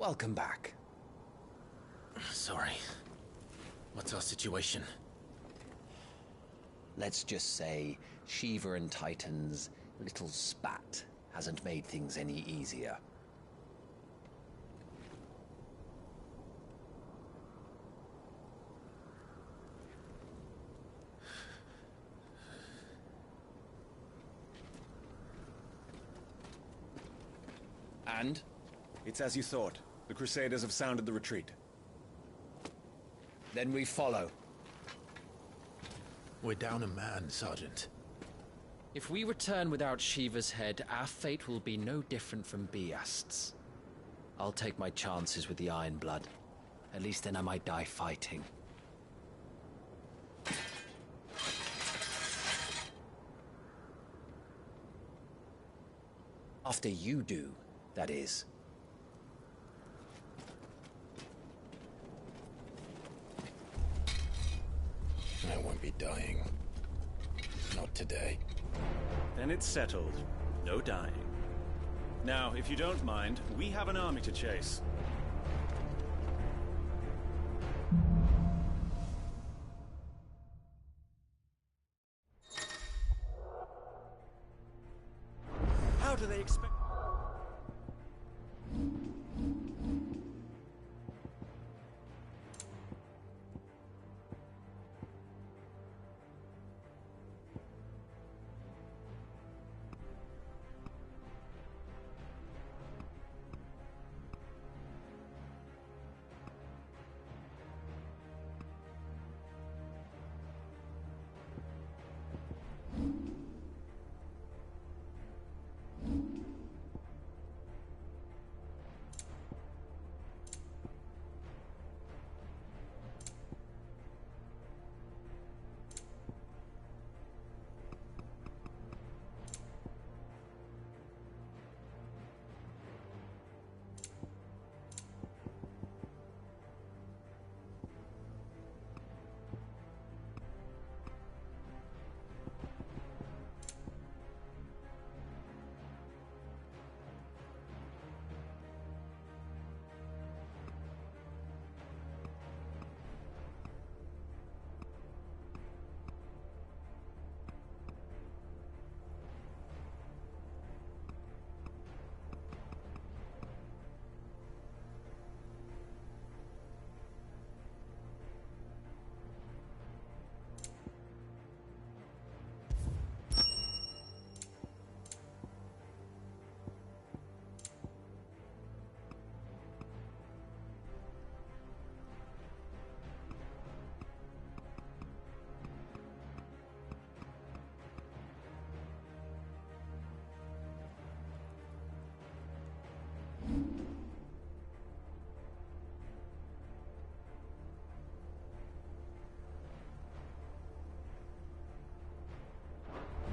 welcome back. Sorry. What's our situation? Let's just say Shiva and Titan's little spat hasn't made things any easier. And? It's as you thought. The Crusaders have sounded the retreat. Then we follow. We're down a man, Sergeant. If we return without Shiva's head, our fate will be no different from Biast's. I'll take my chances with the Iron Blood. At least then I might die fighting. After you do, that is. I won't be dying. Not today. Then it's settled. No dying. Now, if you don't mind, we have an army to chase. How do they expect...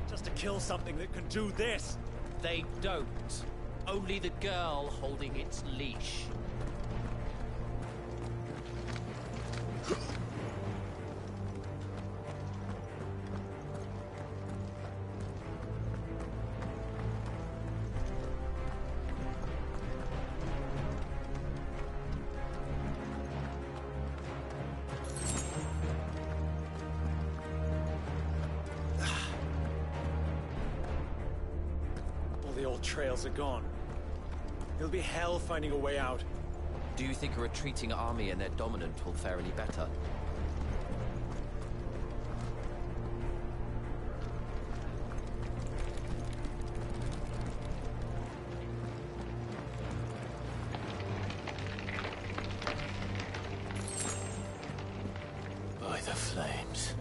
Just to kill something that can do this! They don't. Only the girl holding its leash. Trails are gone. It'll be hell finding a way out. Do you think a retreating army and their dominant will fare any better? By the flames.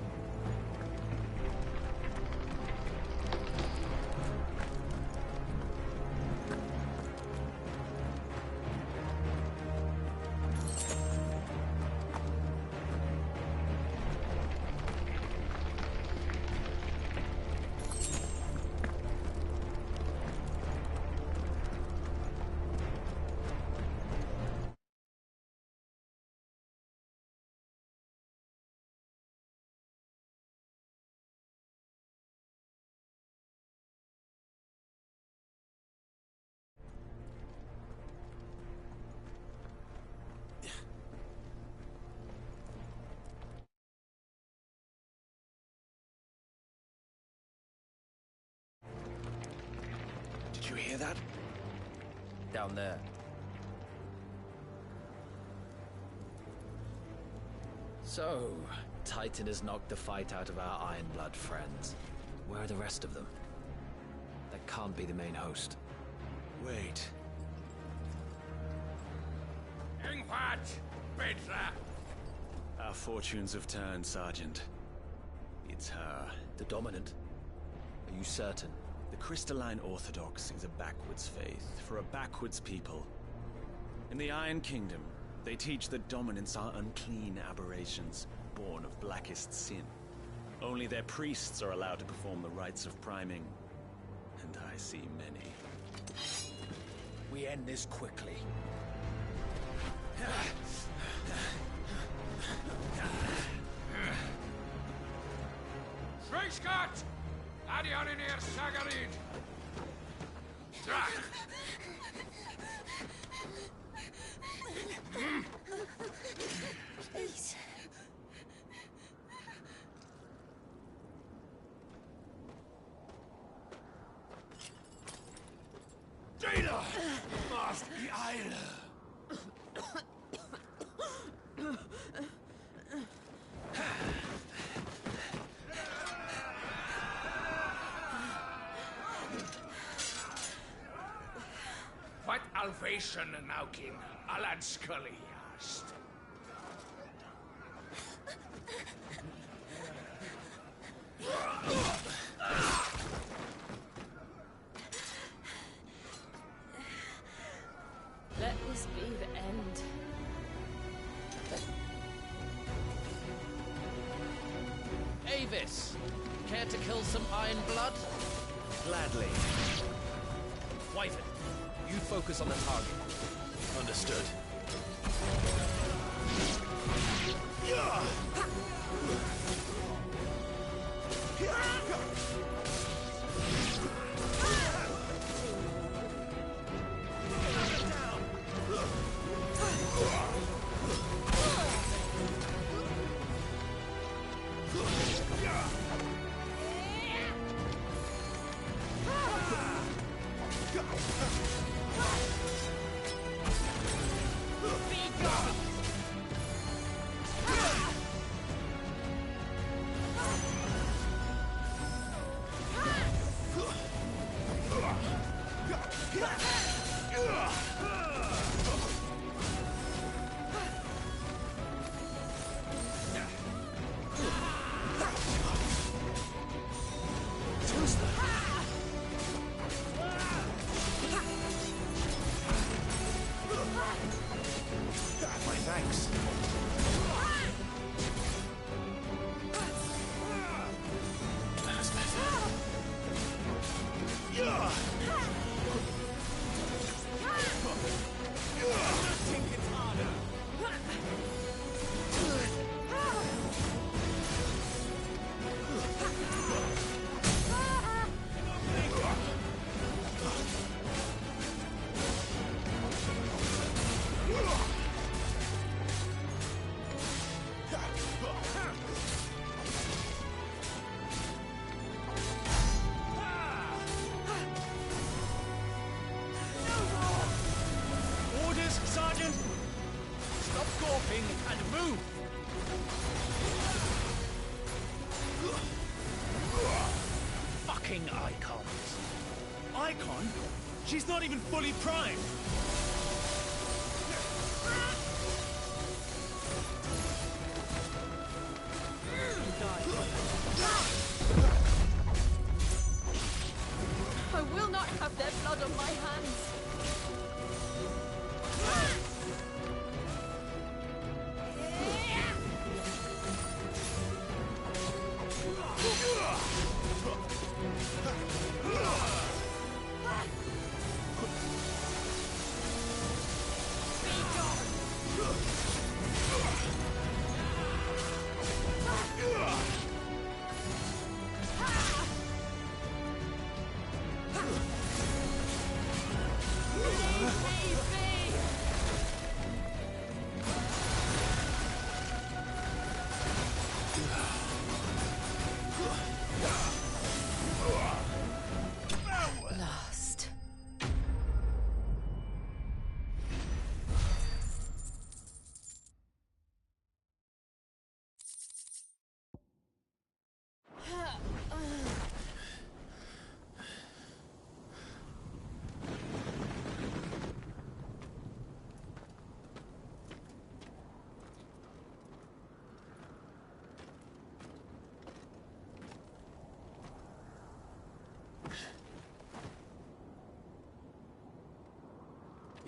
that? Down there. So, Titan has knocked the fight out of our Ironblood friends. Where are the rest of them? That can't be the main host. Wait. Irgendwas! Bitte! Our fortunes have turned, Sergeant. It's her. The Dominant? Are you certain? The Crystalline Orthodox is a backwards faith for a backwards people. In the Iron Kingdom, they teach that Dominants are unclean aberrations, born of blackest sin. Only their priests are allowed to perform the rites of priming. And I see many. We end this quickly. Schweigskat! Adion in ihr Sagarin! Please. Data! Must be Eile! What Alvation Naukin Alan Scully asked. Let this be the end. Avis! Care to kill some Ironblood? Gladly. Wyvern, you focus on the target. Understood. My thanks. Orders, Sergeant! Stop gawping and move! Fucking icons. Icon? She's not even fully primed! I will not have their blood on my hands.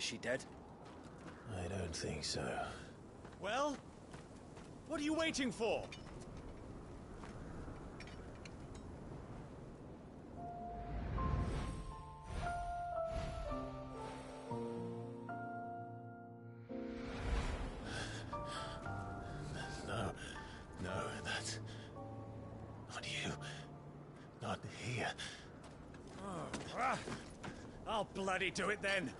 she dead? I don't think so. Well, what are you waiting for? No, that's not you. Not here. I'll bloody do it then.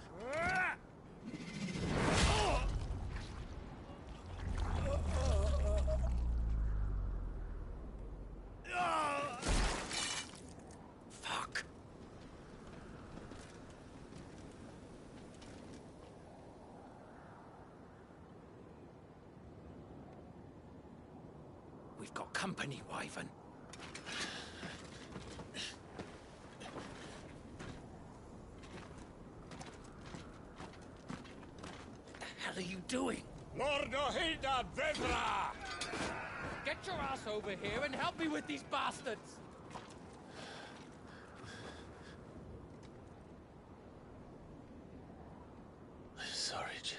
Fuck. We've got company, Wyvern. The hell are you doing? Lord Oheda Vedra! Get your ass over here and help me with these bastards! I'm sorry, Jill.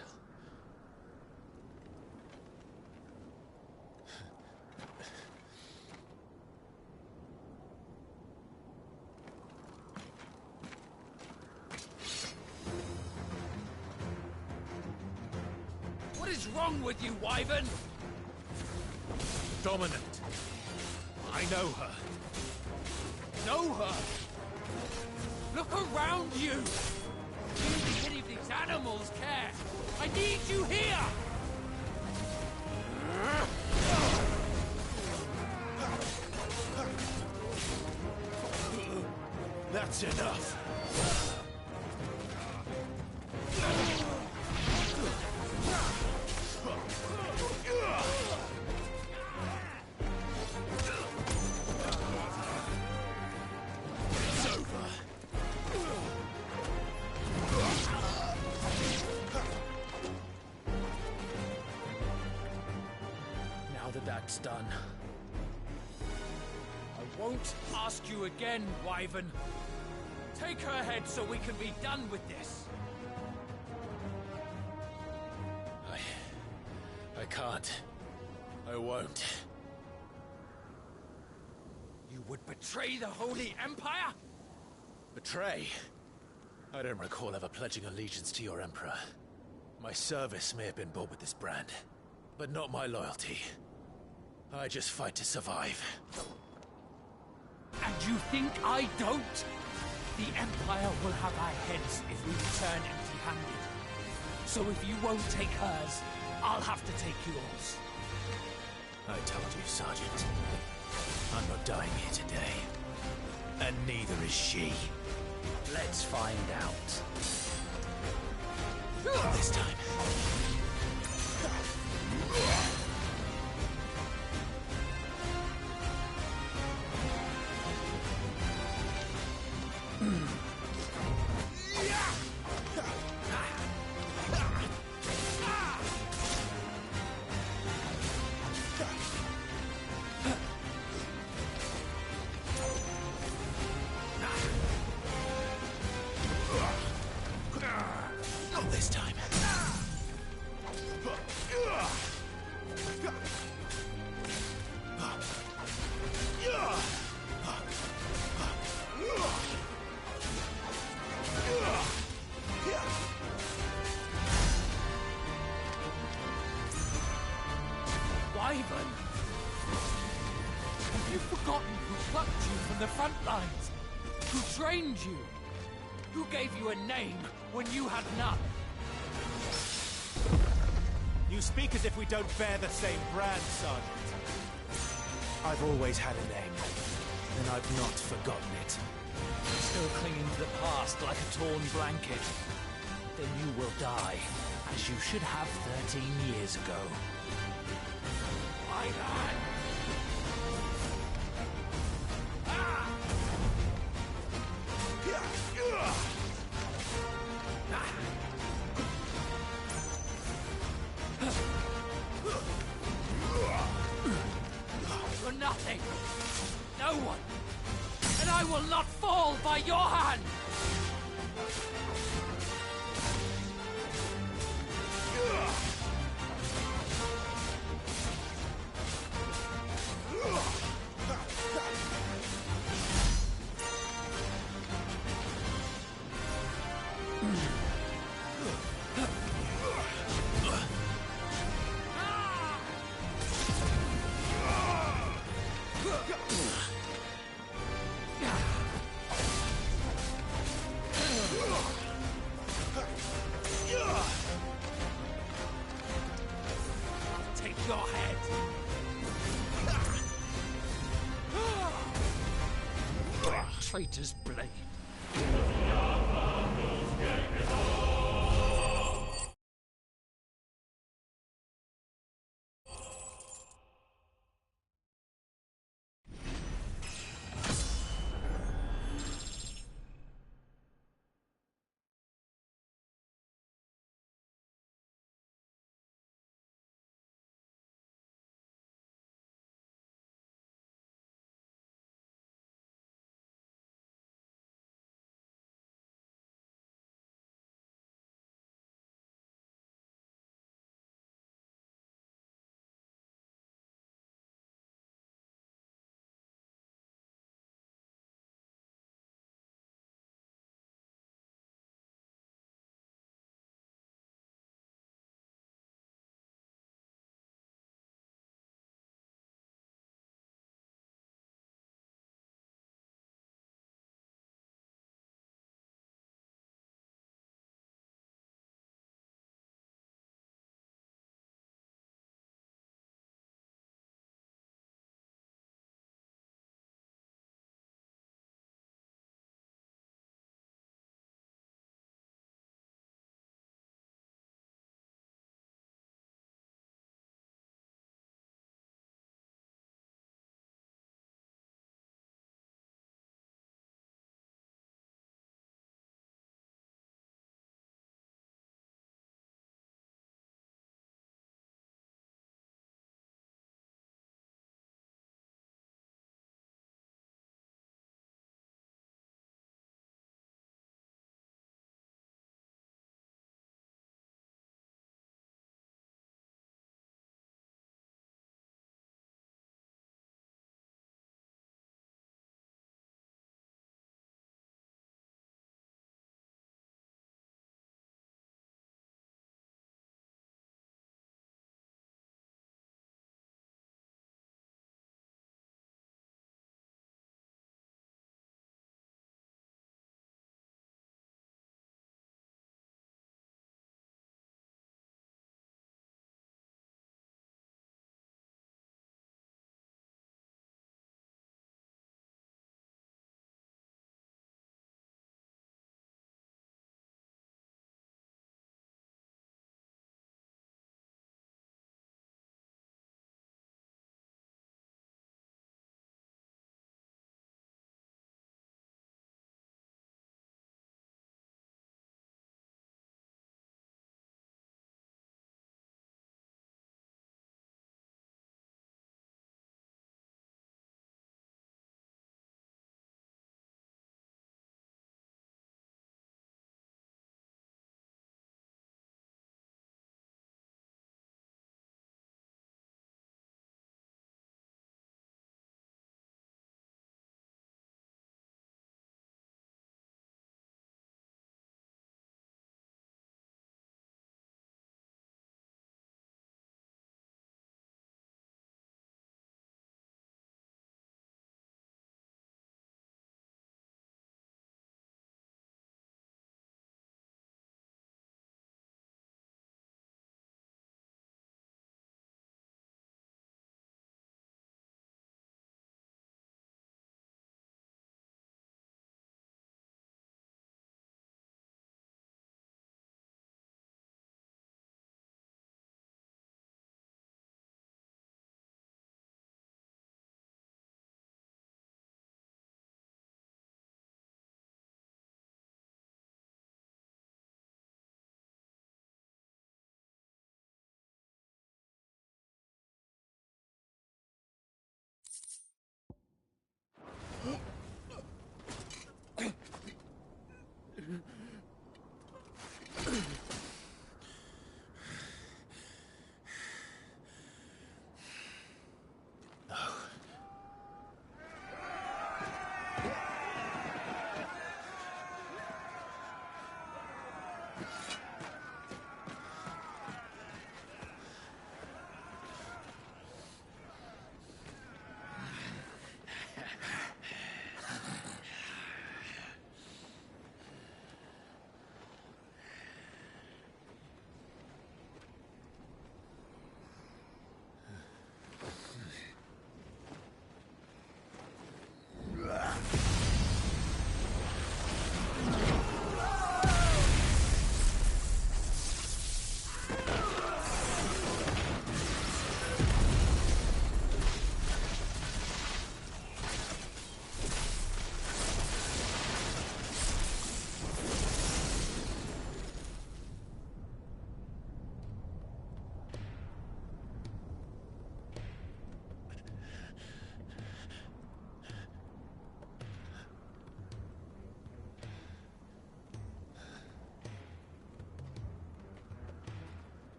What is wrong with you, Wyvern? Dominant. I know her. Know her? Look around you! Do you think any of these animals care? I need you here! That's enough. It's over. Now that that's done, I won't ask you again, Wyvern. Take her head so we can be done with this. I can't. I won't. You would betray the Holy Empire? Betray? I don't recall ever pledging allegiance to your Emperor. My service may have been bought with this brand, but not my loyalty. I just fight to survive. And you think I don't? The Empire will have our heads if we return empty-handed. So if you won't take hers, I'll have to take yours. I told you, Sergeant. I'm not dying here today. And neither is she. Let's find out. Not this time. Not this time. Wyvern! Have you forgotten who plucked you from the front lines? Who trained you? Who gave you a name when you had none? You speak as if we don't bear the same brand, Sergeant. I've always had a name, and I've not forgotten it. Still clinging to the past like a torn blanket. Then you will die, as you should have 13 years ago. Why not? You're nothing. No one. And I will not fall by your hand. Take your head! Traitor's blade.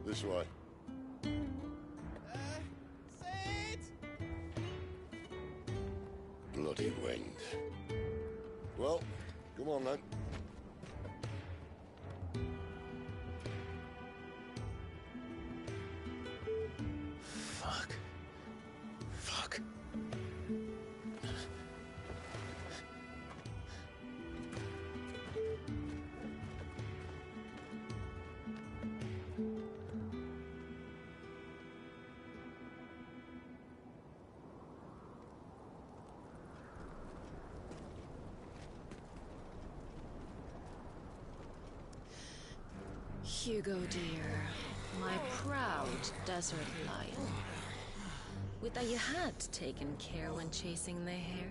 This way. Bloody wind. Well, come on then. Fuck. Fuck. Hugo, dear. My proud desert lion. Would that you had taken care when chasing the hare?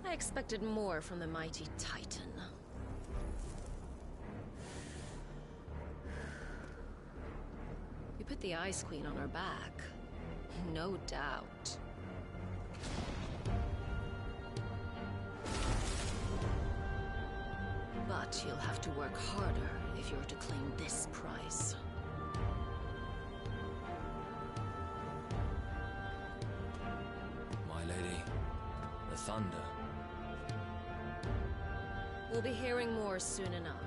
I expected more from the mighty Titan. We put the Ice Queen on her back. No doubt. But you'll have to work harder if you're to claim this prize. My lady, the thunder. We'll be hearing more soon enough.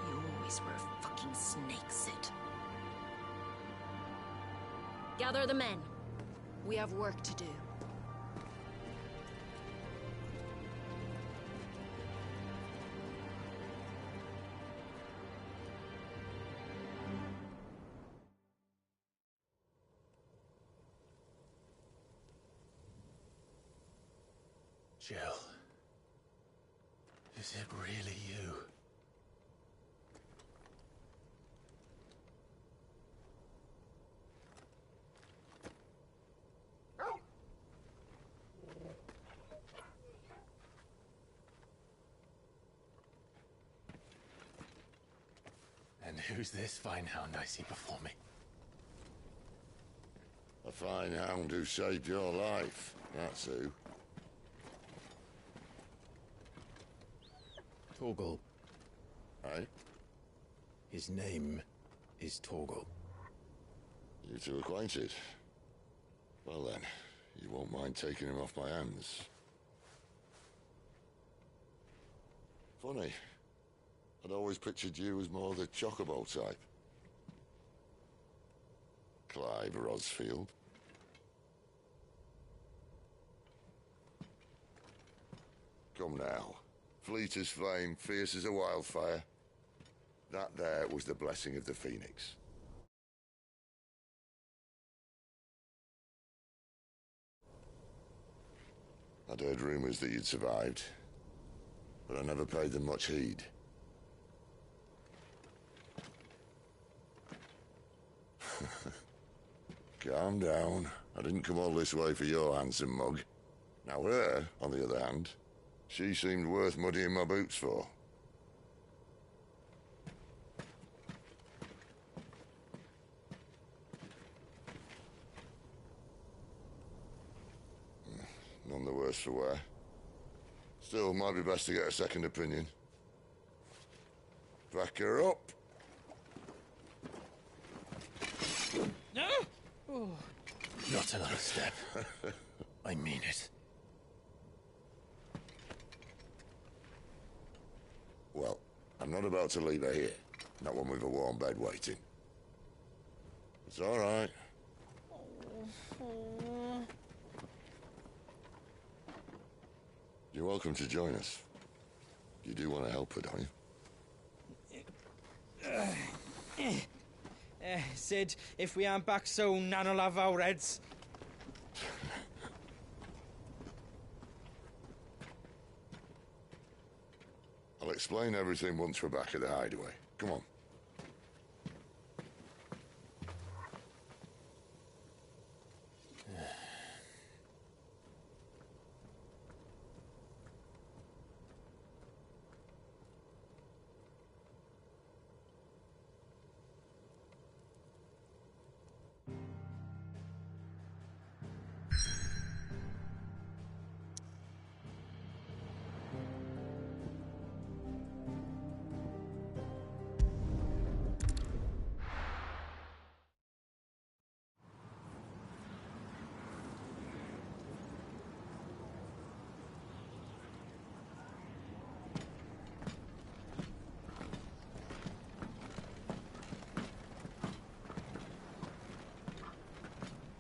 You always were a fucking snake, Sid. Gather the men. We have work to do. Jill. Is it really you? And who's this fine hound I see before me? A fine hound who saved your life. That's who. Torgal. Aye? His name is Torgal. You two acquainted? Well then, you won't mind taking him off my hands. Funny. I'd always pictured you as more the Chocobo type. Clive Rosfield. Come now. Fleet as flame, fierce as a wildfire. That there was the blessing of the Phoenix. I'd heard rumors that you'd survived, but I never paid them much heed. Calm down. I didn't come all this way for your handsome mug. Now her, on the other hand, she seemed worth muddying my boots for. None the worse for wear. Still, might be best to get a second opinion. Back her up. Not another step. I mean it. Well, I'm not about to leave her here. Not one with a warm bed waiting. It's all right. You're welcome to join us. You do want to help her, don't you? Sid, if we aren't back soon, Nan'll have our heads. I'll explain everything once we're back at the hideaway. Come on.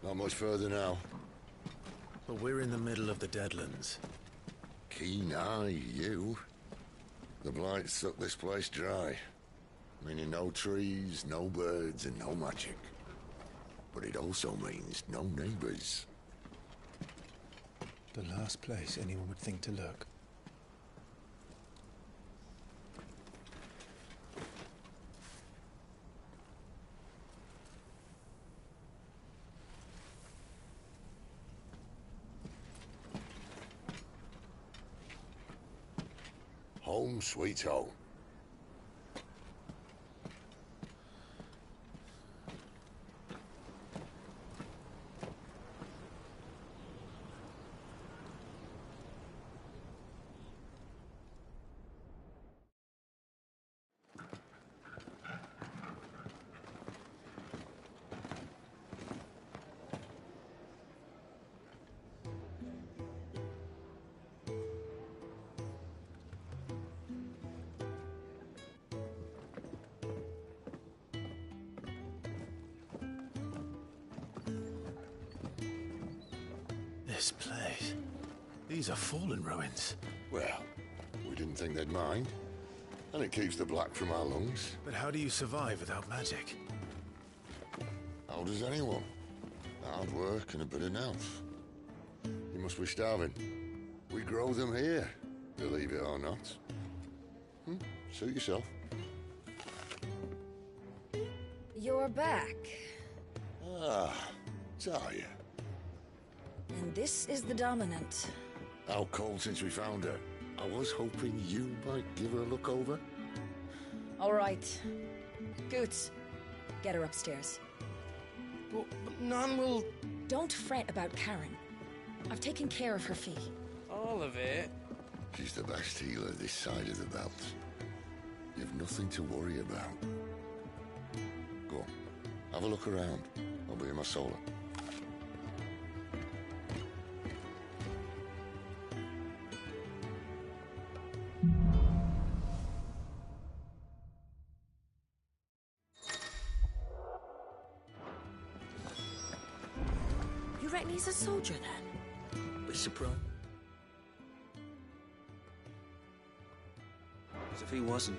Not much further now. But we're in the middle of the Deadlands. Keen eye, you. The blight sucked this place dry. Meaning no trees, no birds, and no magic. But it also means no neighbors. The last place anyone would think to look. Home sweet home. This place. These are fallen ruins. Well, we didn't think they'd mind. And it keeps the black from our lungs. But how do you survive without magic? How does anyone? Hard work and a bit of nous. You must be starving. We grow them here, believe it or not. Suit yourself. You're back. Ah, Talia. And this is the Dominant. How cold since we found her. I was hoping you might give her a look over. All right. Goots, get her upstairs. But Nan will... Don't fret about Karen. I've taken care of her fee. All of it? She's the best healer this side of the belt. You've nothing to worry about. Go on, have a look around. I'll be in my solar. You reckon he's a soldier then? Be surprised. As if he wasn't.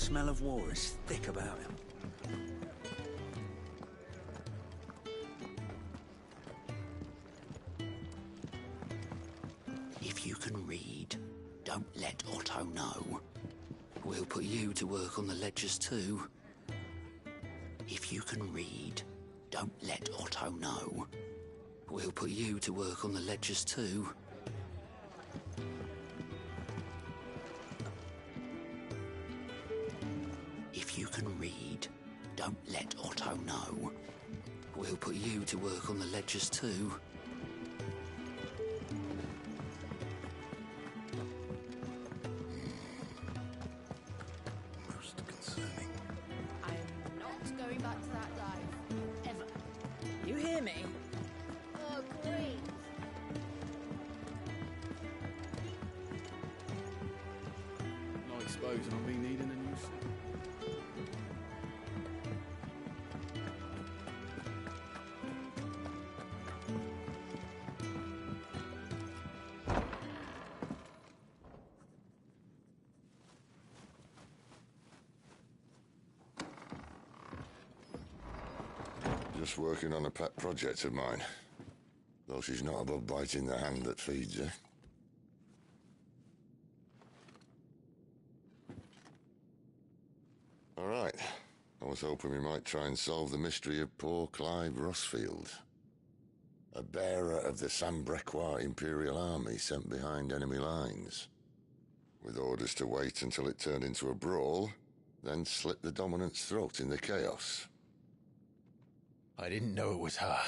smell of war is thick about him. If you can read, don't let Otto know. We'll put you to work on the ledgers too. If you can read, don't let Otto know. We'll put you to work on the ledgers too. If you can read, don't let Otto know. We'll put you to work on the ledgers too. Most concerning. I'm not going back to that dive. Ever. You hear me? Oh, great. Not exposing on me needing a new suit. Just working on a pet project of mine. Though she's not above biting the hand that feeds her. All right. I was hoping we might try and solve the mystery of poor Clive Rossfield. A bearer of the Sambrequois Imperial Army sent behind enemy lines. With orders to wait until it turned into a brawl, then slit the Dominant's throat in the chaos. I didn't know it was her.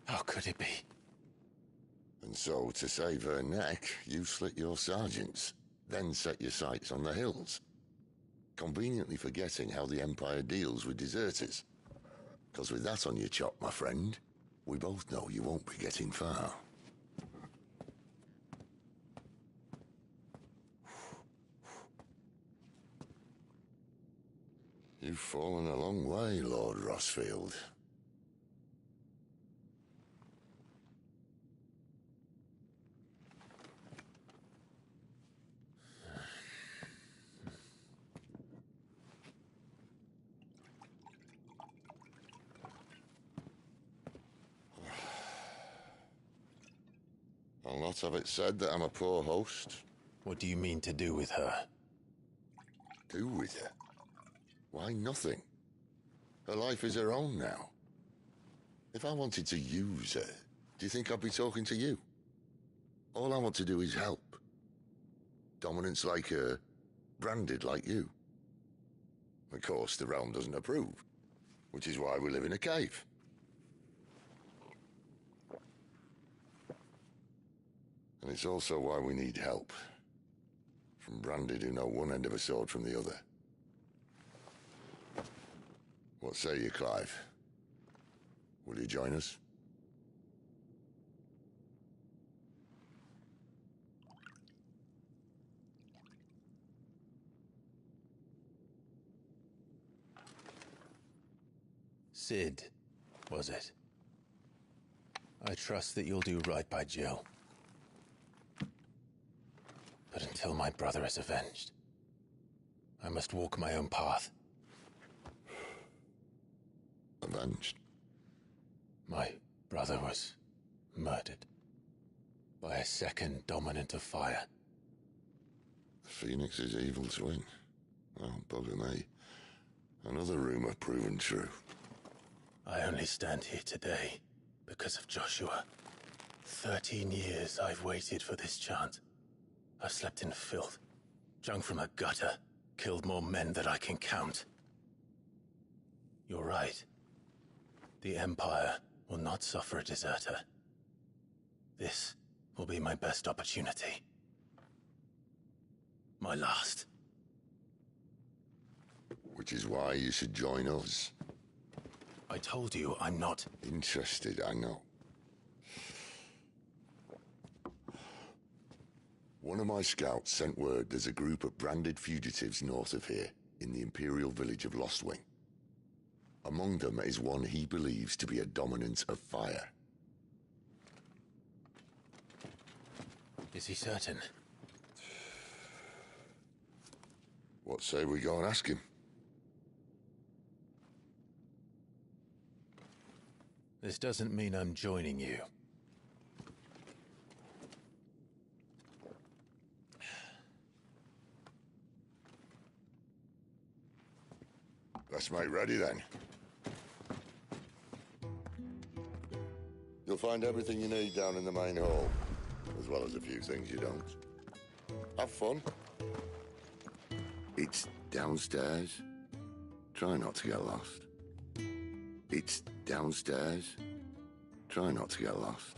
How could it be? And so, to save her neck, you slit your sergeants, then set your sights on the hills. Conveniently forgetting how the Empire deals with deserters. Because with that on your chop, my friend, we both know you won't be getting far. You've fallen a long way, Lord Rossfield. I'll not have it said that I'm a poor host. What do you mean to do with her? Do with her? Why, nothing. Her life is her own now. If I wanted to use her, do you think I'd be talking to you? All I want to do is help. Dominants like her, branded like you. Of course, the realm doesn't approve, which is why we live in a cave. And it's also why we need help. From branded who know one end of a sword from the other. What say you, Clive? Will you join us? Cid, was it? I trust that you'll do right by Jill. But until my brother is avenged, I must walk my own path. Avenged? My brother was murdered by a second Dominant of Fire. The Phoenix's evil twin. Oh, bugger me. Another rumor proven true. I only stand here today because of Joshua. 13 years I've waited for this chance. I've slept in filth, drunk from a gutter, killed more men than I can count. You're right. The Empire will not suffer a deserter. This will be my best opportunity. My last. Which is why you should join us. I told you I'm not interested, I know. One of my scouts sent word there's a group of branded fugitives north of here, in the Imperial village of Lostwing. Among them is one he believes to be a Dominant of Fire. Is he certain? What say we go and ask him? This doesn't mean I'm joining you. Let's make ready then. You'll find everything you need down in the main hall, as well as a few things you don't. Have fun. It's downstairs. Try not to get lost. It's downstairs. Try not to get lost.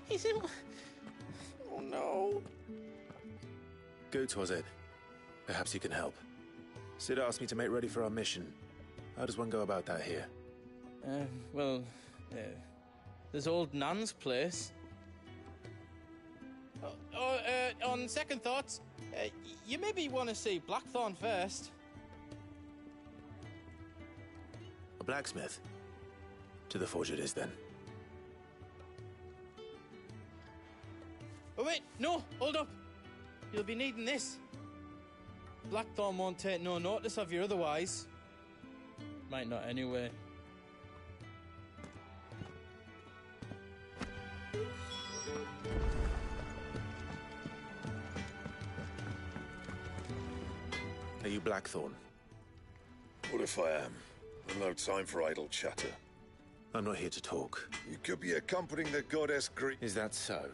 He's in... Oh no. Goots, was it? Perhaps you can help. Sid asked me to make ready for our mission. How does one go about that here? Well, there's old Nan's place. On second thoughts, you maybe want to see Blackthorn first. A blacksmith? To the forge it is, then. Oh wait, no, hold up. You'll be needing this. Blackthorn won't take no notice of you otherwise. Might not anyway. Are you Blackthorn? What if I am? I've no time for idle chatter. I'm not here to talk. You could be accompanying the goddess Greek. Is that so?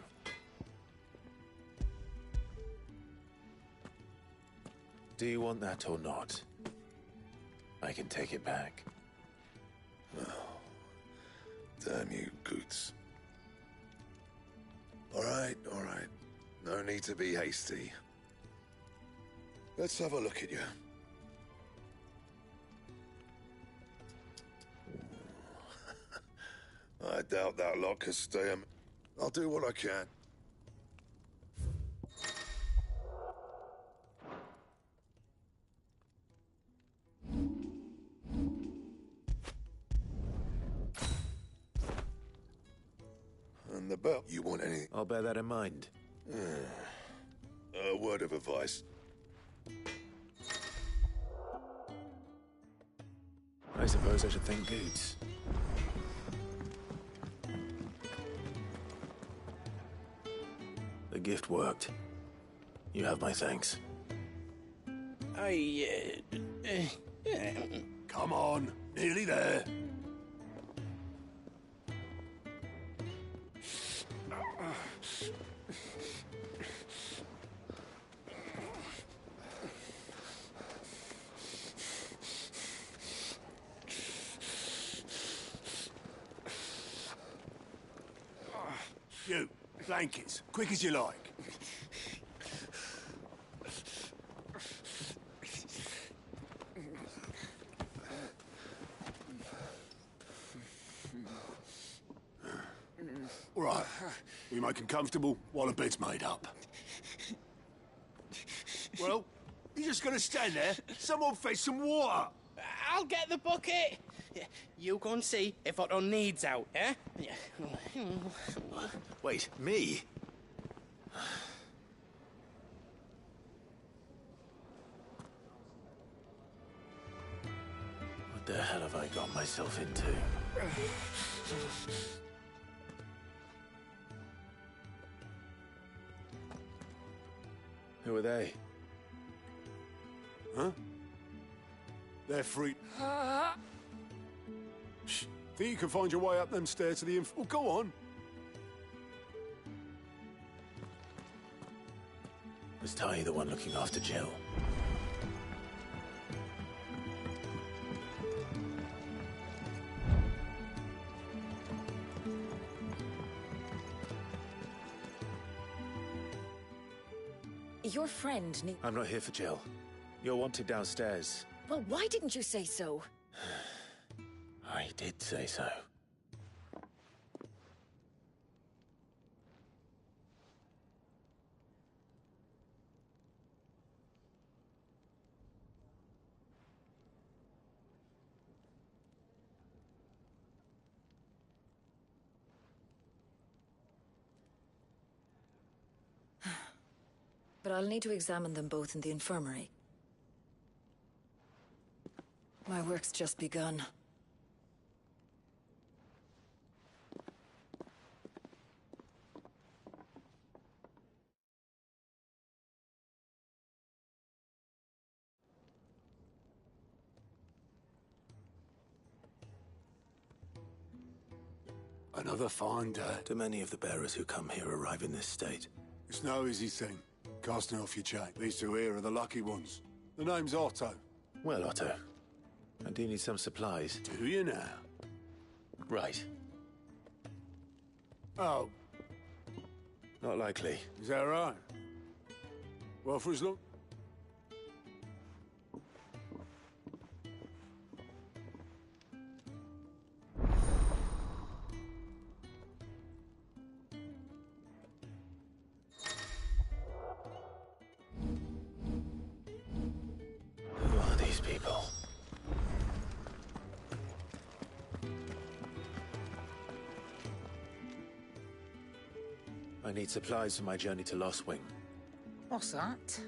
Do you want that or not? I can take it back. Oh, damn you, Goots. All right. No need to be hasty. Let's have a look at you. I doubt that lot could stay. I'll do what I can. And the belt. You want anything? I'll bear that in mind. A word of advice. I suppose I should thank Goots. The gift worked. You have my thanks. Come on, nearly there. You, blankets, quick as you like. All right, we make them comfortable while the bed's made up. Well, you're just gonna stand there? Someone fetch some water! I'll get the bucket! You go and see if Otto needs out, eh? Wait, me? What the hell have I got myself into? Who are they? Huh? They're free. Shh. Think you can find your way up them stairs to the Well, go on. Was Ty the one looking after Jill? Your friend need... I'm not here for Jill. You're wanted downstairs. Well, why didn't you say so? I did say so. But I'll need to examine them both in the infirmary. My work's just begun. Another fine day. Do many of the bearers who come here arrive in this state? It's no easy thing. Casting off your chain. These two here are the lucky ones. The name's Otto. Well, Otto, I do need some supplies. Do you now? Right. Oh. Not likely. Is that right? Well, for as long... Who are these people? I need supplies for my journey to Lostwing. What's that?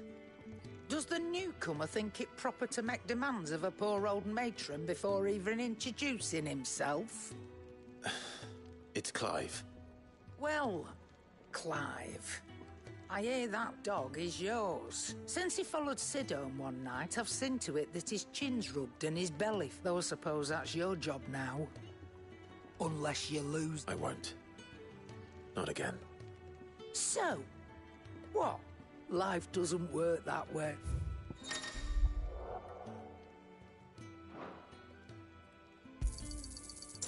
Does the newcomer think it proper to make demands of a poor old matron before even introducing himself? It's Clive. Well, Clive, I hear that dog is yours. Since he followed Sid home one night, I've seen to it that his chin's rubbed and his belly, though I suppose that's your job now. Unless you lose... I won't. Not again. So, what? Life doesn't work that way.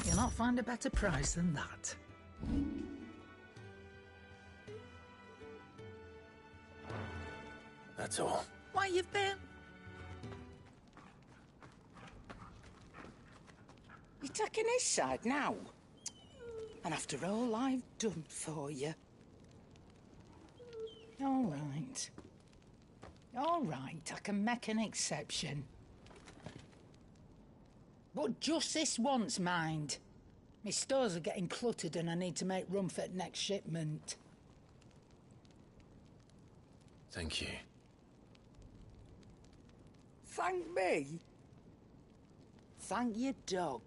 You'll not find a better price than that. That's all. Why you've been? You're taking his side now? And after all I've done for you? All right. All right, I can make an exception. But just this once, mind. My stores are getting cluttered and I need to make room for the next shipment. Thank you. Thank me? Thank your dog.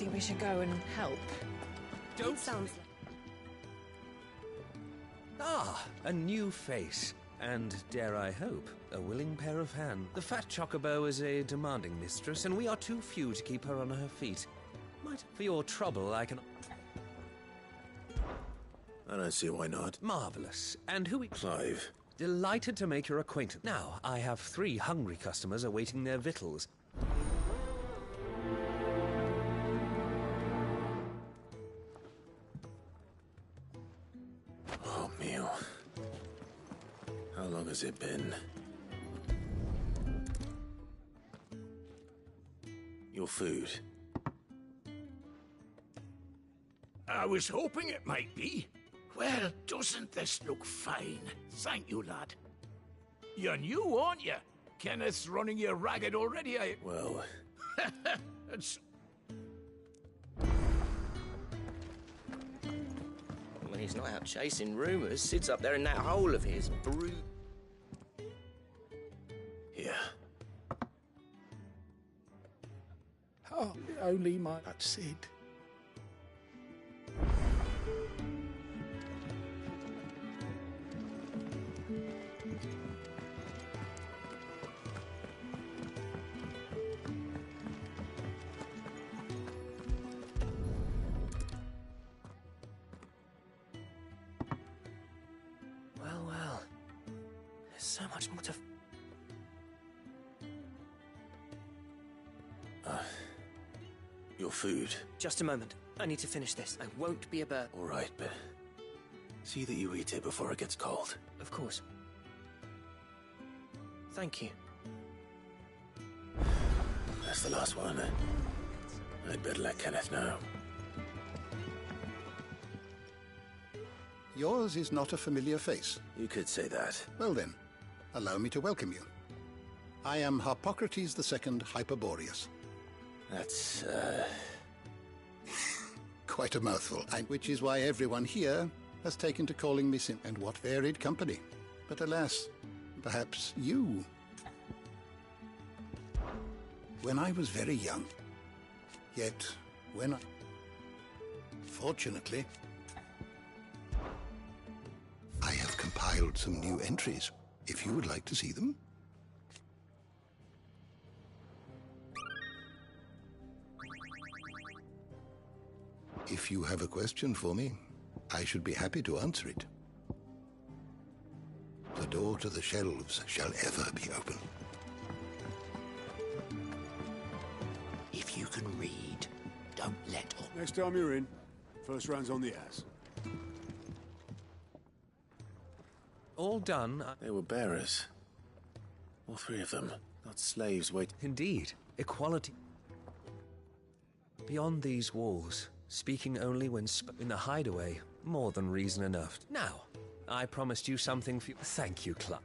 think we should go and help? Don't sound. Ah, a new face. And, dare I hope, a willing pair of hands. The fat chocobo is a demanding mistress, and we are too few to keep her on her feet. For your trouble, I can... I don't see why not. Marvelous. And who we... Clive. Delighted to make your acquaintance. Now, I have 3 hungry customers awaiting their victuals. Oh, meal. How long has it been? Your food. I was hoping it might be. Well, doesn't this look fine? Thank you, lad. You're new, aren't you? Kenneth's running you ragged already, Well... It's... When he's not out chasing rumours, Sid's up there in that hole of his, Here. Oh, only my... That's Sid. Well. There's so much more to... Your food. Just a moment. I need to finish this. I won't be a bird. All right, but... see that you eat it before it gets cold. Of course. Thank you. That's the last one. I'd better let Kenneth know. Yours is not a familiar face. You could say that. Well then, allow me to welcome you. I am Harpocrates II Hyperboreus. That's, Quite a mouthful, and which is why everyone here has taken to calling me Sim. And what varied company. But alas, perhaps you. When I was very young, yet when I... Fortunately, I have compiled some new entries, if you would like to see them. If you have a question for me, I should be happy to answer it. The door to the shelves shall ever be open. If you can read, don't let up. Next time you're in, first round's on the ass. All done. They were bearers. All 3 of them. Not slaves waiting. Indeed. Equality. Beyond these walls, speaking only when in the hideaway, more than reason enough. Now, I promised you something for you. Thank you, Club.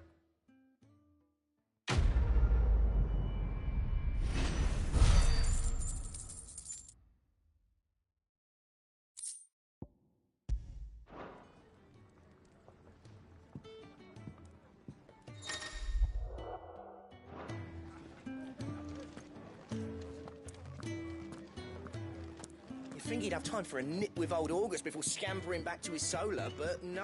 I think he'd have time for a nip with old August before scampering back to his solar, but no.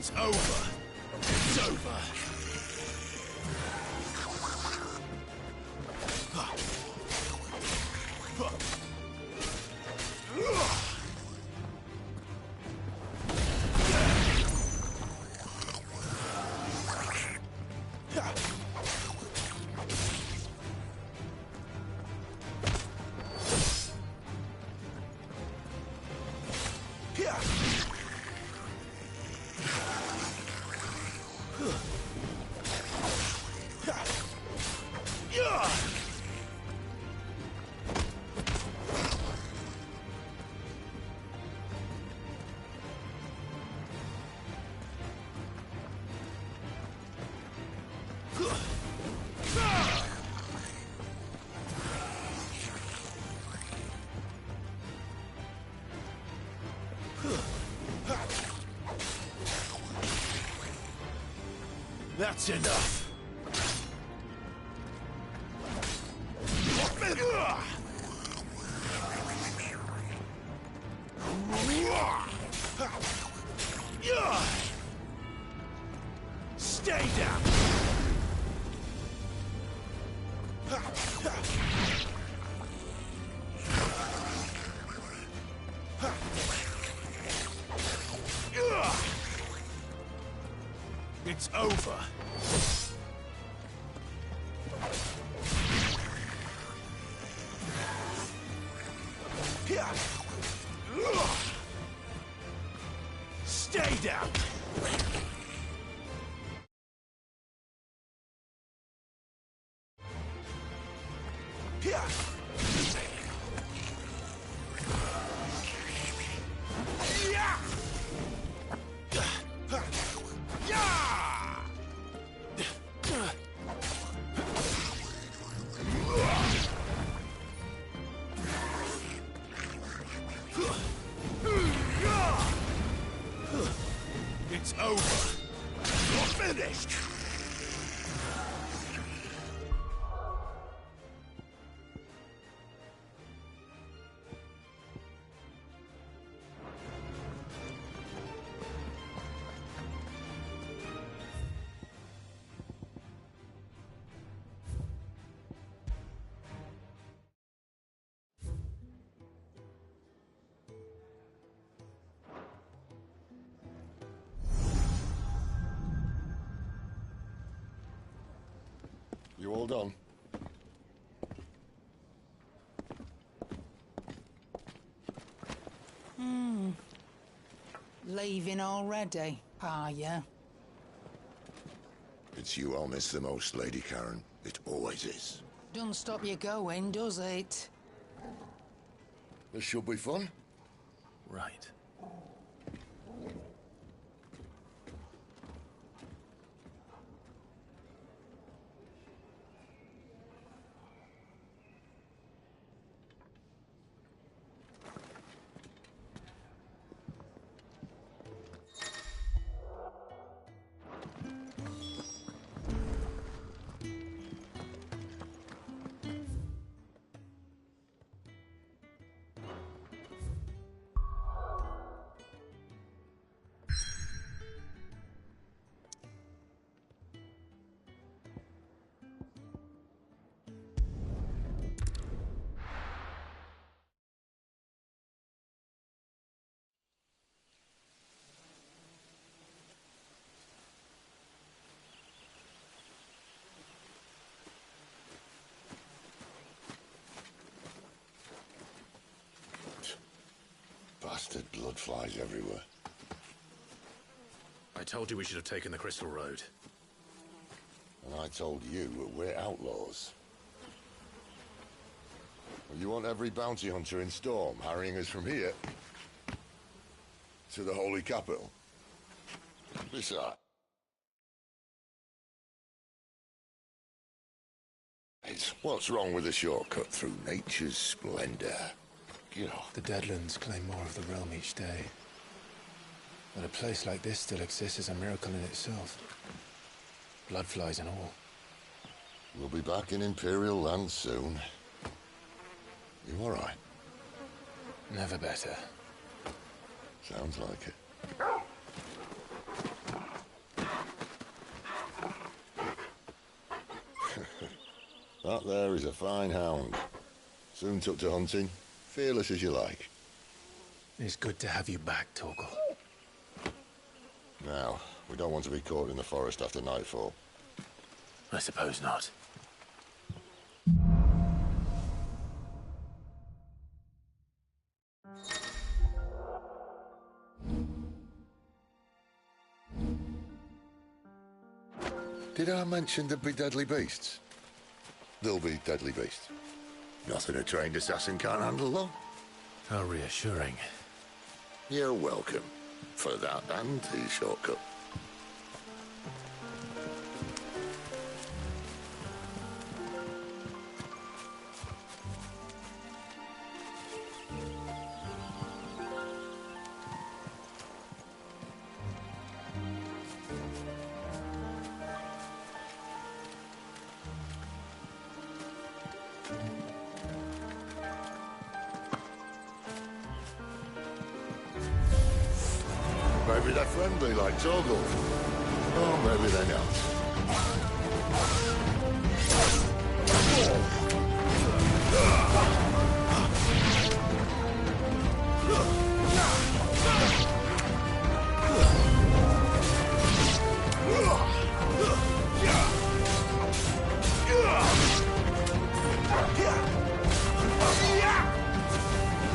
It's over. It's over. That's enough. Stay down. It's over. Stay down. It's over. You're finished. You all done? Leaving already, are ya? It's you I'll miss the most, Lady Karen. It always is. Don't stop you going, does it? This should be fun. Right. Bastard blood flies everywhere. I told you we should have taken the Crystal Road. And I told you we're outlaws. Well, you want every bounty hunter in Storm harrying us from here to the Holy Capital? Besides, what's wrong with a shortcut through nature's splendor? The Deadlands claim more of the realm each day. But a place like this still exists is a miracle in itself. Bloodflies and all. We'll be back in Imperial land soon. You all right? Never better. Sounds like it. That there is a fine hound. Soon took to hunting. Fearless as you like. It's good to have you back, Torgal. Now, we don't want to be caught in the forest after nightfall. I suppose not. Did I mention there'd be deadly beasts? There'll be deadly beasts. Nothing a trained assassin can't handle, though. How reassuring. You're welcome. For that and the shortcut. Maybe they're friendly like Torgal. Or maybe they're not.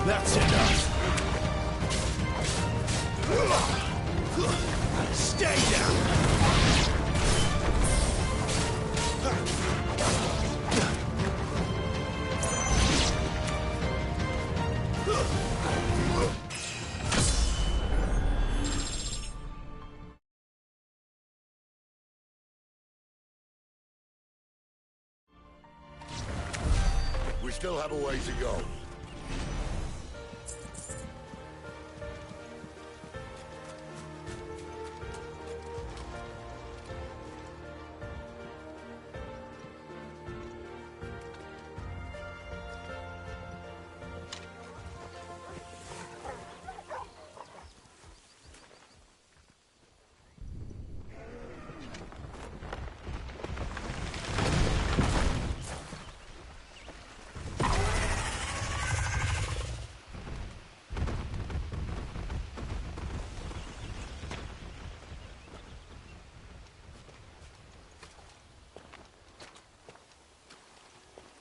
That's enough. Stay down. We still have a way to go.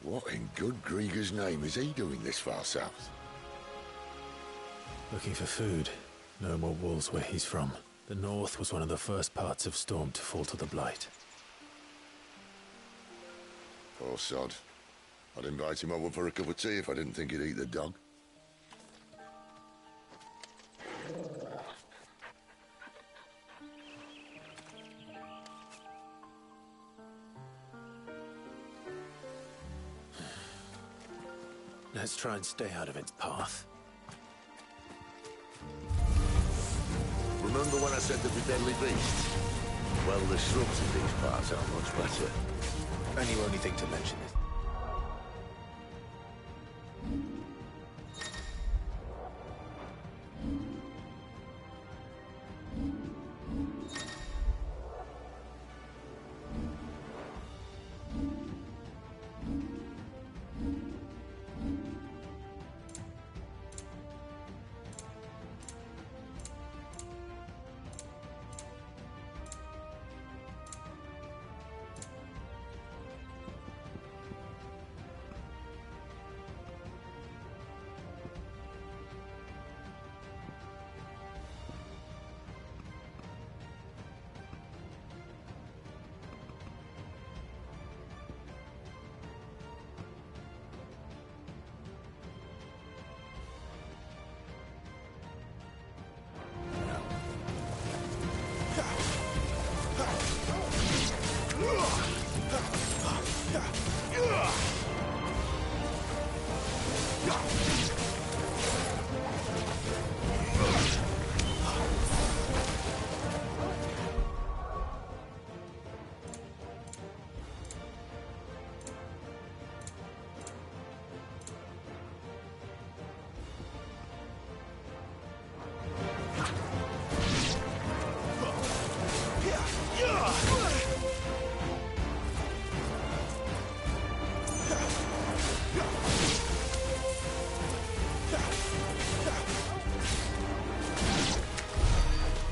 What in good Grieger's name is he doing this far south? Looking for food. No more wolves where he's from. The north was one of the first parts of Storm to fall to the Blight. Poor sod. I'd invite him over for a cup of tea if I didn't think he'd eat the dog. Let's try and stay out of its path. Remember when I said there'd be deadly beasts? Well, the shrubs in these parts are much better. And you only think to mention it.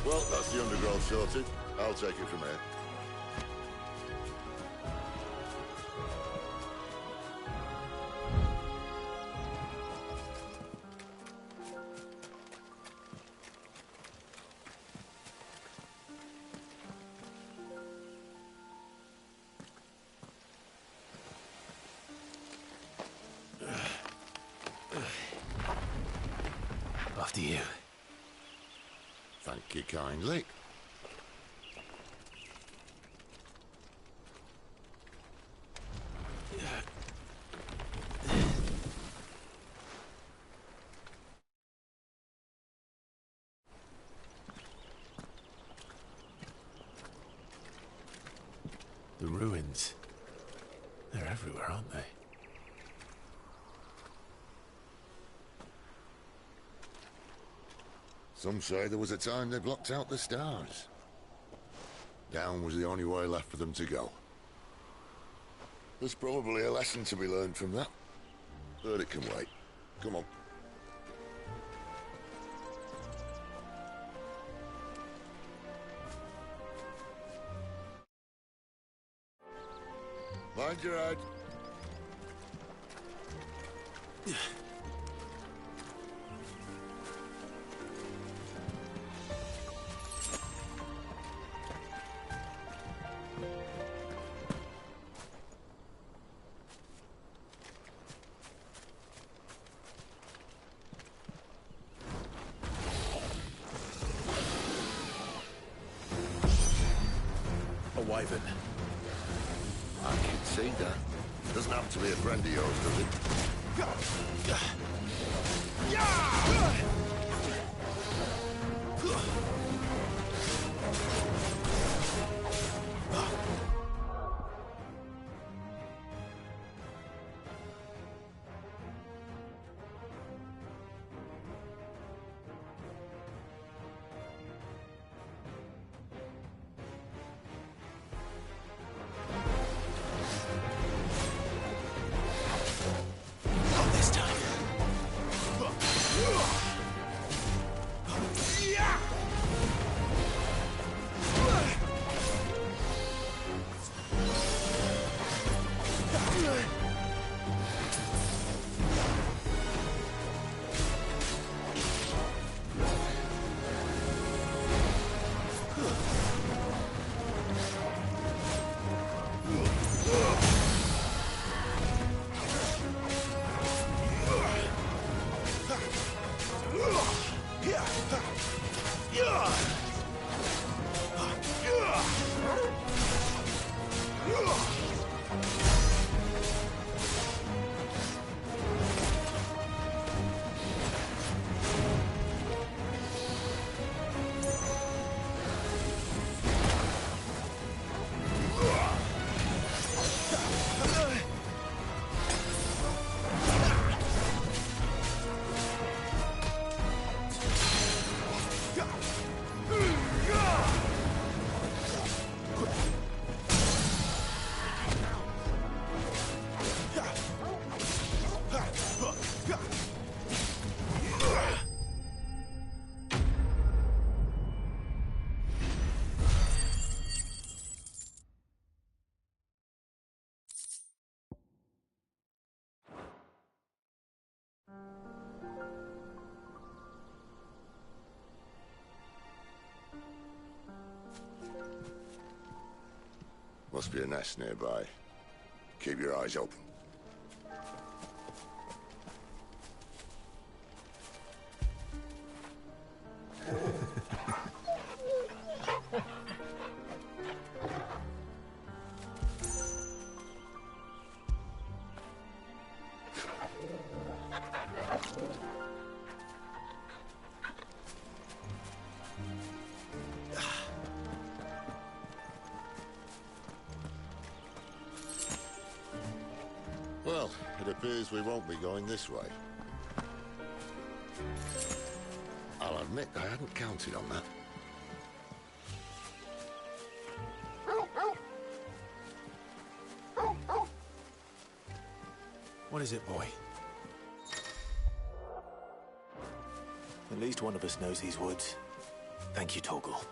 Well, that's the undergrowth sorted. I'll take it from here. After you. Thank you kindly. The ruins. They're everywhere, aren't they? Some say there was a time they blocked out the stars. Down was the only way left for them to go. There's probably a lesson to be learned from that. But it can wait. Come on. Mind your head. A wyvern. I can see that. Doesn't have to be a friend of yours, does it? Must be a nest nearby. Keep your eyes open. appears we won't be going this way. I'll admit I hadn't counted on that. What is it, boy? At least one of us knows these woods. Thank you, Torgal.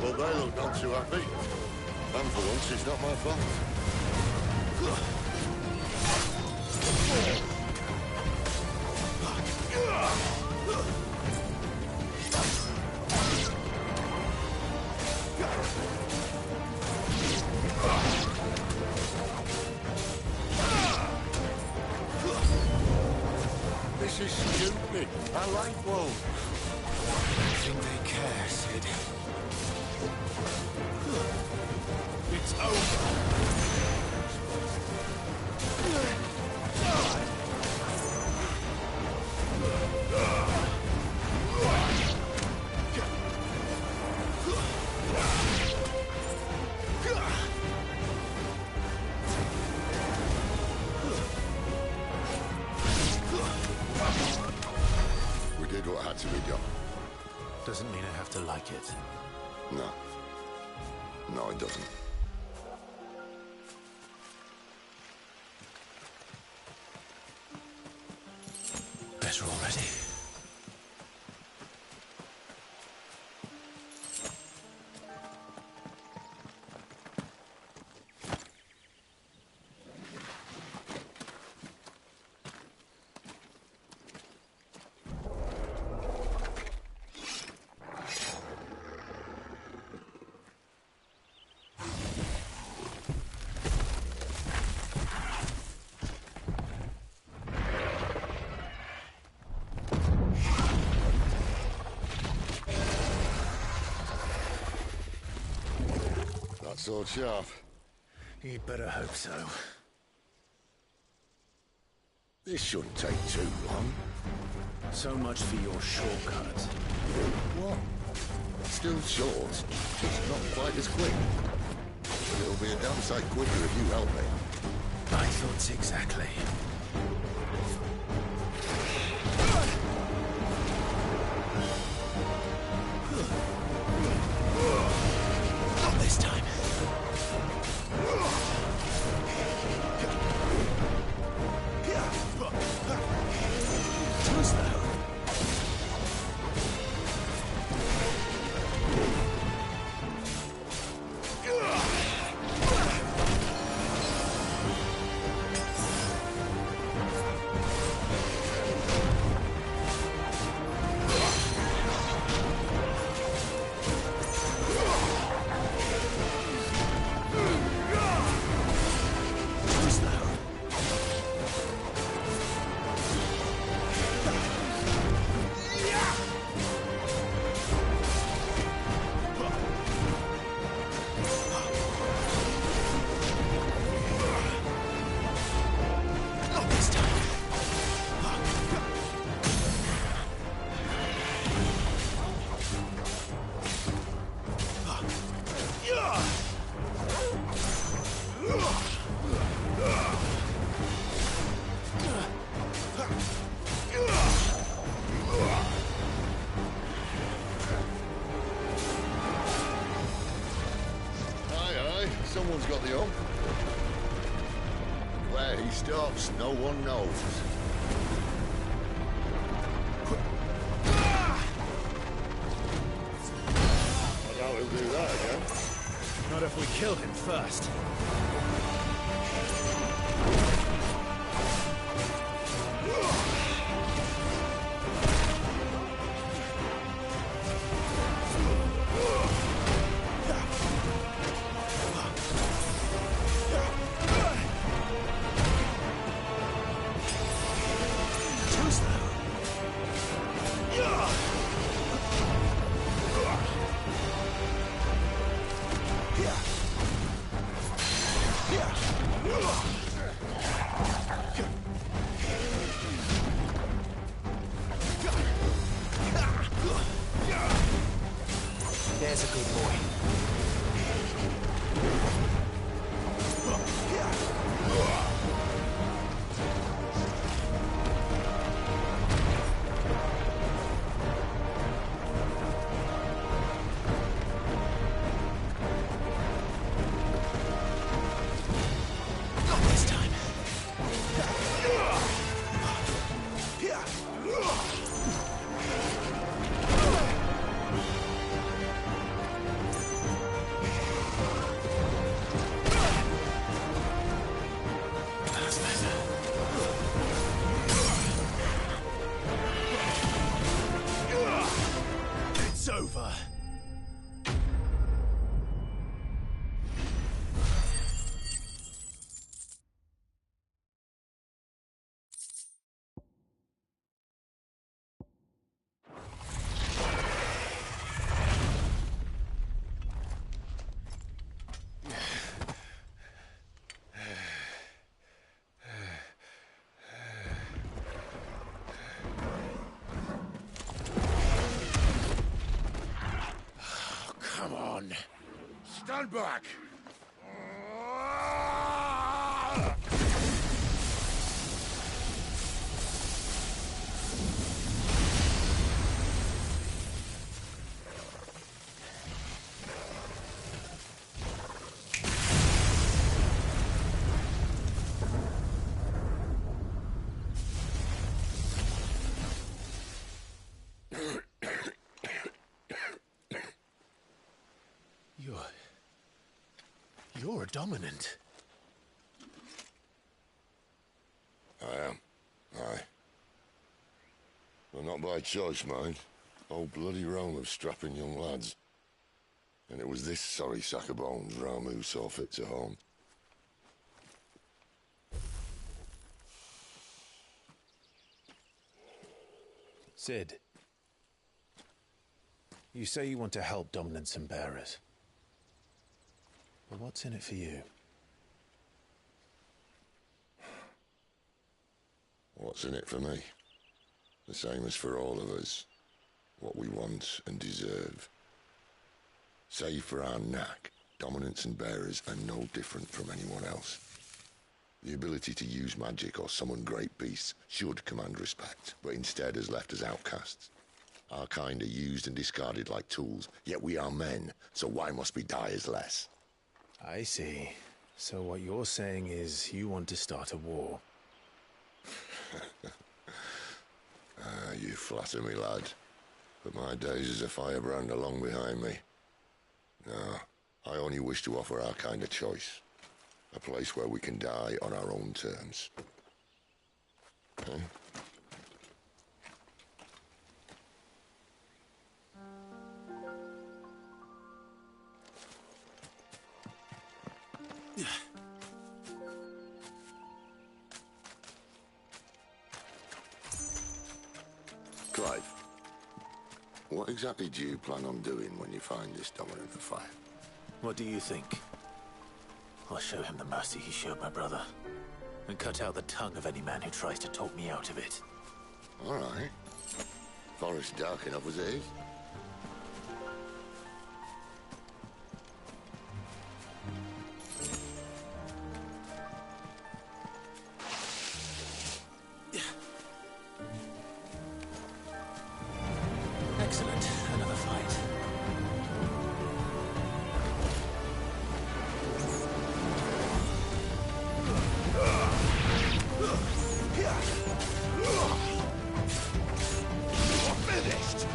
Well, they look not too happy. And for once, it's not my fault. This is stupid. I like wolves. I think they care, Sid. It's over. We did what had to be done. Doesn't mean I have to like it. No. No, it doesn't. Better already. That sword sharp. You'd better hope so. This shouldn't take too long. So much for your shortcut. What? Still short, just not quite as quick. It'll be a damn sight quicker if you help me. My thoughts exactly. Not this time. Too slow. Someone's got the hump. Where he stops, no one knows. I doubt he'll do that again. Not if we kill him first. There's a good boy. It's over. Come on. Stand back! You're a dominant. I am. Aye. Well, not by choice, mind. Old bloody Rome of strapping young lads. And it was this sorry sack of bones Ramu saw fit to home. Cid, you say you want to help dominants and bearers. But what's in it for you? What's in it for me? The same as for all of us. What we want and deserve. Save for our knack, dominants and bearers are no different from anyone else. The ability to use magic or summon great beasts should command respect, but instead has left us outcasts. Our kind are used and discarded like tools, yet we are men, so why must we die as less? I see. So what you're saying is you want to start a war. You flatter me, lad. But my days as a firebrand are long behind me. No, I only wish to offer our kind of choice. A place where we can die on our own terms. Huh? Clive, what exactly do you plan on doing when you find this dominant of fire? What do you think? I'll show him the mercy he showed my brother, and cut out the tongue of any man who tries to talk me out of it. All right. Forest dark enough as it is. Excellent. Another fight. Finished!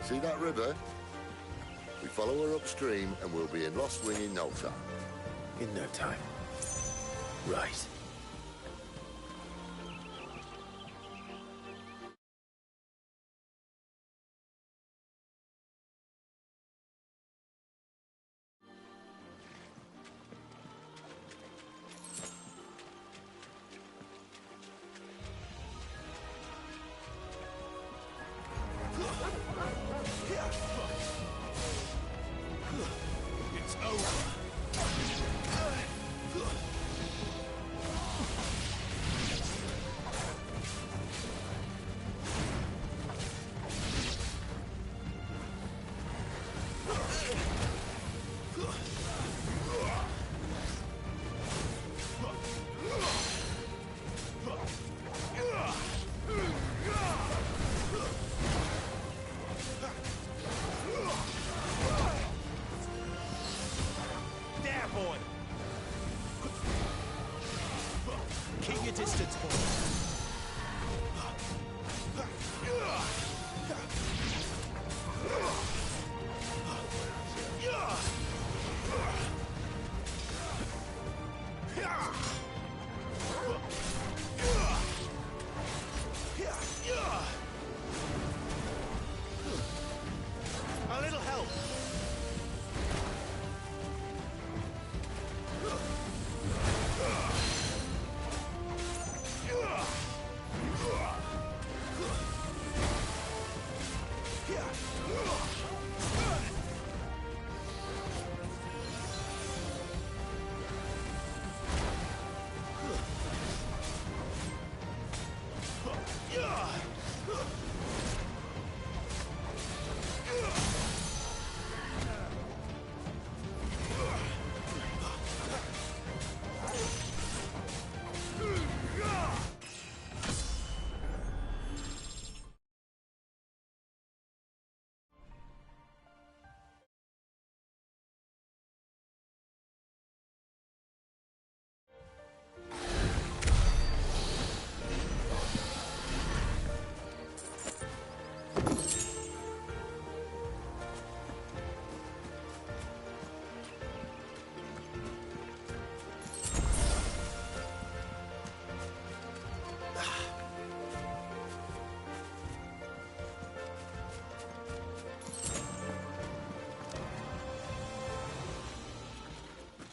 See that river? We follow her upstream and we'll be in Lost Wing in no time. In no time. Right. It's over. There, boy! Keep your distance, boy. A little help.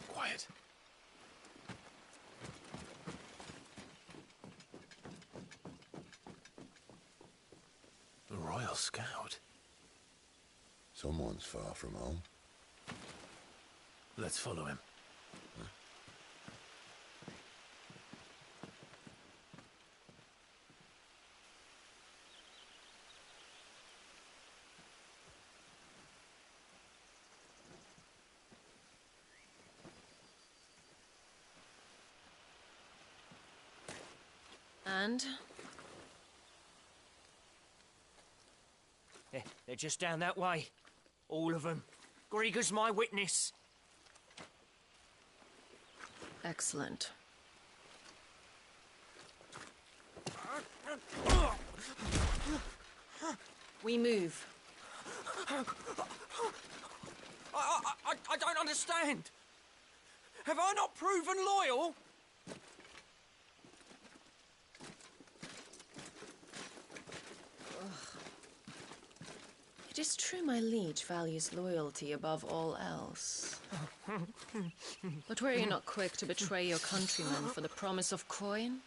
Quiet. The Royal Scout. Someone's far from home. Let's follow him. And? They're just down that way. All of them. Grieger's my witness. Excellent. We move. I don't understand. Have I not proven loyal? It is true my liege values loyalty above all else. But were you not quick to betray your countrymen for the promise of coin?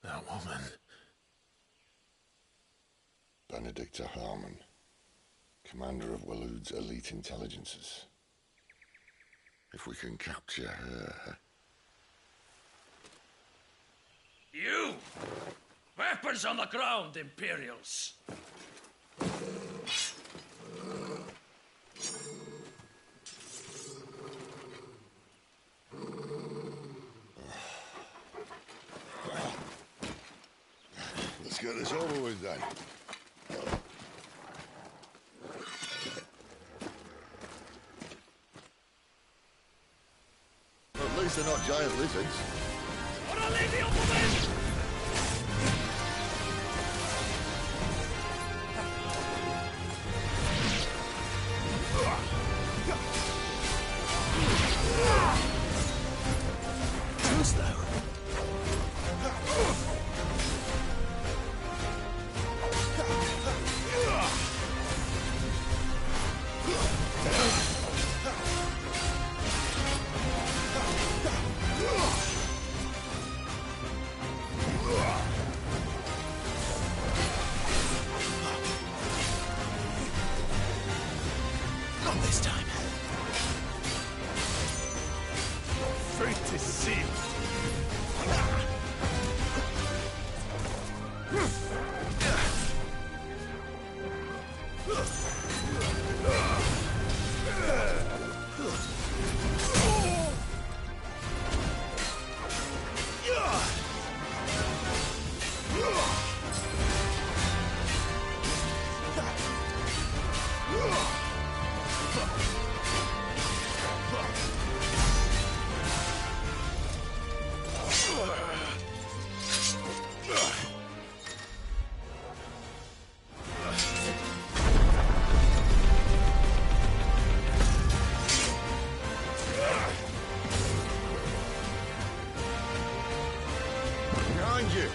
That woman. Benedicta Harmon, commander of Waloed's elite intelligences. If we can capture her... You! Weapons on the ground, Imperials! get this over with then. At least they're not giant lizards. Too slow. Not this time. Fate is sealed. Behind you!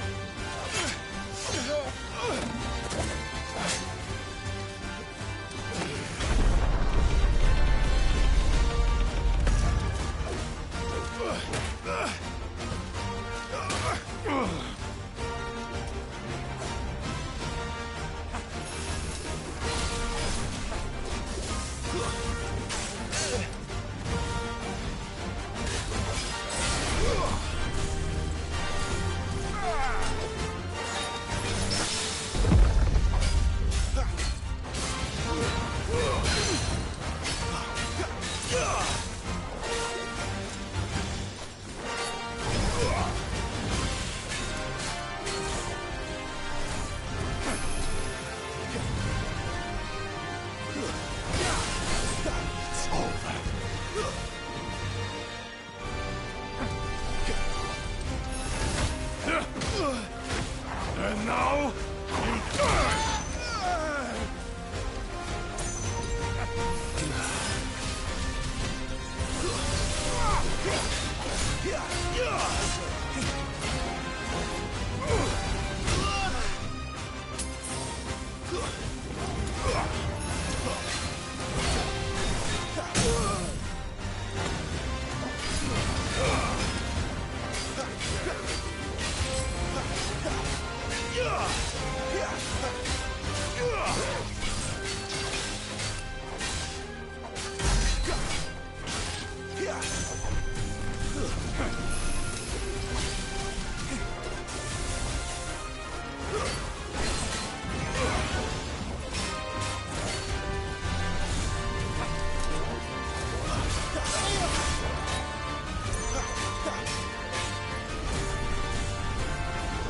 And now, you die!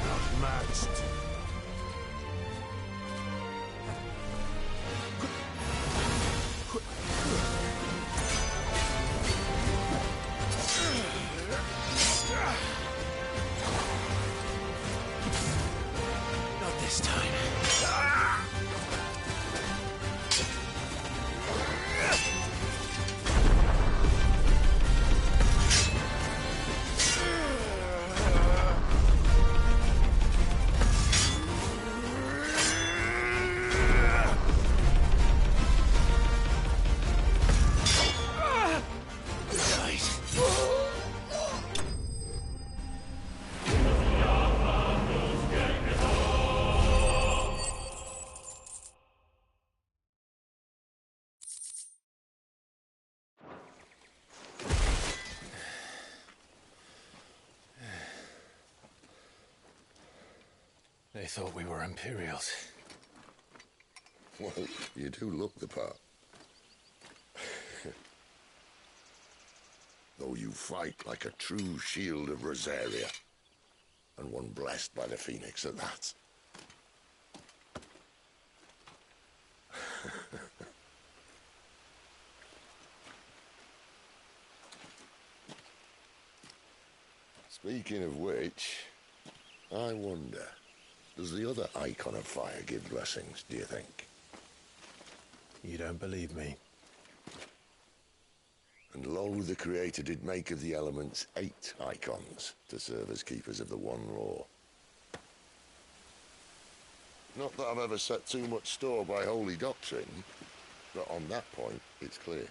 Outmatched. Not this time. They thought we were Imperials. Well, you do look the part. Though you fight like a true shield of Rosaria. And one blessed by the Phoenix at that. Speaking of which, I wonder, does the other Icon of Fire give blessings, do you think? You don't believe me? And lo, the Creator did make of the elements 8 Icons to serve as keepers of the One Law. Not that I've ever set too much store by holy doctrine, but on that point, it's clear.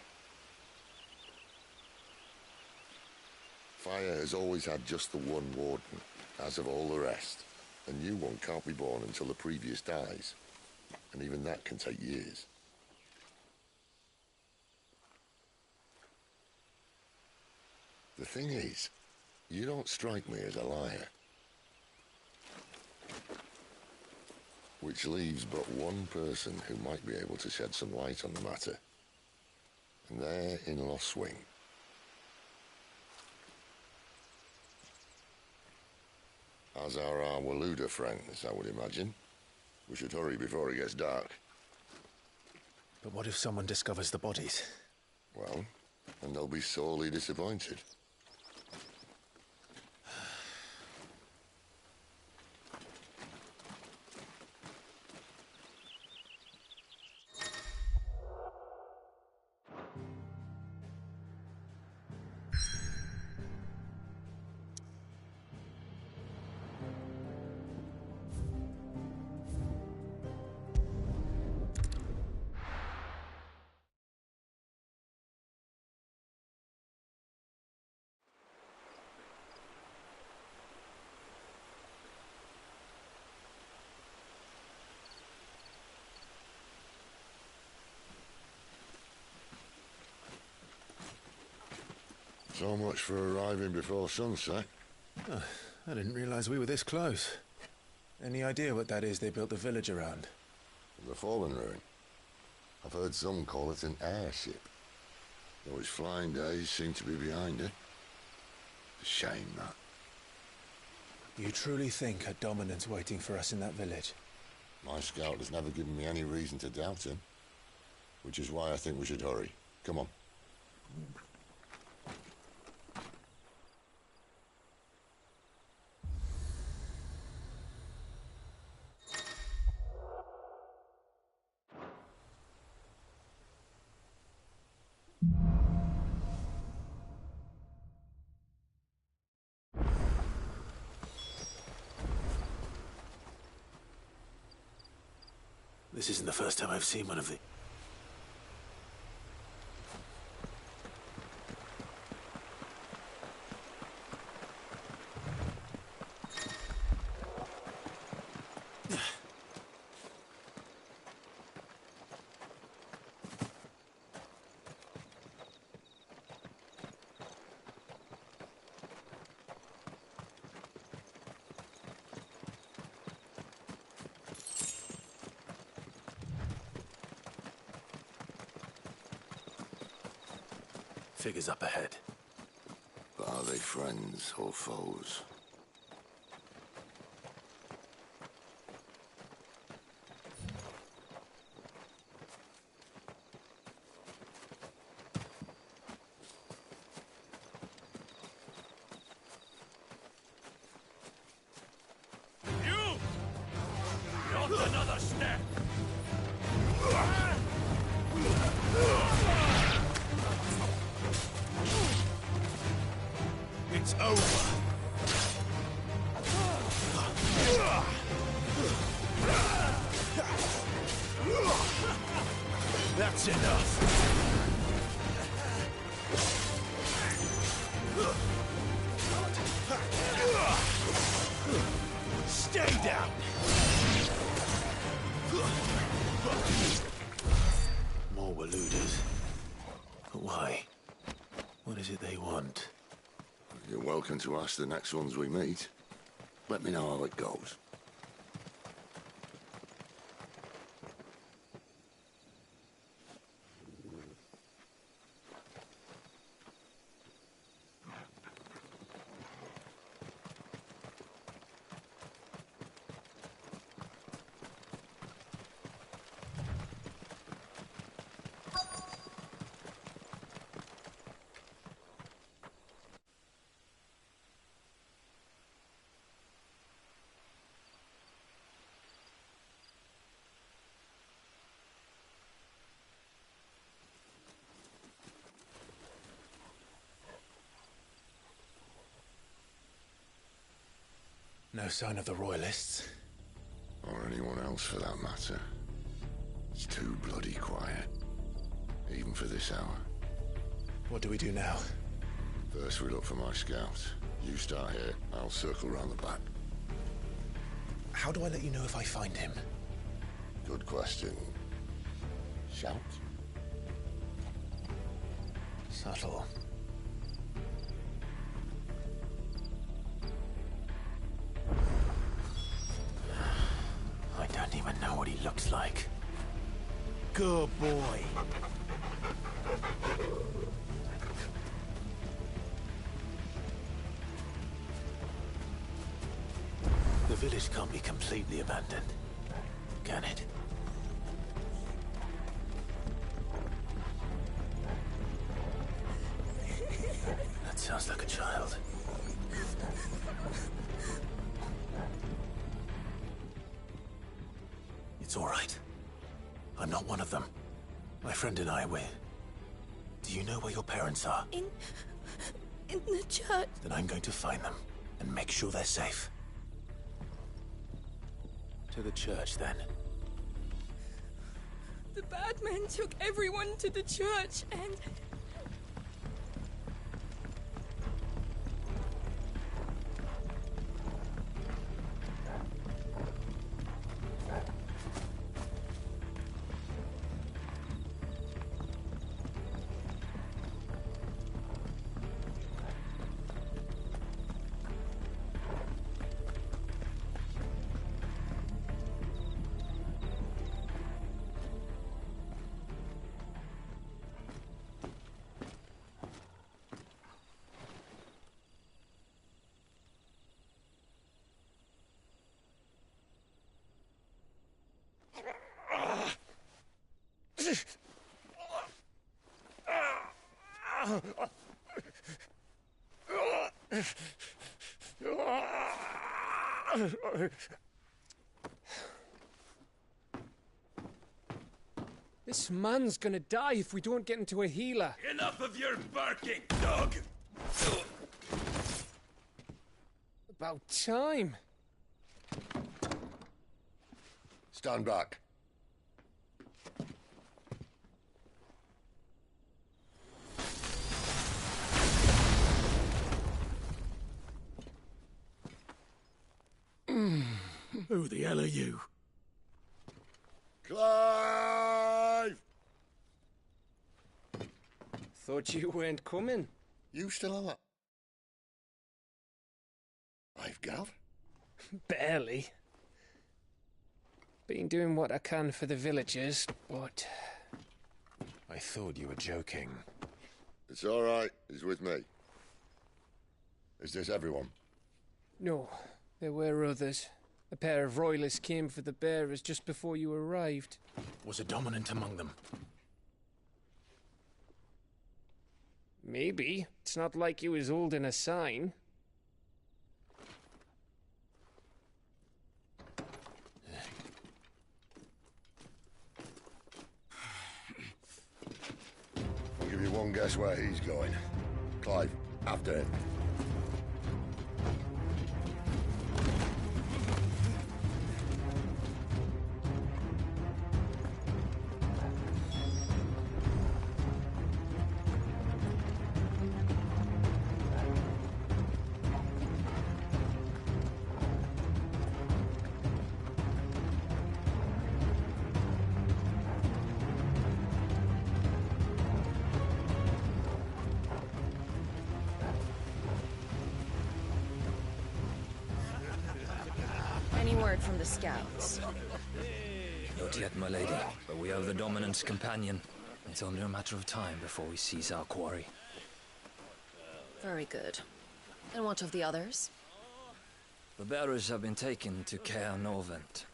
Fire has always had just the one warden, as of all the rest. A new one can't be born until the previous dies, and even that can take years. The thing is, you don't strike me as a liar. Which leaves but one person who might be able to shed some light on the matter. And they're in Lostwing. As are our Waluda friends, I would imagine. We should hurry before it gets dark. But what if someone discovers the bodies? Well, and they'll be sorely disappointed. So much for arriving before sunset. Oh, I didn't realize we were this close. Any idea what that is they built the village around? The Fallen Ruin. I've heard some call it an airship. Though its flying days seem to be behind it. A shame, that. You truly think a Dominant's waiting for us in that village? My scout has never given me any reason to doubt him. Which is why I think we should hurry. Come on. This isn't the first time I've seen one of the... Figures up ahead. But are they friends or foes? You! Not another step! It's over. That's enough. Stay down. More Waludas. But why? What is it they want? You're welcome to ask the next ones we meet. Let me know how it goes. No sign of the Royalists. Or anyone else for that matter. It's too bloody quiet. Even for this hour. What do we do now? First we look for my scout. You start here, I'll circle round the back. How do I let you know if I find him? Good question. Shout? Subtle. I don't even know what he looks like. Good boy. The village can't be completely abandoned, can it? That sounds like a child. It's all right. I'm not one of them. My friend and I, do you know where your parents are? In the church. Then I'm going to find them and make sure they're safe. To the church, then. The bad men took everyone to the church and... This man's gonna die if we don't get into a healer. Enough of your barking, dog! About time. Stand back. Who the hell are you? Clive! Thought you weren't coming. You still alive? I've got? Barely. Been doing what I can for the villagers, but... I thought you were joking. It's all right. He's with me. Is this everyone? No, there were others. A pair of royalists came for the bearers just before you arrived. Was a dominant among them? Maybe. It's not like he was holding a sign. I'll give you one guess where he's going. Clive, after him. Any word from the scouts? Not yet, my lady, but we have the Dominant's companion. It's only a matter of time before we seize our quarry. Very good. And what of the others? The bearers have been taken to Caer Novent.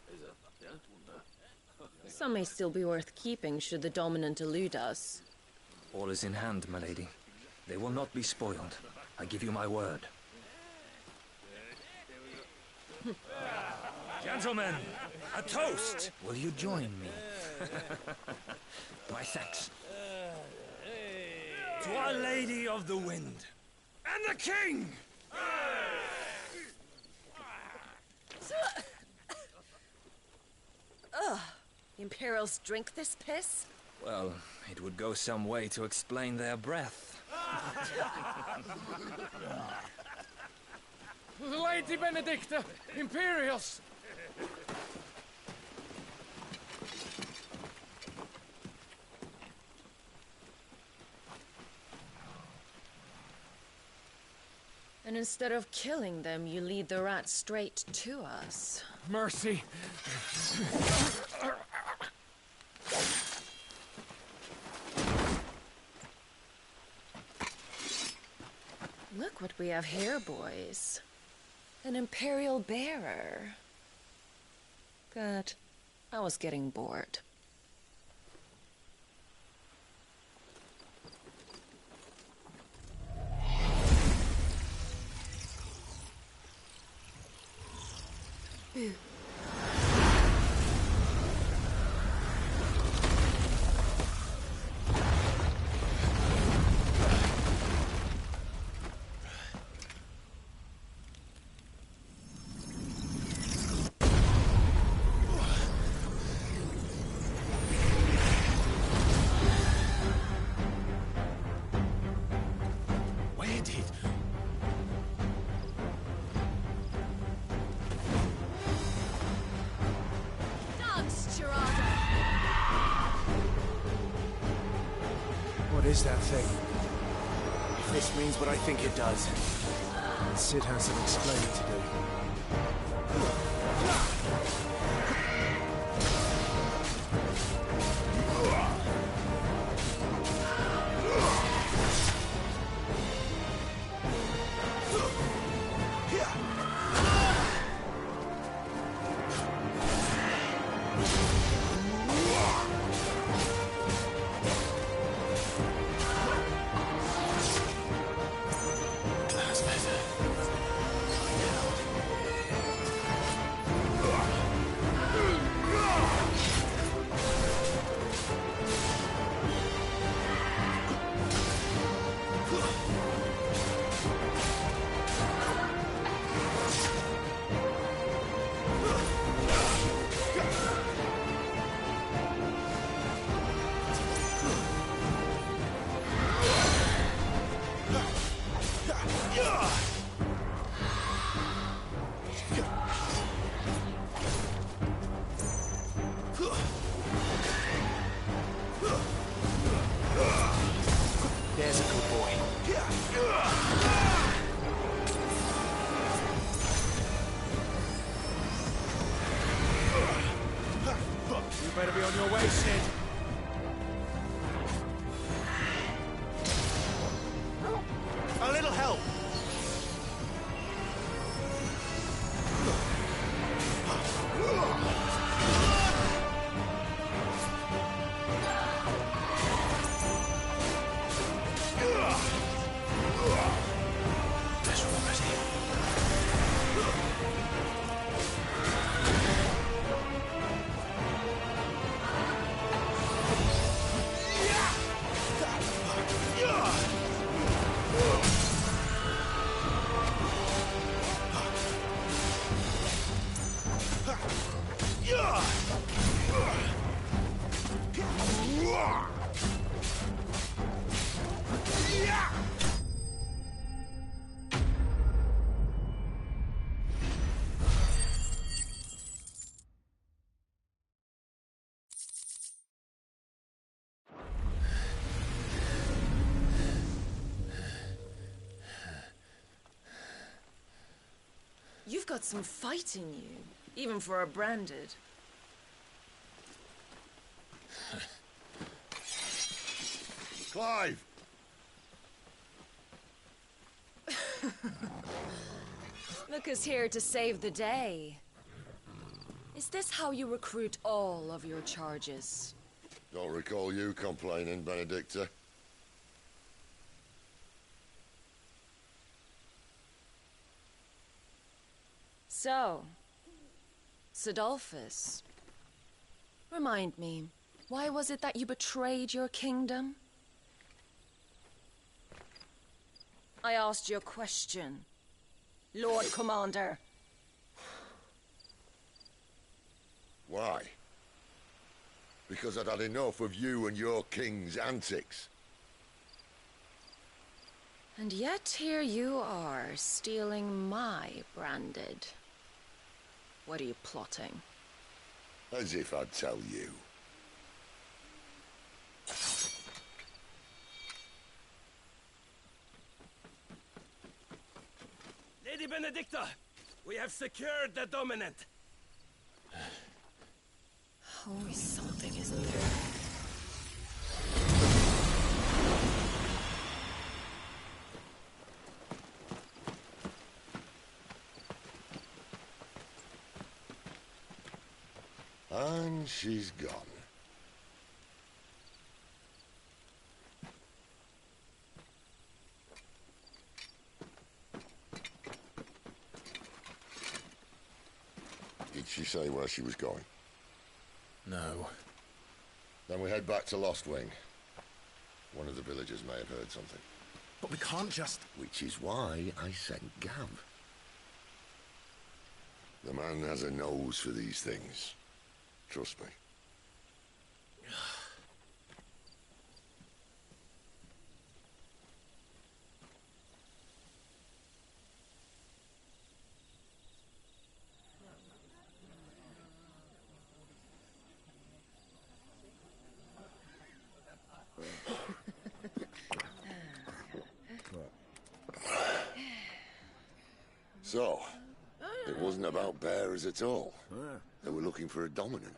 Some may still be worth keeping should the Dominant elude us. All is in hand, my lady. They will not be spoiled. I give you my word. Gentlemen, a toast! Will you join me? My thanks. To Our Lady of the Wind. And the King! Imperials drink this piss? Well, it would go some way to explain their breath. Lady Benedicta! Imperials! And instead of killing them, you lead the rat straight to us. Mercy! Look what we have here, boys. An Imperial bearer. Good. I was getting bored. Boo. What is that thing? If this means what I think it does, Cid has some explaining to do. There's a good boy. You better be on your way, Cid. A little help. You've got some fight in you, even for a branded. Clive! Look here to save the day. Is this how you recruit all of your charges? Don't recall you complaining, Benedicta. So, Cidolfus, remind me, why was it that you betrayed your kingdom? I asked you a question, Lord Commander. Why? because I'd had enough of you and your king's antics. And yet here you are, stealing my branded. What are you plotting? As if I'd tell you. Lady Benedicta, we have secured the Dominant. Always something, isn't there? And she's gone. Did she say where she was going? No. Then we head back to Lost Wing. One of the villagers may have heard something. But we can't just... Which is why I sent Gav. The man has a nose for these things. Trust me. So, it wasn't about bearers at all. They were looking for a dominant.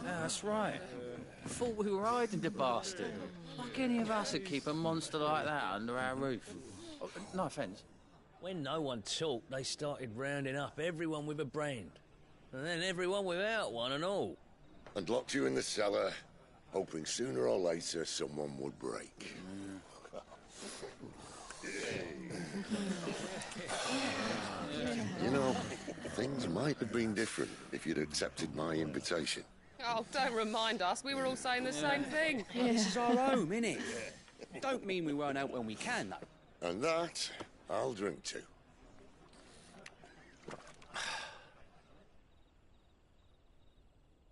Yeah, that's right. Thought we were hiding the bastard. Like any of us would keep a monster like that under our roof. Oh, no offence. When no one talked, they started rounding up everyone with a brand. And then everyone without one and all. And locked you in the cellar, hoping sooner or later someone would break. You know, things might have been different if you'd accepted my invitation. Oh, don't remind us. We were all saying the same thing. This is our home, innit? Don't mean we won't out when we can, though. And that, I'll drink to.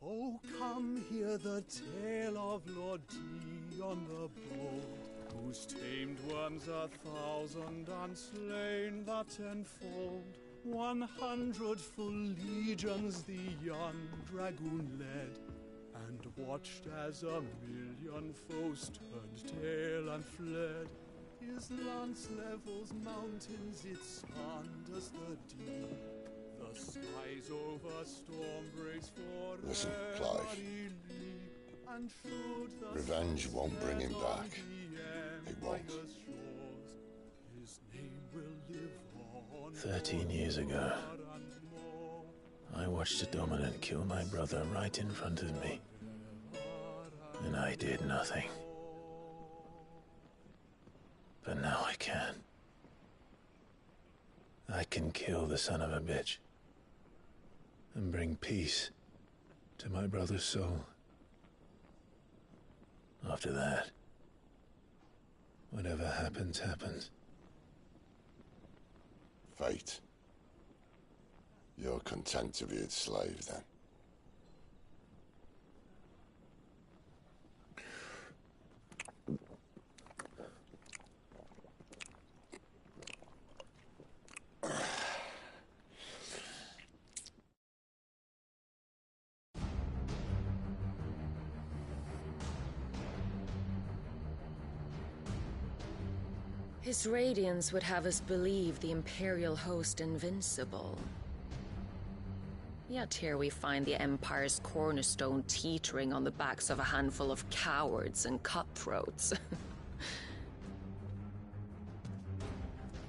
Oh, come hear the tale of Lord Dion the Bold, who's tamed worms 1,000 and slain the 10-fold. 100 full legions the young dragoon led, and watched as 1,000,000 foes turned tail and fled. His lance levels mountains, it sanders the deep. The skies over storm breaks for Listen, Clive. and should the Revenge won't bring him back. It won't. His name will live on 13 years ago, I watched a dominant kill my brother right in front of me. And I did nothing. But now I can. I can kill the son of a bitch. And bring peace to my brother's soul. After that, whatever happens, happens. Fate. You're content to be its slave, then? His radiance would have us believe the Imperial host invincible. Yet here we find the Empire's cornerstone teetering on the backs of a handful of cowards and cutthroats.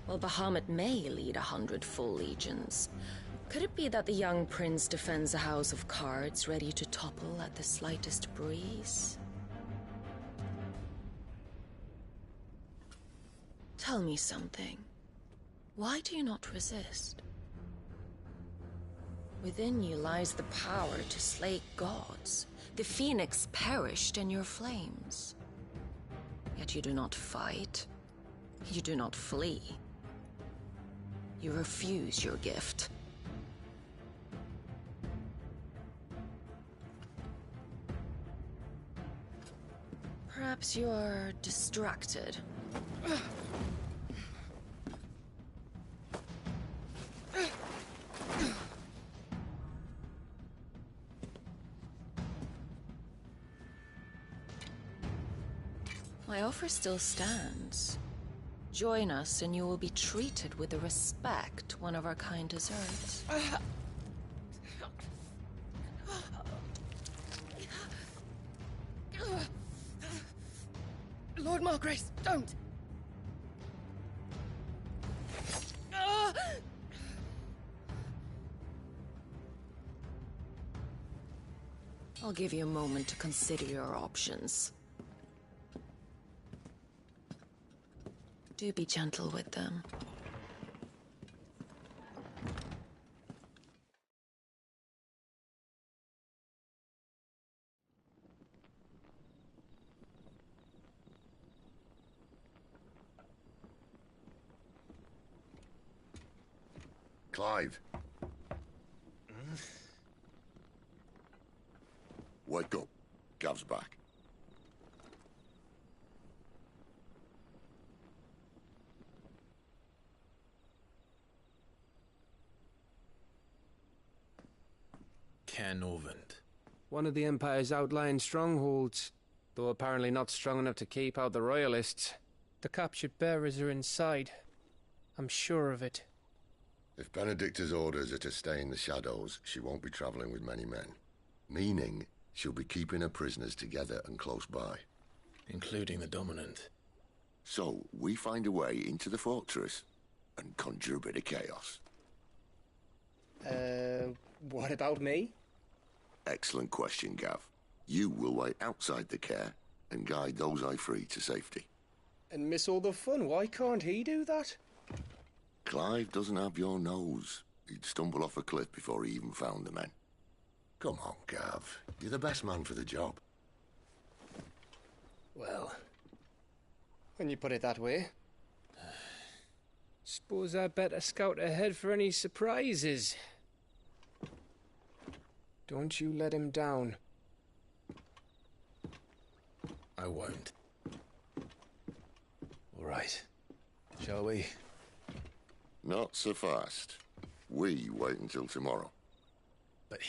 Well, Bahamut may lead 100 full legions. Could it be that the young prince defends a house of cards ready to topple at the slightest breeze? Tell me something. Why do you not resist? Within you lies the power to slay gods. The phoenix perished in your flames. Yet you do not fight. You do not flee. You refuse your gift. Perhaps you're distracted. My offer still stands. Join us and you will be treated with the respect one of our kind deserves. Lord Margrace, don't! I'll give you a moment to consider your options. Do be gentle with them. Clive. Wake up. Gav's back. Caer Norvent. One of the Empire's outlying strongholds, though apparently not strong enough to keep out the Royalists. The captured bearers are inside. I'm sure of it. If Benedicta's orders are to stay in the shadows, she won't be travelling with many men. Meaning, she'll be keeping her prisoners together and close by. Including the Dominant. So, we find a way into the fortress and conjure a bit of chaos. What about me? Excellent question, Gav. You will wait outside the Caer and guide those I free to safety. And miss all the fun. Why can't he do that? Clive doesn't have your nose. He'd stumble off a cliff before he even found the men. Come on, Gav. You're the best man for the job. Well, when you put it that way. Suppose I'd better scout ahead for any surprises. Don't you let him down. I won't. All right. Shall we? Not so fast. We wait until tomorrow. But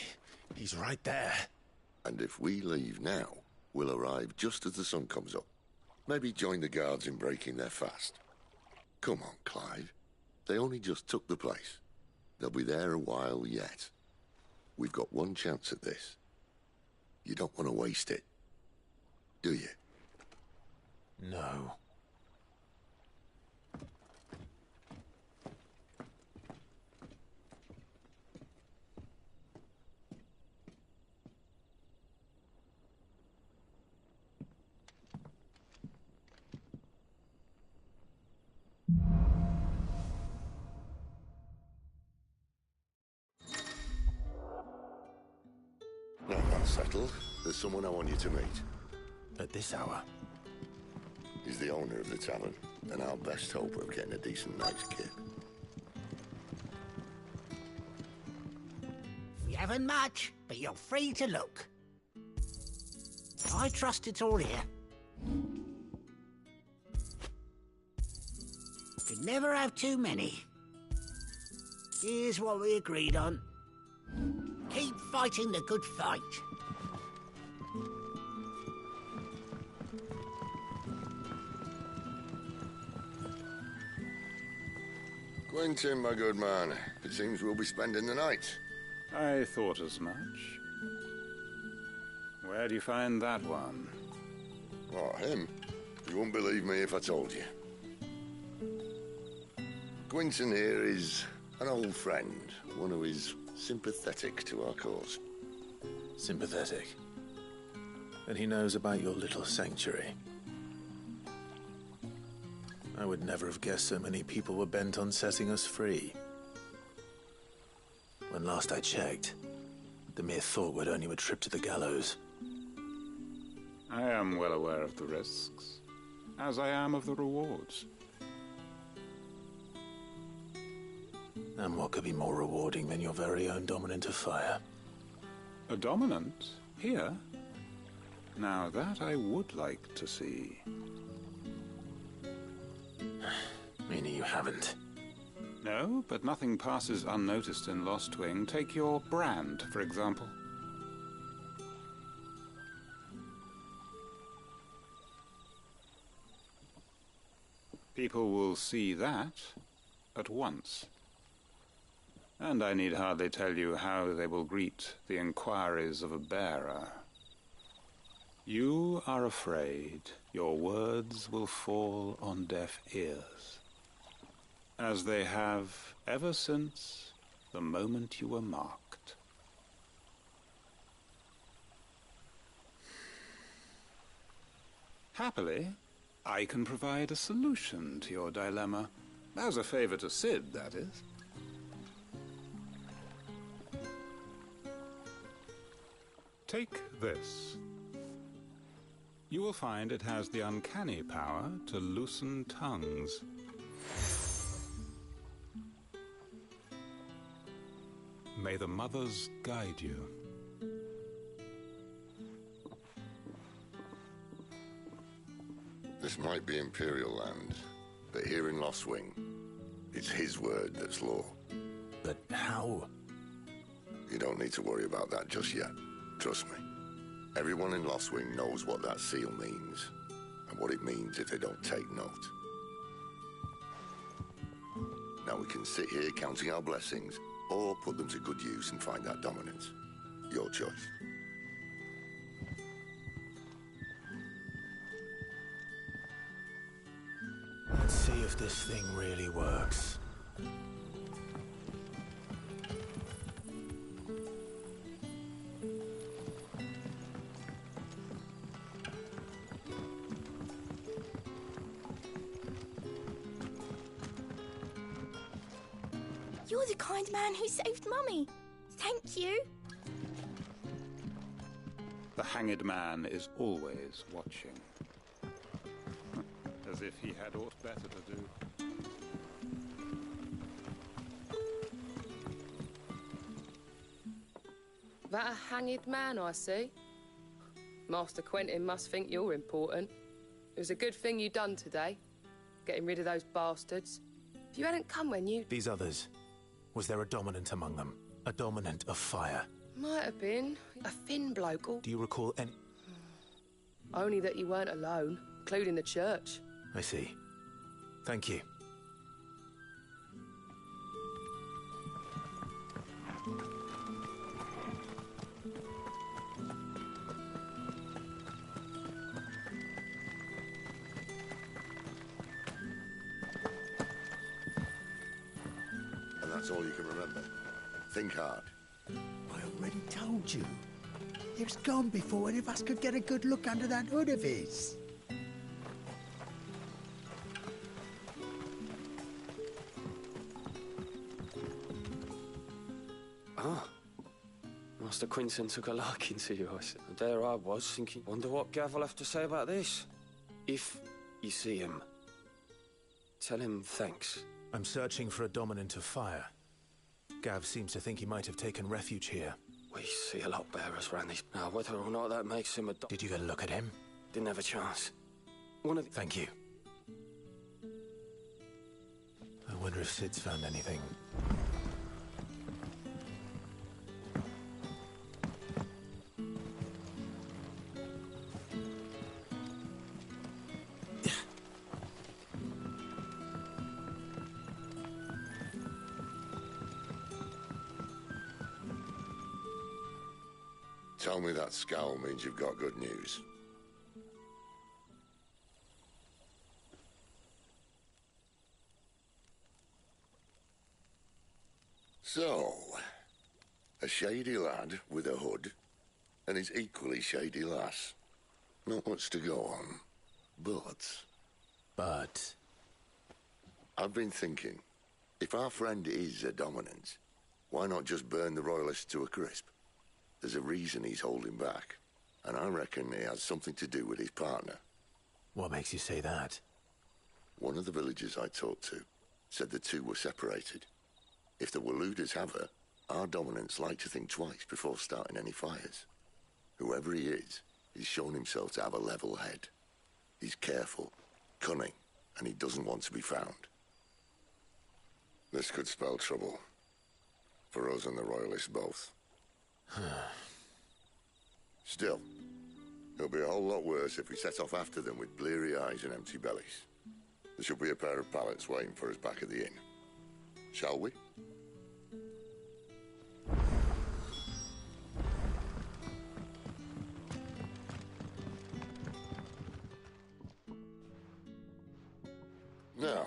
he's right there. And if we leave now, we'll arrive just as the sun comes up. Maybe join the guards in breaking their fast. Come on, Clive. They only just took the place. They'll be there a while yet. We've got one chance at this. You don't want to waste it, do you? No. Now that's settled. There's someone I want you to meet. At this hour? He's the owner of the tavern, and our best hope of getting a decent night's kip. We haven't much, but you're free to look. I trust it's all here. Could never have too many. Here's what we agreed on. Keep fighting the good fight. Quentin, my good man. It seems we'll be spending the night. I thought as much. Where do you find that one? Oh, him? You wouldn't believe me if I told you. Quentin here is an old friend, one who is sympathetic to our cause. Sympathetic? And he knows about your little sanctuary. I would never have guessed so many people were bent on setting us free. When last I checked, the mere thought would earn you a trip to the gallows. I am well aware of the risks, as I am of the rewards. And what could be more rewarding than your very own Dominant of Fire? A Dominant? Here? Now that I would like to see. Meaning you haven't? No, but nothing passes unnoticed in Lostwing. Take your brand, for example. People will see that at once. And I need hardly tell you how they will greet the inquiries of a bearer. You are afraid your words will fall on deaf ears, as they have ever since the moment you were marked. Happily, I can provide a solution to your dilemma. As a favor to Cid, that is. Take this. You will find it has the uncanny power to loosen tongues. May the mothers guide you. This might be Imperial land, but here in Lostwing, it's his word that's law. But how? You don't need to worry about that just yet. Trust me. Everyone in Lostwing knows what that seal means, and what it means if they don't take note. Now we can sit here counting our blessings, or put them to good use and find that dominance. Your choice. Let's see if this thing really works. You're the kind man who saved Mummy. Thank you. The hanged man is always watching. As if he had aught better to do. That a hanged man, I see. Master Quentin must think you're important. It was a good thing you done today, getting rid of those bastards. If you hadn't come when you... These others, was there a dominant among them? A dominant of fire? Might have been. A thin bloke or... Do you recall any... Only that you weren't alone, including the church. I see. Thank you. And that's all you can remember. Think hard. I already told you. He was gone before any of us could get a good look under that hood of his. Ah. Master Quentin took a liking to you. And there I was, thinking, wonder what Gav will have to say about this. If you see him, tell him thanks. I'm searching for a dominant of fire. Gav seems to think he might have taken refuge here. We see a lot bearers around these. Now, whether or not that makes him a... Did you get a look at him? Didn't have a chance. Thank you. I wonder if Cid's found anything. Tell me that scowl means you've got good news. So, a shady lad with a hood, and his equally shady lass. Not much to go on, but... I've been thinking, if our friend is a dominant, why not just burn the Royalists to a crisp? There's a reason he's holding back, and I reckon it has something to do with his partner. What makes you say that? One of the villagers I talked to said the two were separated. If the Waluders have her, our dominants like to think twice before starting any fires. Whoever he is, He's shown himself to have a level head. He's careful, cunning, and he doesn't want to be found. This could spell trouble. For us and the Royalists both. Still, it'll be a whole lot worse if we set off after them with bleary eyes and empty bellies. There should be a pair of pallets waiting for us back at the inn. Shall we? Now,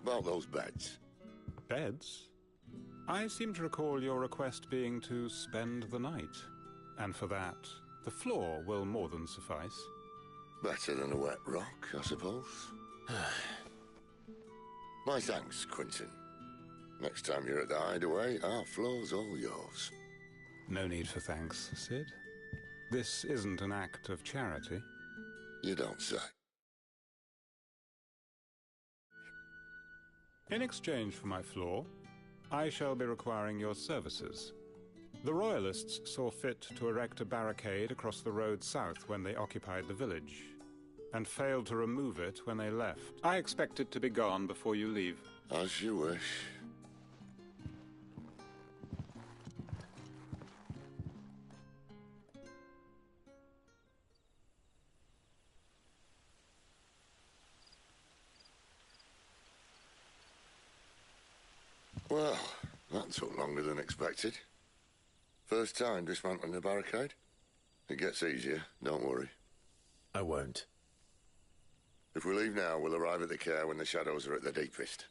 about those beds. Beds? I seem to recall your request being to spend the night. And for that, the floor will more than suffice. Better than a wet rock, I suppose. My thanks, Quinton. Next time you're at the Hideaway, our floor's all yours. No need for thanks, Sid. This isn't an act of charity. You don't say. In exchange for my floor, I shall be requiring your services. The Royalists saw fit to erect a barricade across the road south when they occupied the village, and failed to remove it when they left. I expect it to be gone before you leave. As you wish. Well, that took longer than expected. First time dismantling a barricade? It gets easier, don't worry. I won't. If we leave now, we'll arrive at the Care when the shadows are at their deepest.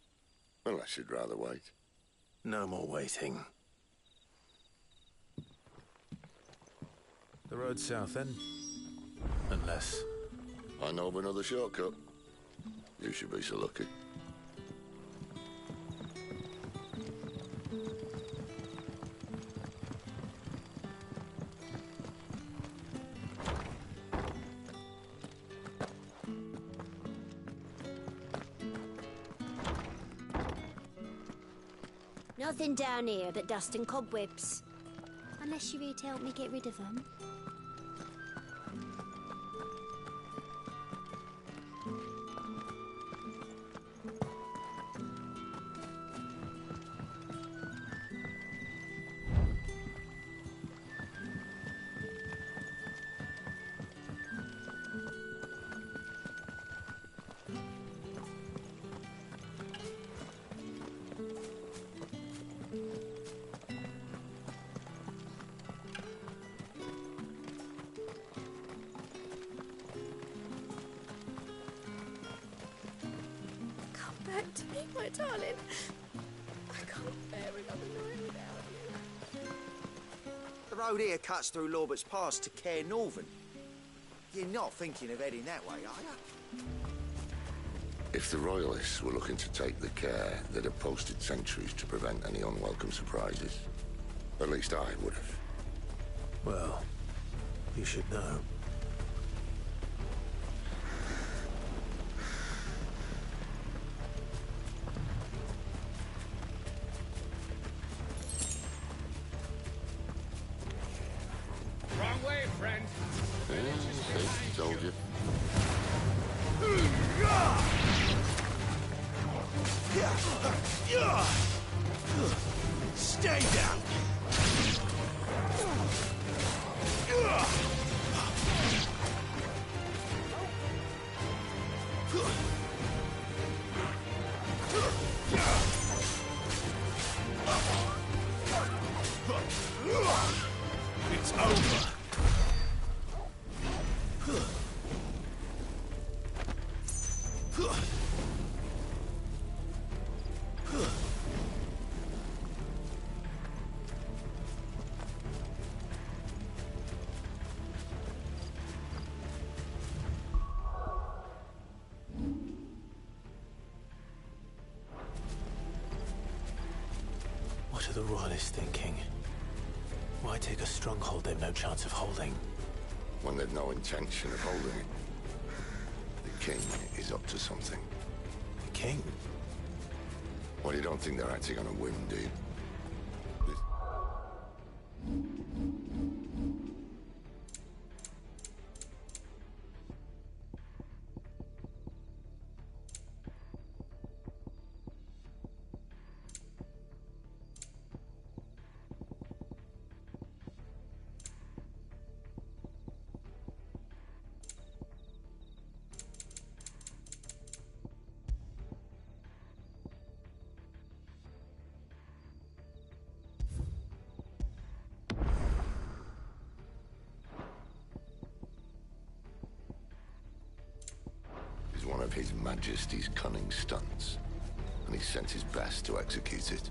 Unless you'd rather wait. No more waiting. The road south, then? Unless... I know of another shortcut. You should be so lucky. Nothing down here but dust and cobwebs. Unless you're here to help me get rid of them. Back to me, my darling. I can't bear another night without you. The road here cuts through Lorbert's Pass to Care Northern. You're not thinking of heading that way, are you? If the Royalists were looking to take the Care, they'd have posted sentries to prevent any unwelcome surprises. At least I would have. Well, you should know. Wrong way, friend. Told you. Stay down. It's over. What are the Royalists thinking? Why take a stronghold they've no chance of holding? When they've no intention of holding it. The King is up to something. The King? Well, you don't think they're acting on a whim, do you? His Majesty's cunning stunts, and he sent his best to execute it.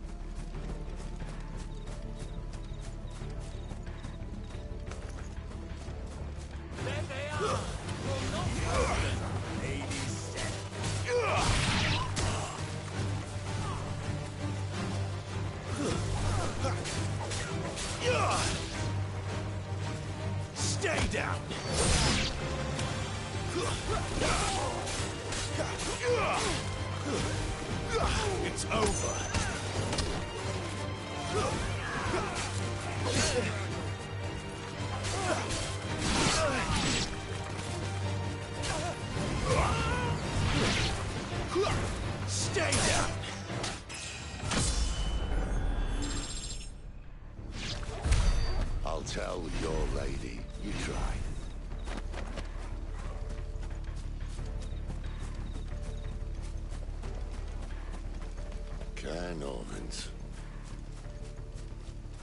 There they are! Will not ladies said. Stay down! It's over. Stay down! I'll tell your lady. You try. Caernarvons.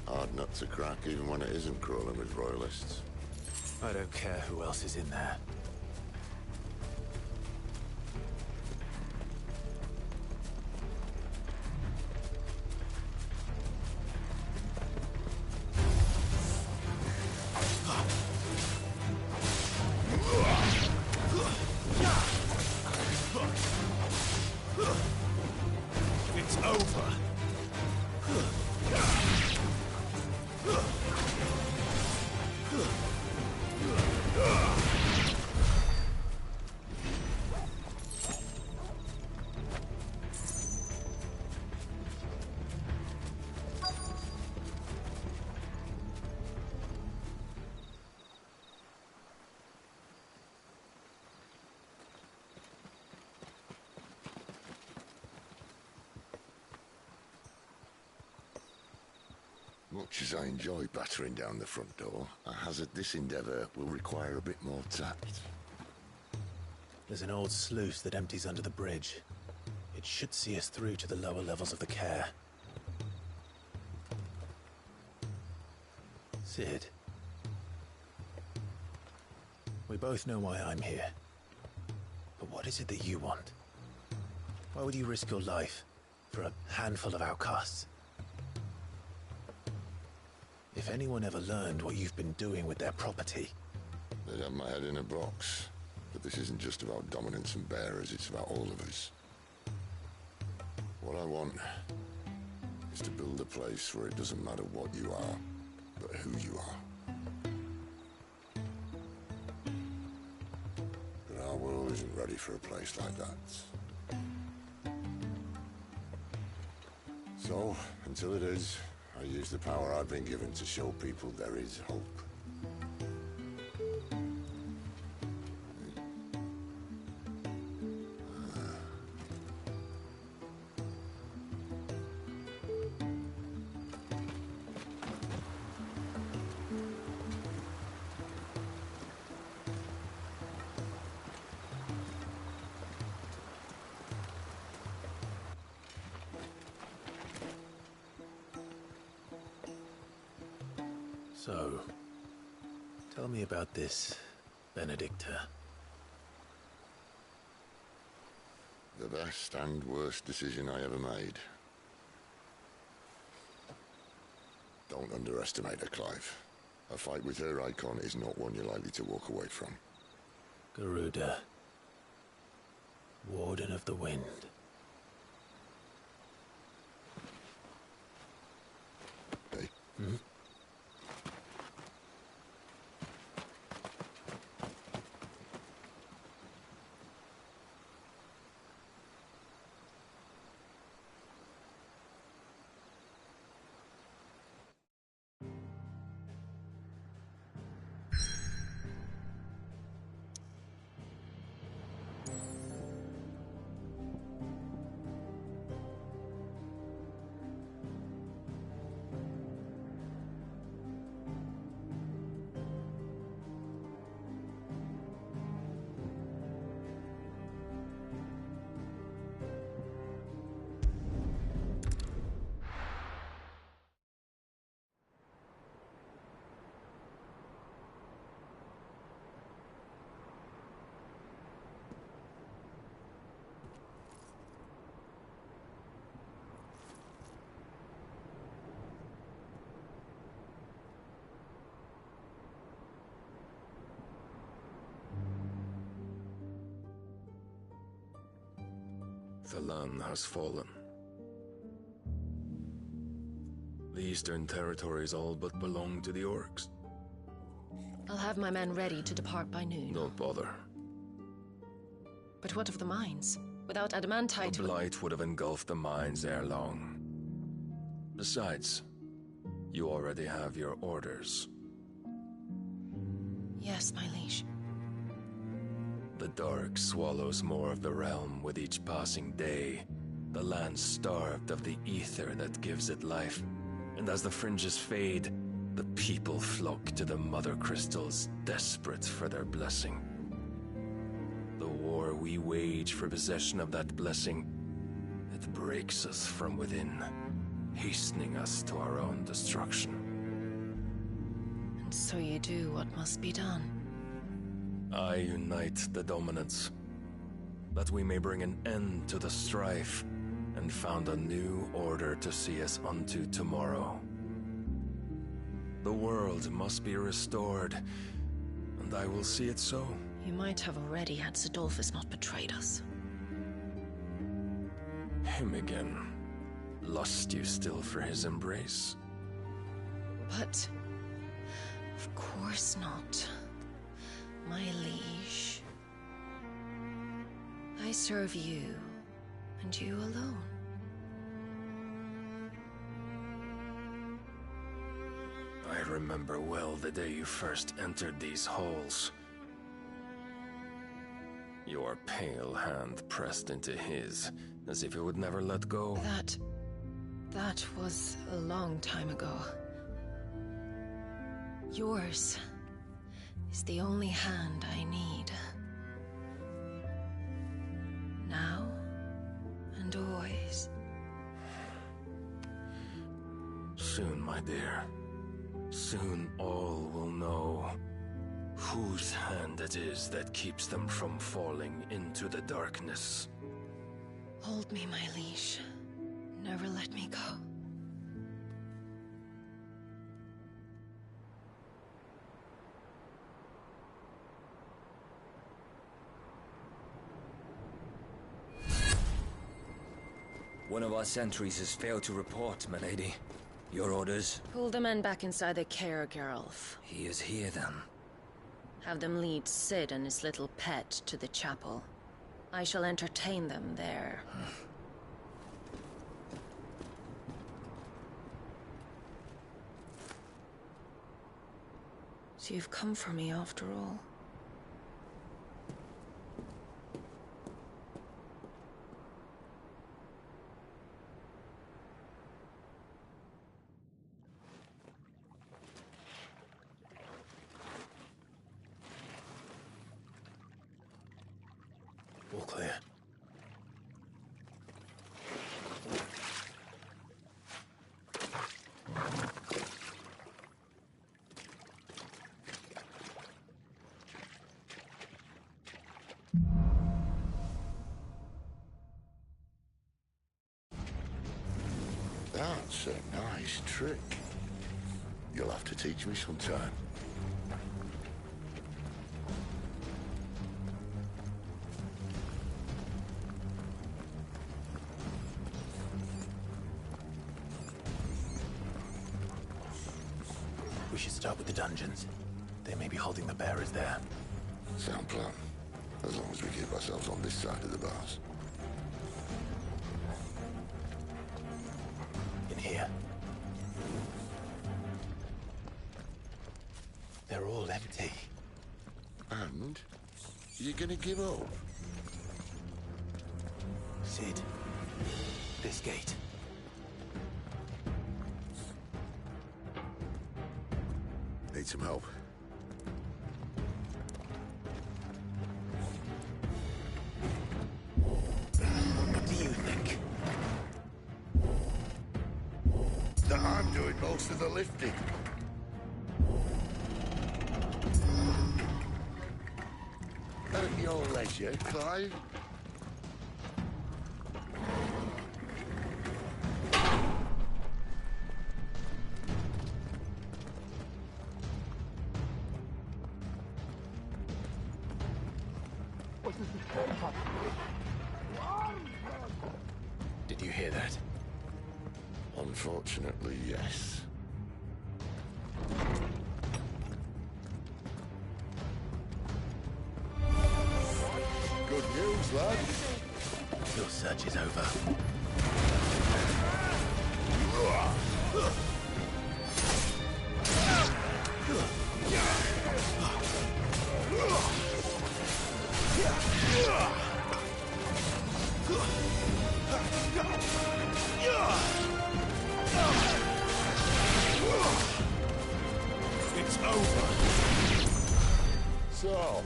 Hard nut to crack even when it isn't crawling with royalists. I don't care who else is in there. It's over. Much as I enjoy battering down the front door, I hazard this endeavour will require a bit more tact. There's an old sluice that empties under the bridge. It should see us through to the lower levels of the Caer. Cid. We both know why I'm here. But what is it that you want? Why would you risk your life for a handful of outcasts? If anyone ever learned what you've been doing with their property... They'd have my head in a box. But this isn't just about dominance and bearers, it's about all of us. What I want is to build a place where it doesn't matter what you are, but who you are. But our world isn't ready for a place like that. So, until it is, I use the power I've been given to show people there is hope. So, tell me about this Benedicta. The best and worst decision I ever made. Don't underestimate her, Clive. A fight with her icon is not one you're likely to walk away from. Garuda. Warden of the Wind. Hey? Hmm? Thalan has fallen. The Eastern Territories all but belong to the Orcs. I'll have my men ready to depart by noon. Don't bother. But what of the mines? Without adamantite... The Blight would have engulfed the mines ere long. Besides, you already have your orders. Yes, my liege. The dark swallows more of the realm with each passing day. The land starved of the ether that gives it life. And as the fringes fade, the people flock to the mother crystals, desperate for their blessing. The war we wage for possession of that blessing, it breaks us from within, hastening us to our own destruction. And so you do what must be done. I unite the dominants, that we may bring an end to the strife, and found a new order to see us unto tomorrow. The world must be restored, and I will see it so. You might have already had Zidolphus not betrayed us. Him again. Lust you still for his embrace? But... of course not. My liege. I serve you, and you alone. I remember well the day you first entered these halls. Your pale hand pressed into his, as if it would never let go. That was a long time ago. Yours is the only hand I need. Now and always. Soon, my dear. Soon all will know whose hand it is that keeps them from falling into the darkness. Hold me, my liege. Never let me go. One of our sentries has failed to report, milady. Your orders? Pull the men back inside the care, Geralf. He is here, then. Have them lead Cid and his little pet to the chapel. I shall entertain them there. So you've come for me after all. All clear. That's a nice trick. You'll have to teach me sometime. We should start with the dungeons. They may be holding the bearers there. Sound plan. As long as we keep ourselves on this side of the bars. In here. They're all empty. And? You're gonna give up? Cid. This gate. Need some help? What do you think? That I'm doing most of the lifting. At your leisure, Clive. hear that? Unfortunately, yes. Good news, lad. Your search is over. It's over. So,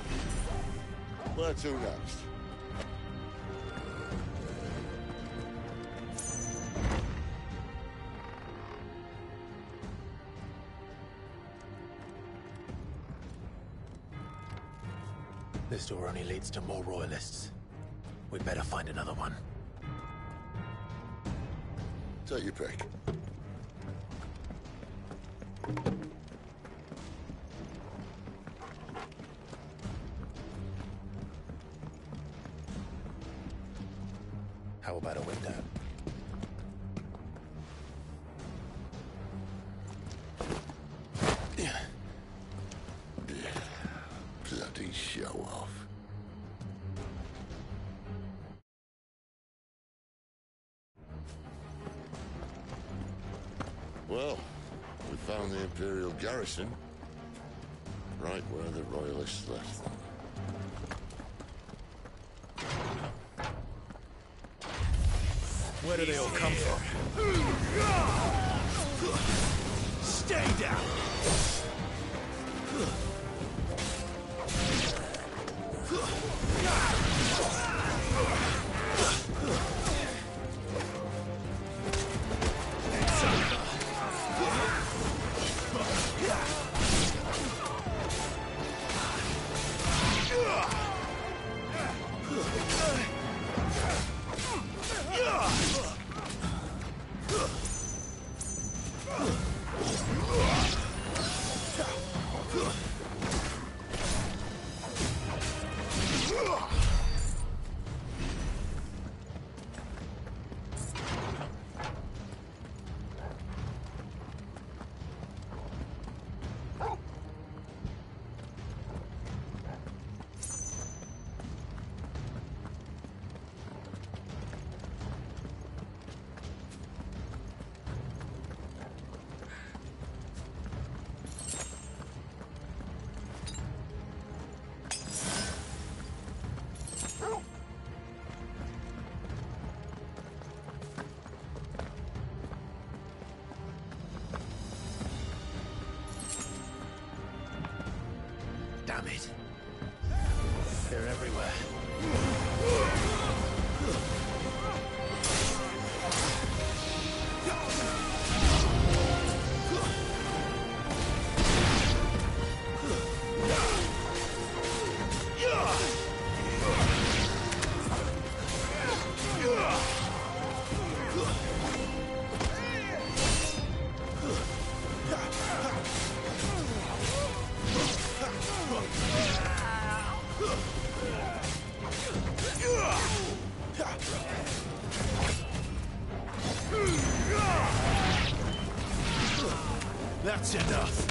where to next? This door only leads to more royalists. We'd better find another one. Take your pick. How about a window? Bloody show off. Well, we found the Imperial garrison. Right where the Royalists left them. Where do they all come from? Stay down! Damn it. They're everywhere. That's enough.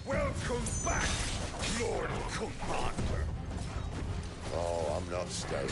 Welcome back, Lord Commander. Oh, I'm not staying.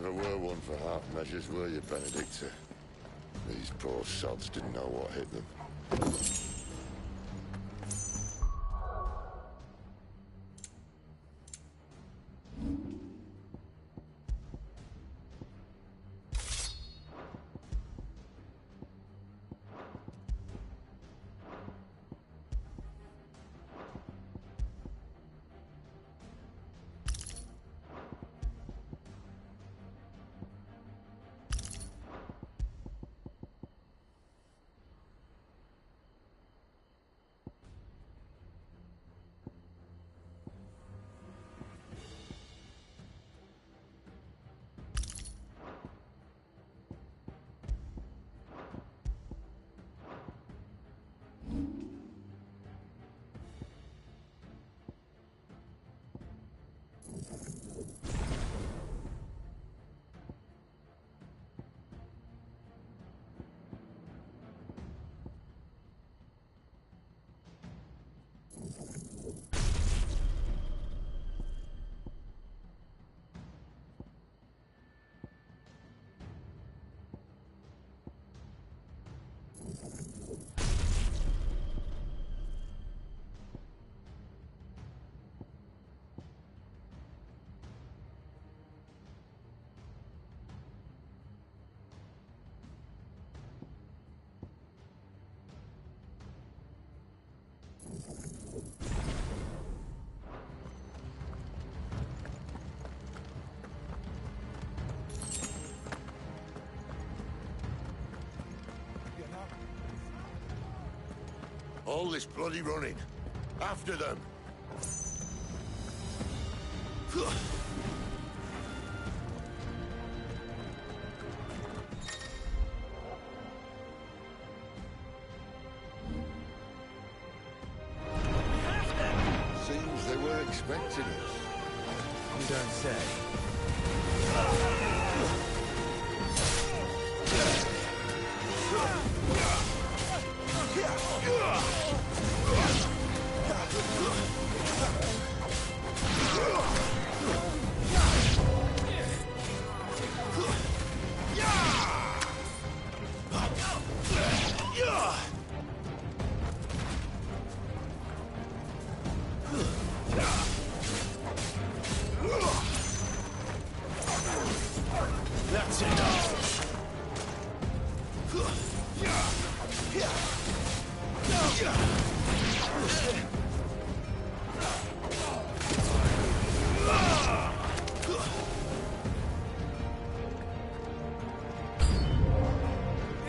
never were one for half measures, were you, Benedicta? These poor sods didn't know what hit them. All this bloody running. After them. Seems they were expecting us. You don't say. That's enough.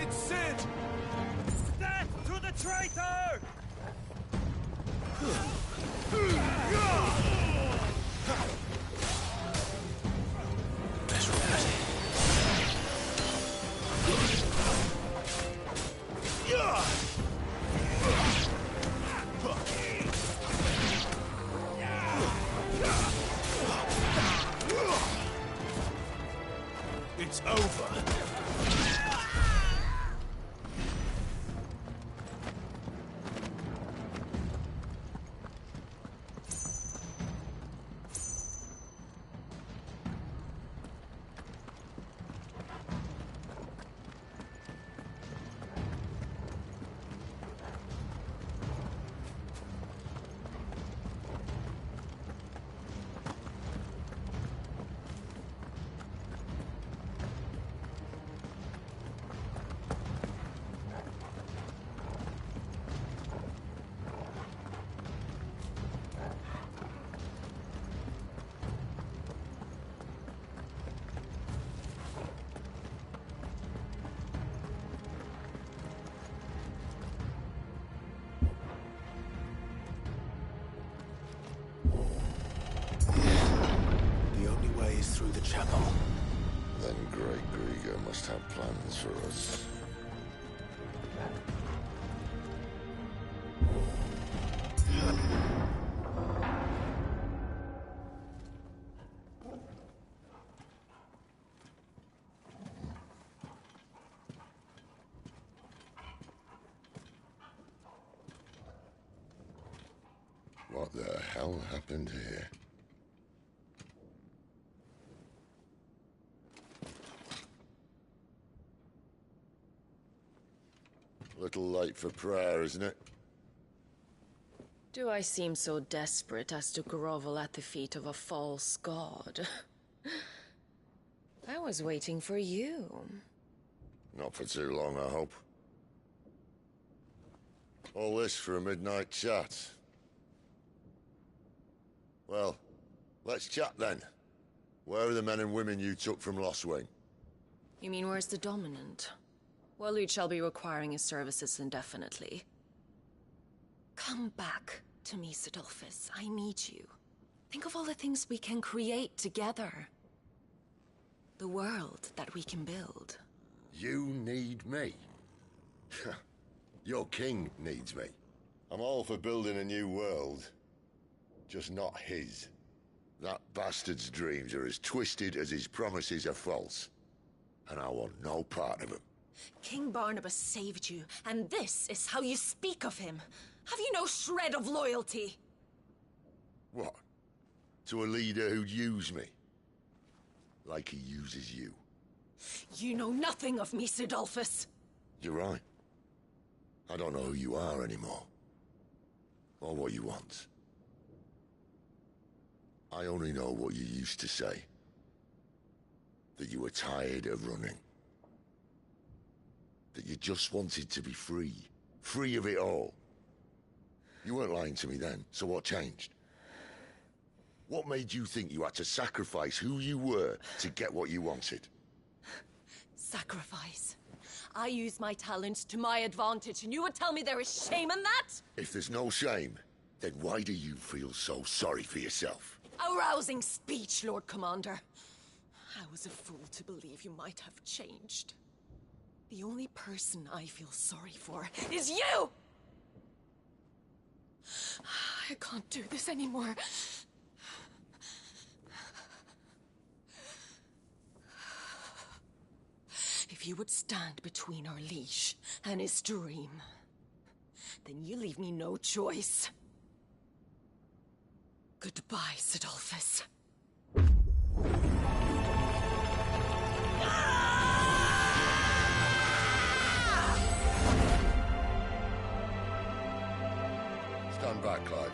It's Sid! Death to the traitor! It's over. Through the chapel. Then Great Grieger must have plans for us. What the hell happened here? late for prayer, isn't it? Do I seem so desperate as to grovel at the feet of a false god? I was waiting for you. Not for too long, I hope. All this for a midnight chat. Well, let's chat then. Where are the men and women you took from Lostwing? You mean where's the Dominant? Waleed shall be requiring his services indefinitely. Come back to me, Sidolphus. I need you. Think of all the things we can create together. The world that we can build. You need me? Your king needs me. I'm all for building a new world. Just not his. That bastard's dreams are as twisted as his promises are false. And I want no part of them. King Barnabas saved you, and this is how you speak of him. Have you no shred of loyalty? What? To a leader who'd use me? Like he uses you. You know nothing of me, Sidolphus. You're right. I don't know who you are anymore. Or what you want. I only know what you used to say. That you were tired of running. That you just wanted to be free. Free of it all. You weren't lying to me then, so what changed? What made you think you had to sacrifice who you were to get what you wanted? Sacrifice. I use my talents to my advantage, and you would tell me there is shame in that? If there's no shame, then why do you feel so sorry for yourself? A rousing speech, Lord Commander. I was a fool to believe you might have changed. The only person I feel sorry for is you! I can't do this anymore. If you would stand between our leash and his dream, then you leave me no choice. Goodbye, Sidolphus. Stand back, Clive.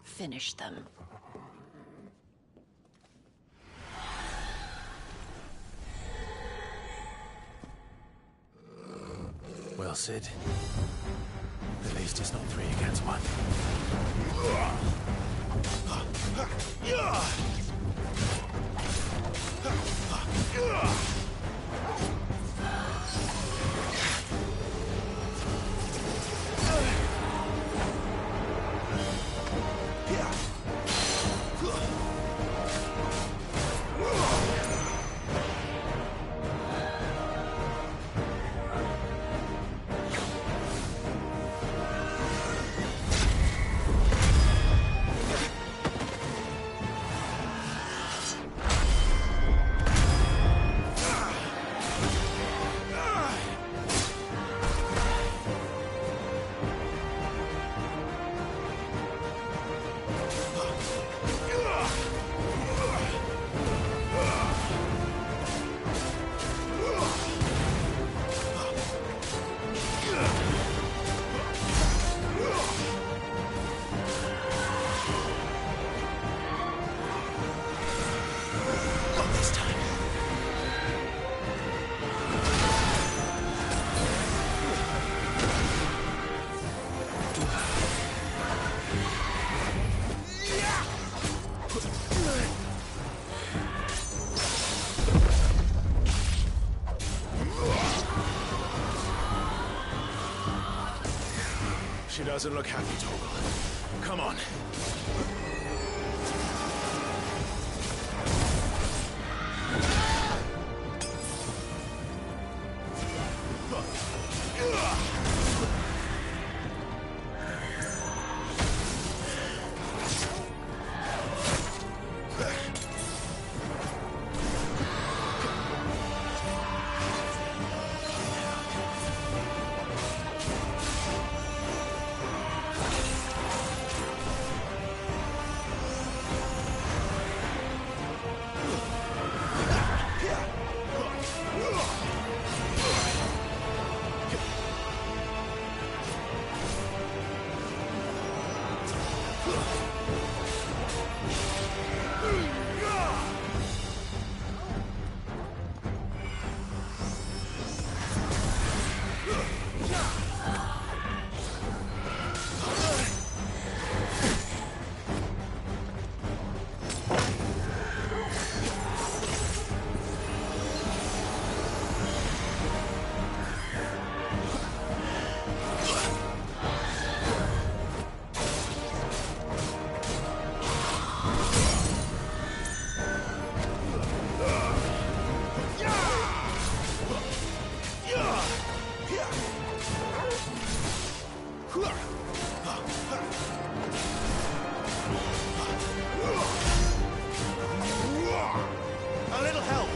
Finish them. Well, Sid. At least it's not 3 against 1. She doesn't look happy, Torgal. Come on. A little help!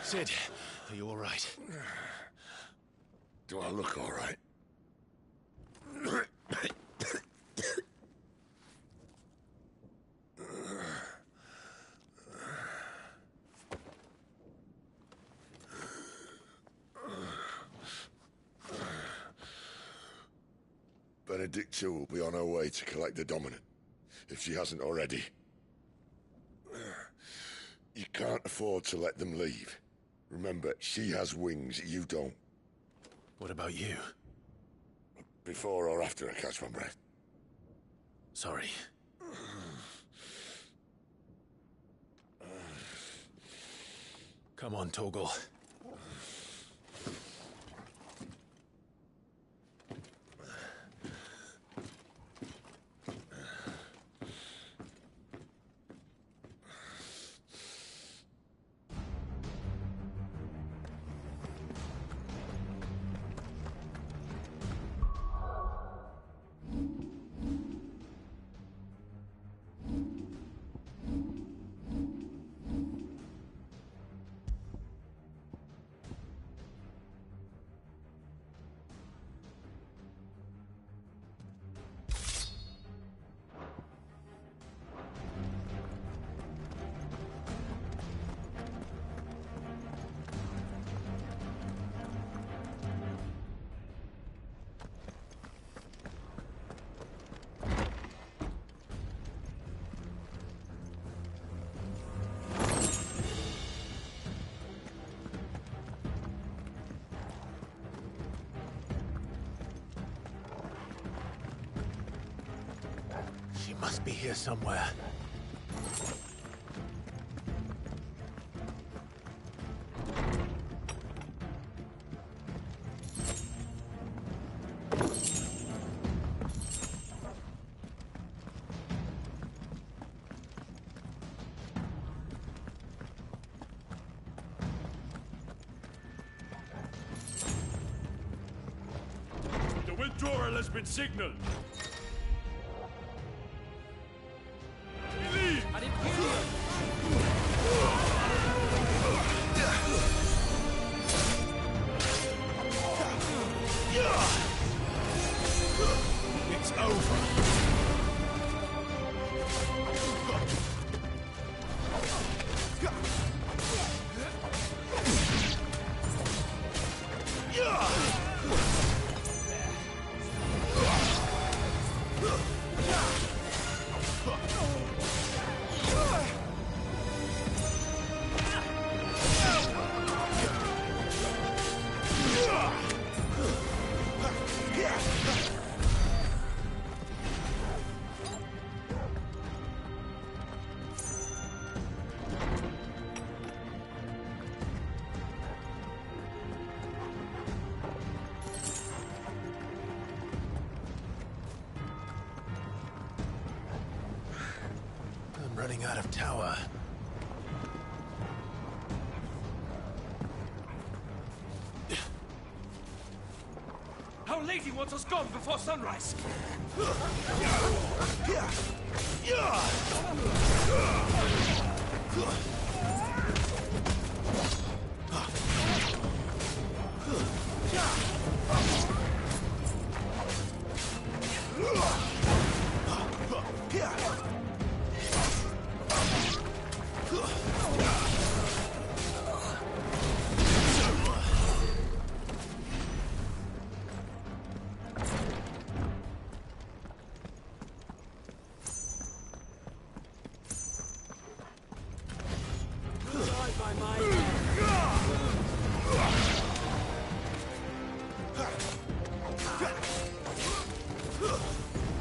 Sid, are you all right? Do I look all right? Benedicta will be on her way to collect the Dominant, if she hasn't already. You can't afford to let them leave. Remember, she has wings, you don't. What about you? Before or after I catch my breath? Sorry. Come on, Torgal. She must be here somewhere. The withdrawal has been signaled. Yeah! running out of tower. Our Lady wants us gone before sunrise.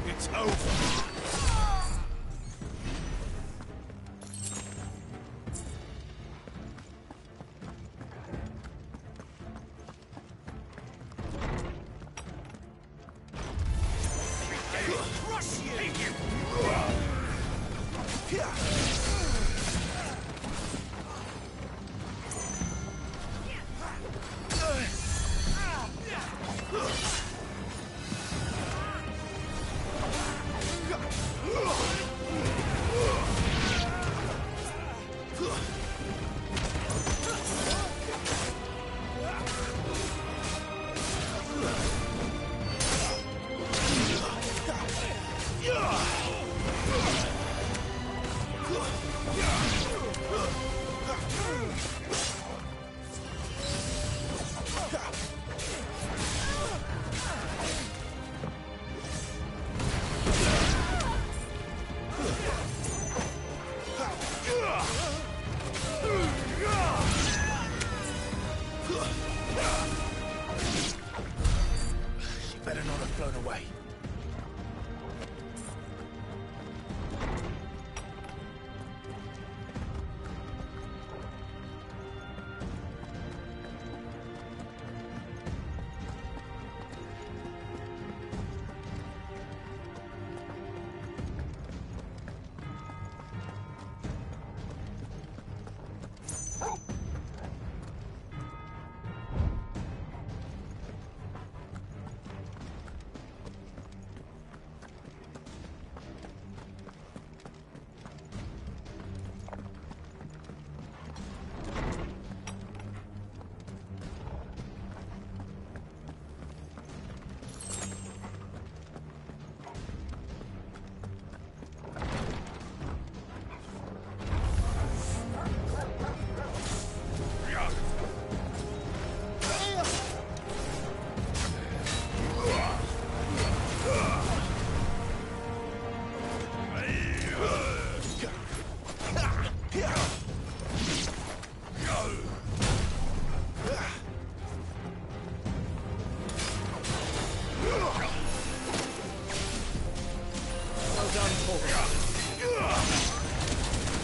It's over.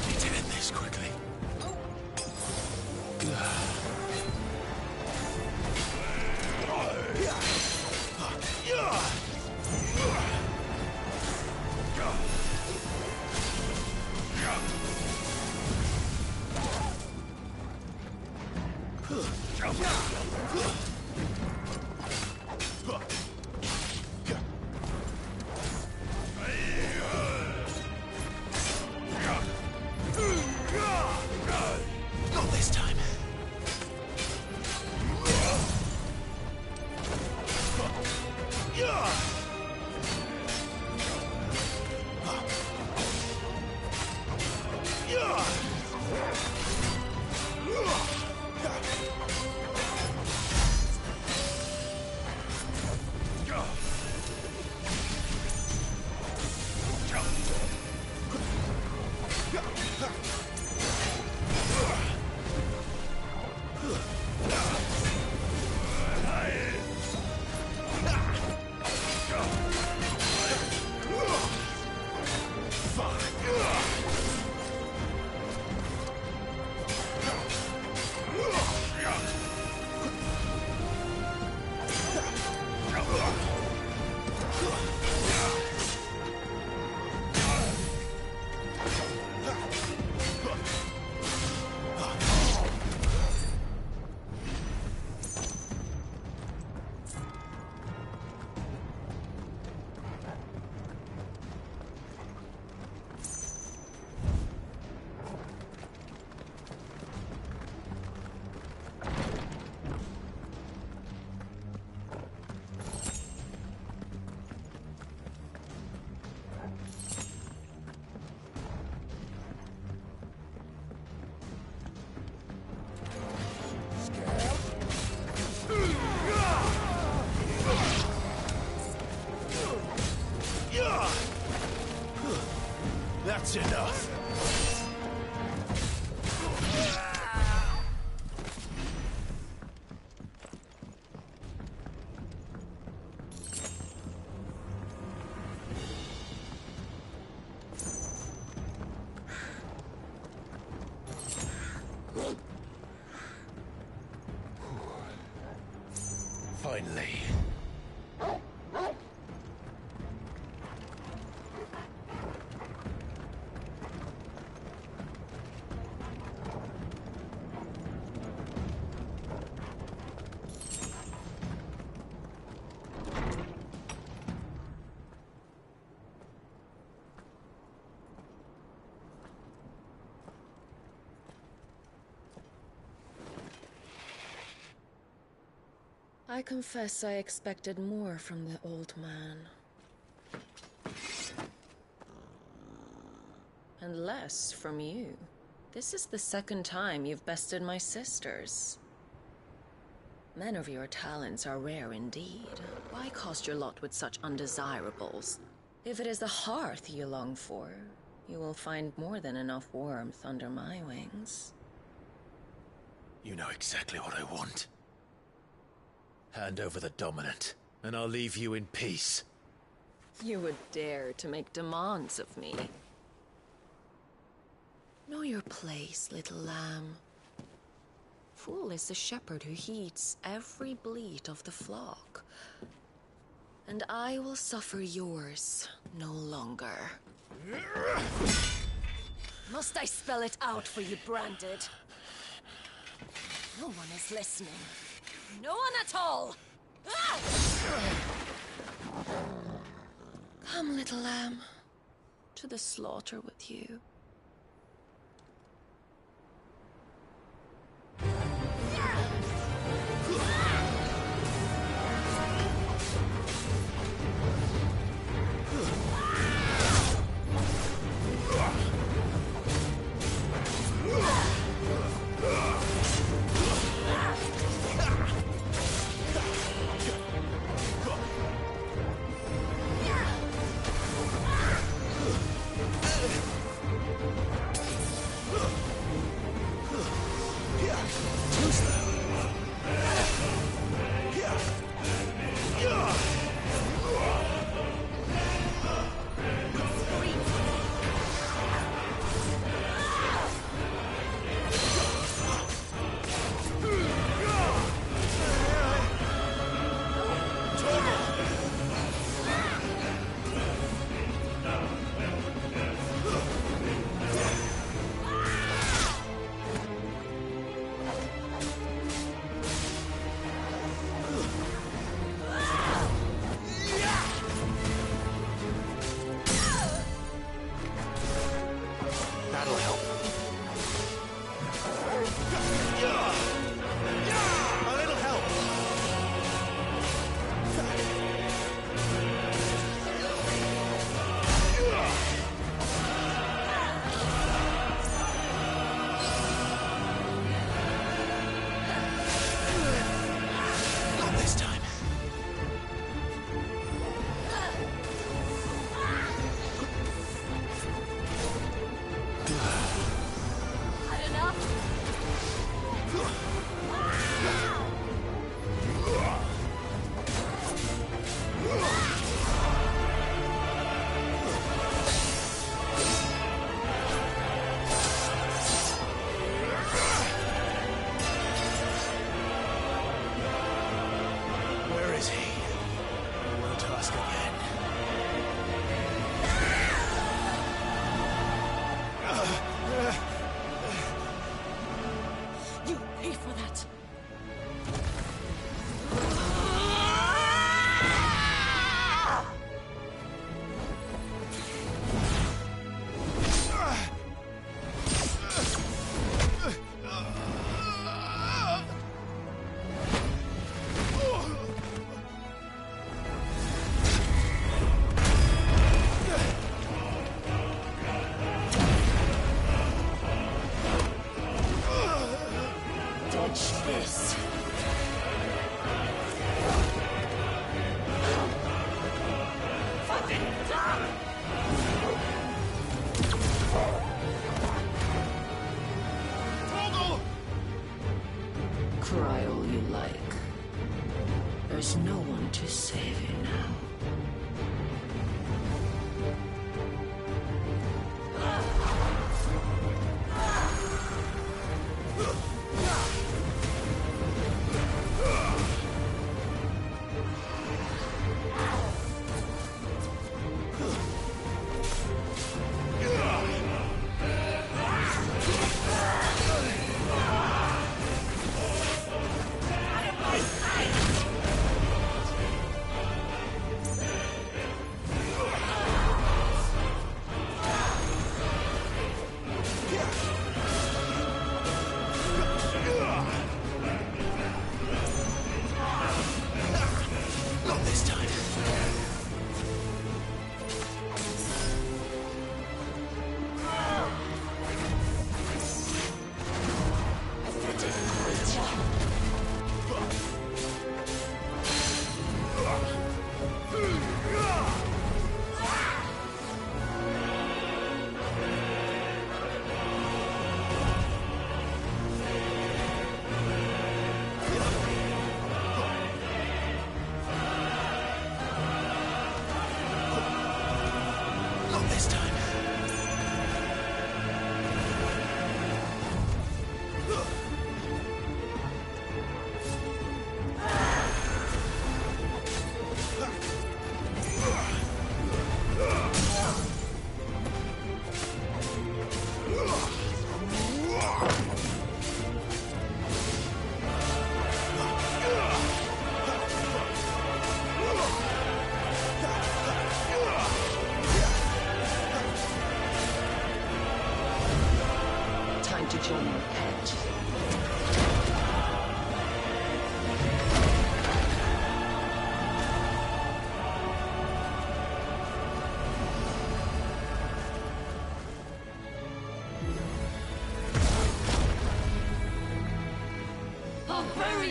Need to end this quickly. Not this time. Finally. I confess I expected more from the old man. And less from you. This is the second time you've bested my sisters. Men of your talents are rare indeed. Why cast your lot with such undesirables? If it is the hearth you long for, you will find more than enough warmth under my wings. You know exactly what I want. Hand over the Dominant, and I'll leave you in peace. You would dare to make demands of me. Know your place, little lamb. Fool is the shepherd who heeds every bleat of the flock. And I will suffer yours no longer. Must I spell it out for you, Branded? No one is listening. No one at all! Ah! Come, little lamb, to the slaughter with you. Cry all you like. There's no one to save you now.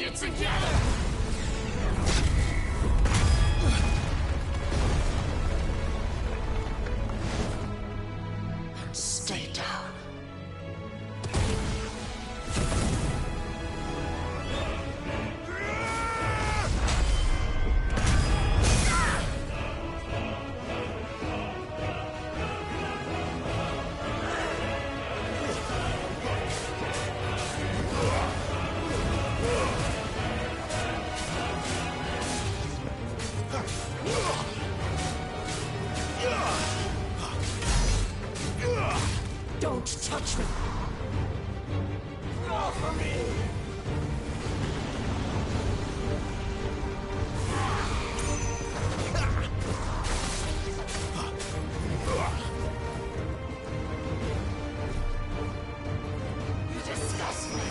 it together! Stay down. Don't touch me! Go for me! You disgust me!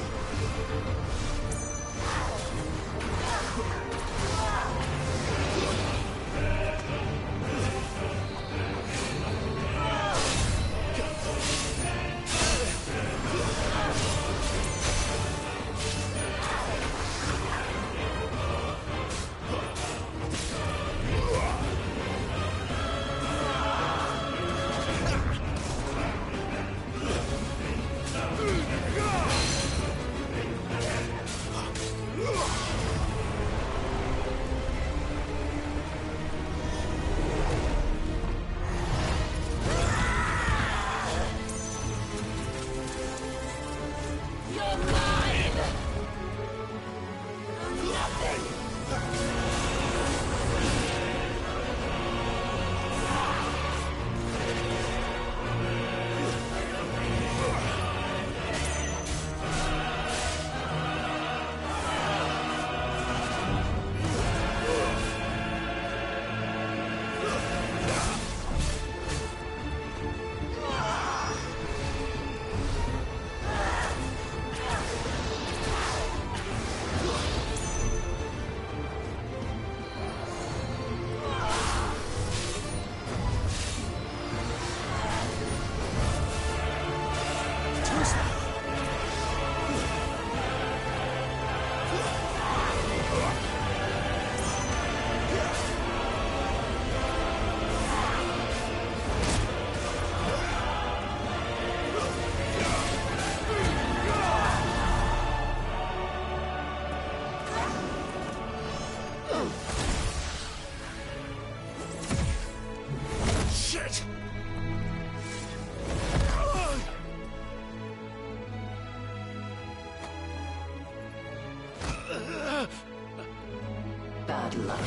Bad luck.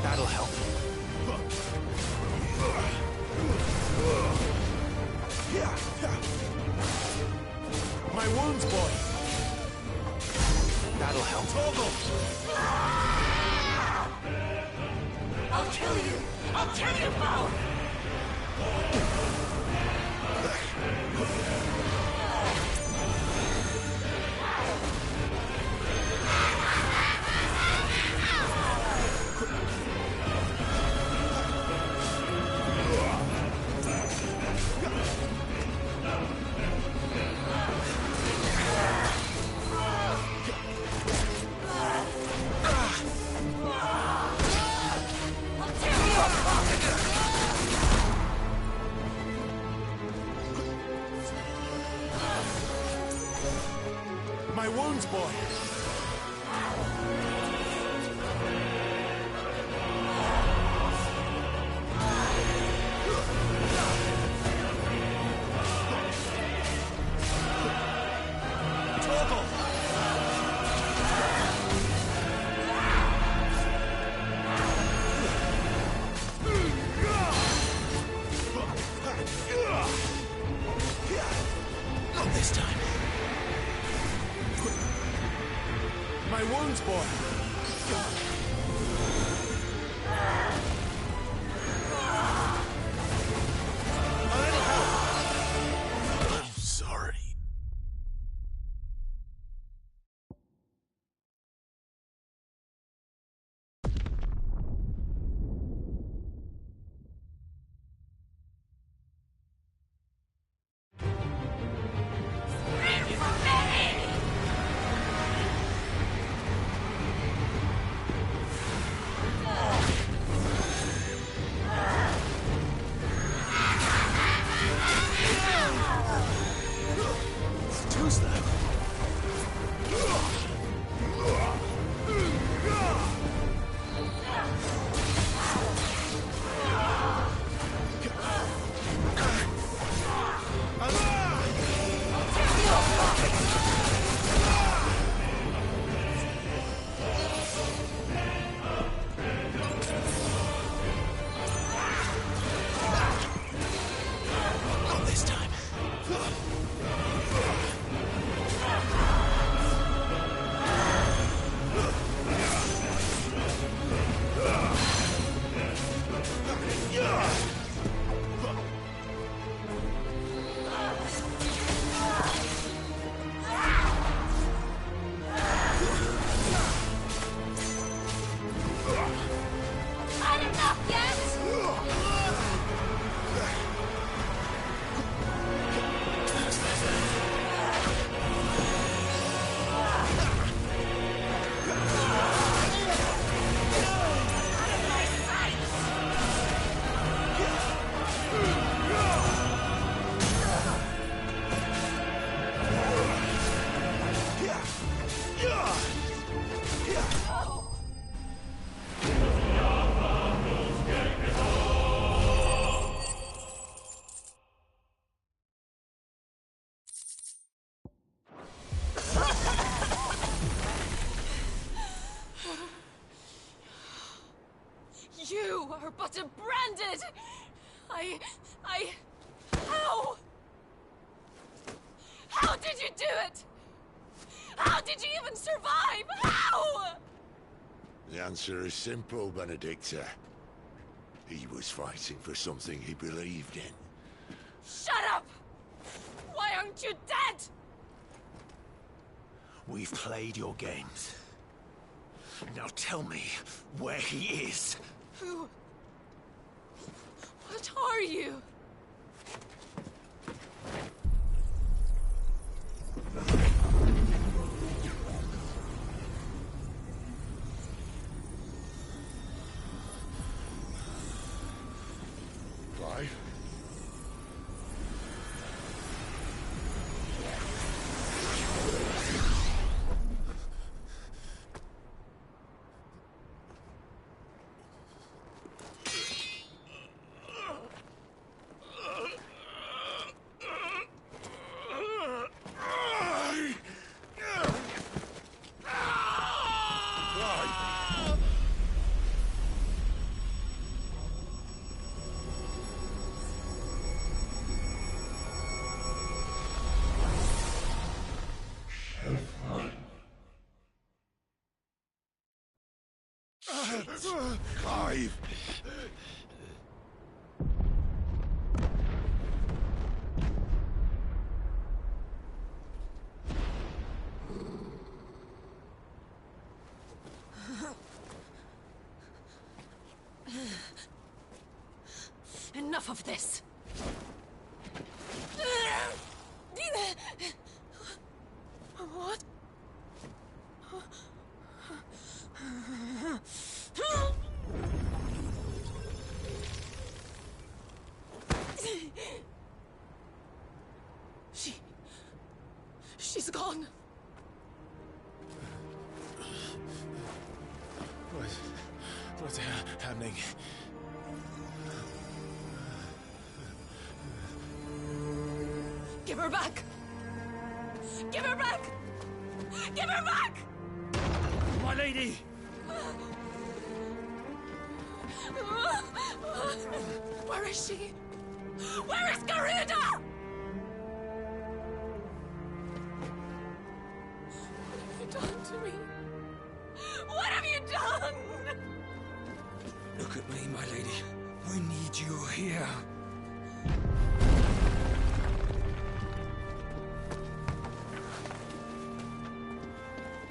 That'll help. My wounds, boy. That'll help. Torgal! I'll kill you! I'll kill you both! My wounds, boy. wounds, boy. A little help. I'm sorry. You are but a branded! How? How did you do it? How did you even survive? How? The answer is simple, Benedicta. He was fighting for something he believed in. Shut up! Why aren't you dead? We've played your games. Now tell me where he is. Who? What are you? Clive? Clive! Enough of this! What? She's gone. What's happening? Give her back! Give her back! Give her back! My lady! Where is she? Where is Garuda? What have you done to me? my lady. We need you here.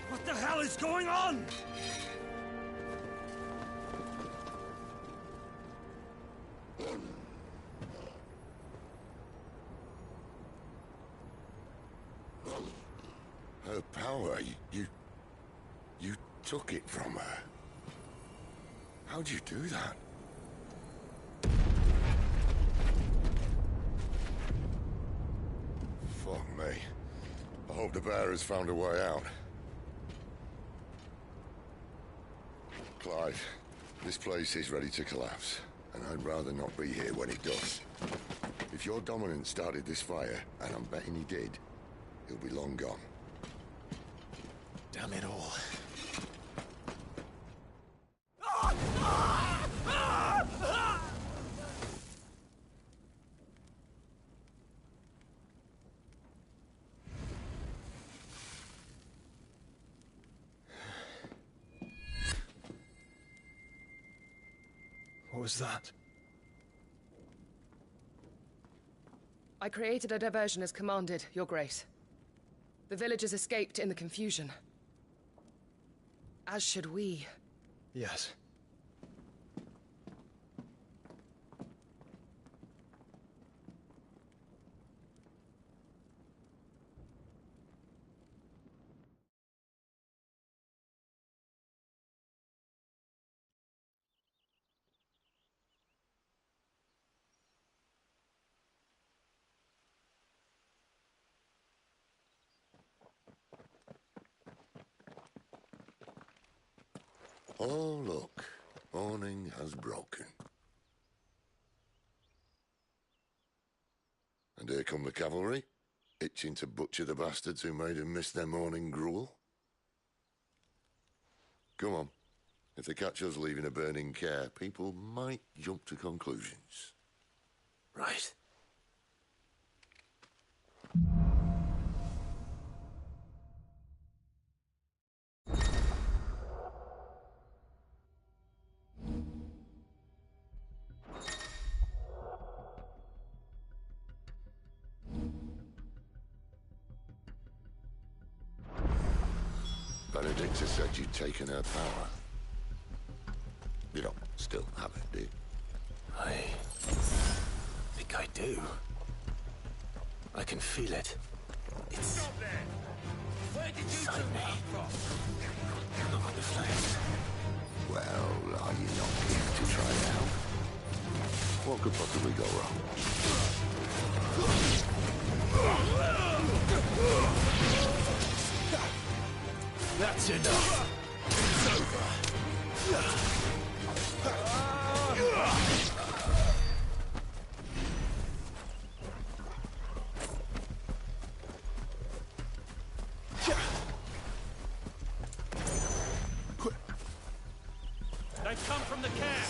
What the hell is going on? Her power, you took it from her. How'd you do that? Fuck me. I hope the bear has found a way out. Clive, this place is ready to collapse, and I'd rather not be here when it does. If your dominant started this fire, and I'm betting he did, he'll be long gone. Damn it all. What was that? I created a diversion as commanded, Your Grace. The villagers escaped in the confusion. As should we. Yes. Oh, look. Morning has broken. And here come the cavalry, itching to butcher the bastards who made them miss their morning gruel. Come on. If they catch us leaving a burning care, people might jump to conclusions. Right. Benedicta said you'd taken her power. You don't still have it, do you? I think I do. I can feel it. It's Stop there! Where did you inside two me. come from? Look at the flames. Well, are you not keen to try it out? What could possibly go wrong? That's enough. It's over. They come from the camp!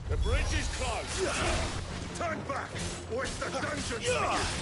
The bridge is closed! Turn back, or it's the dungeon for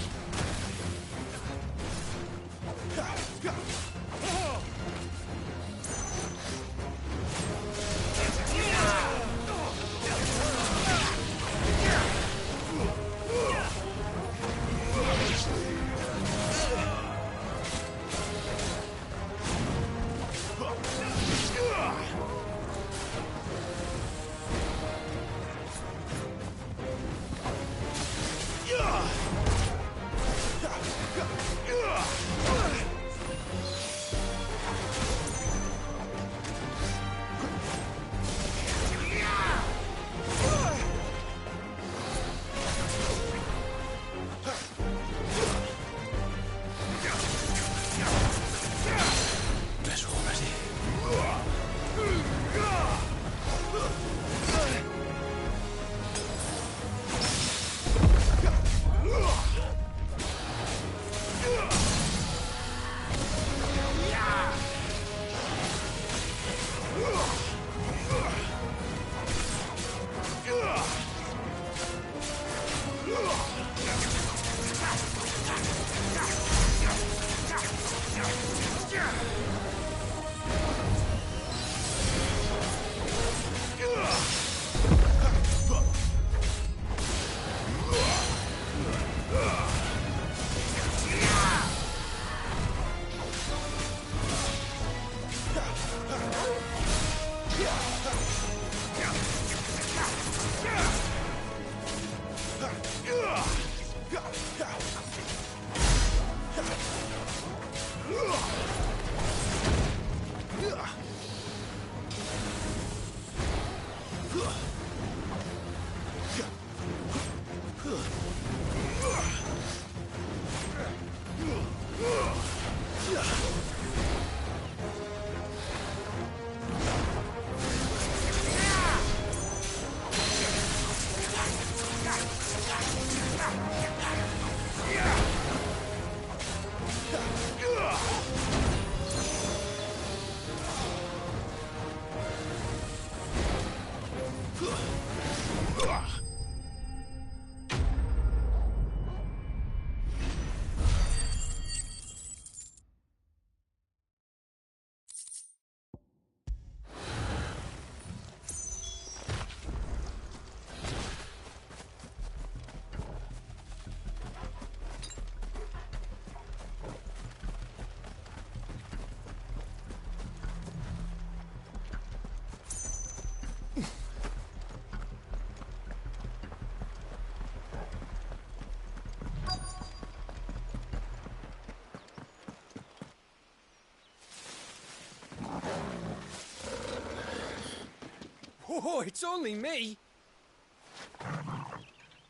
Oh, it's only me.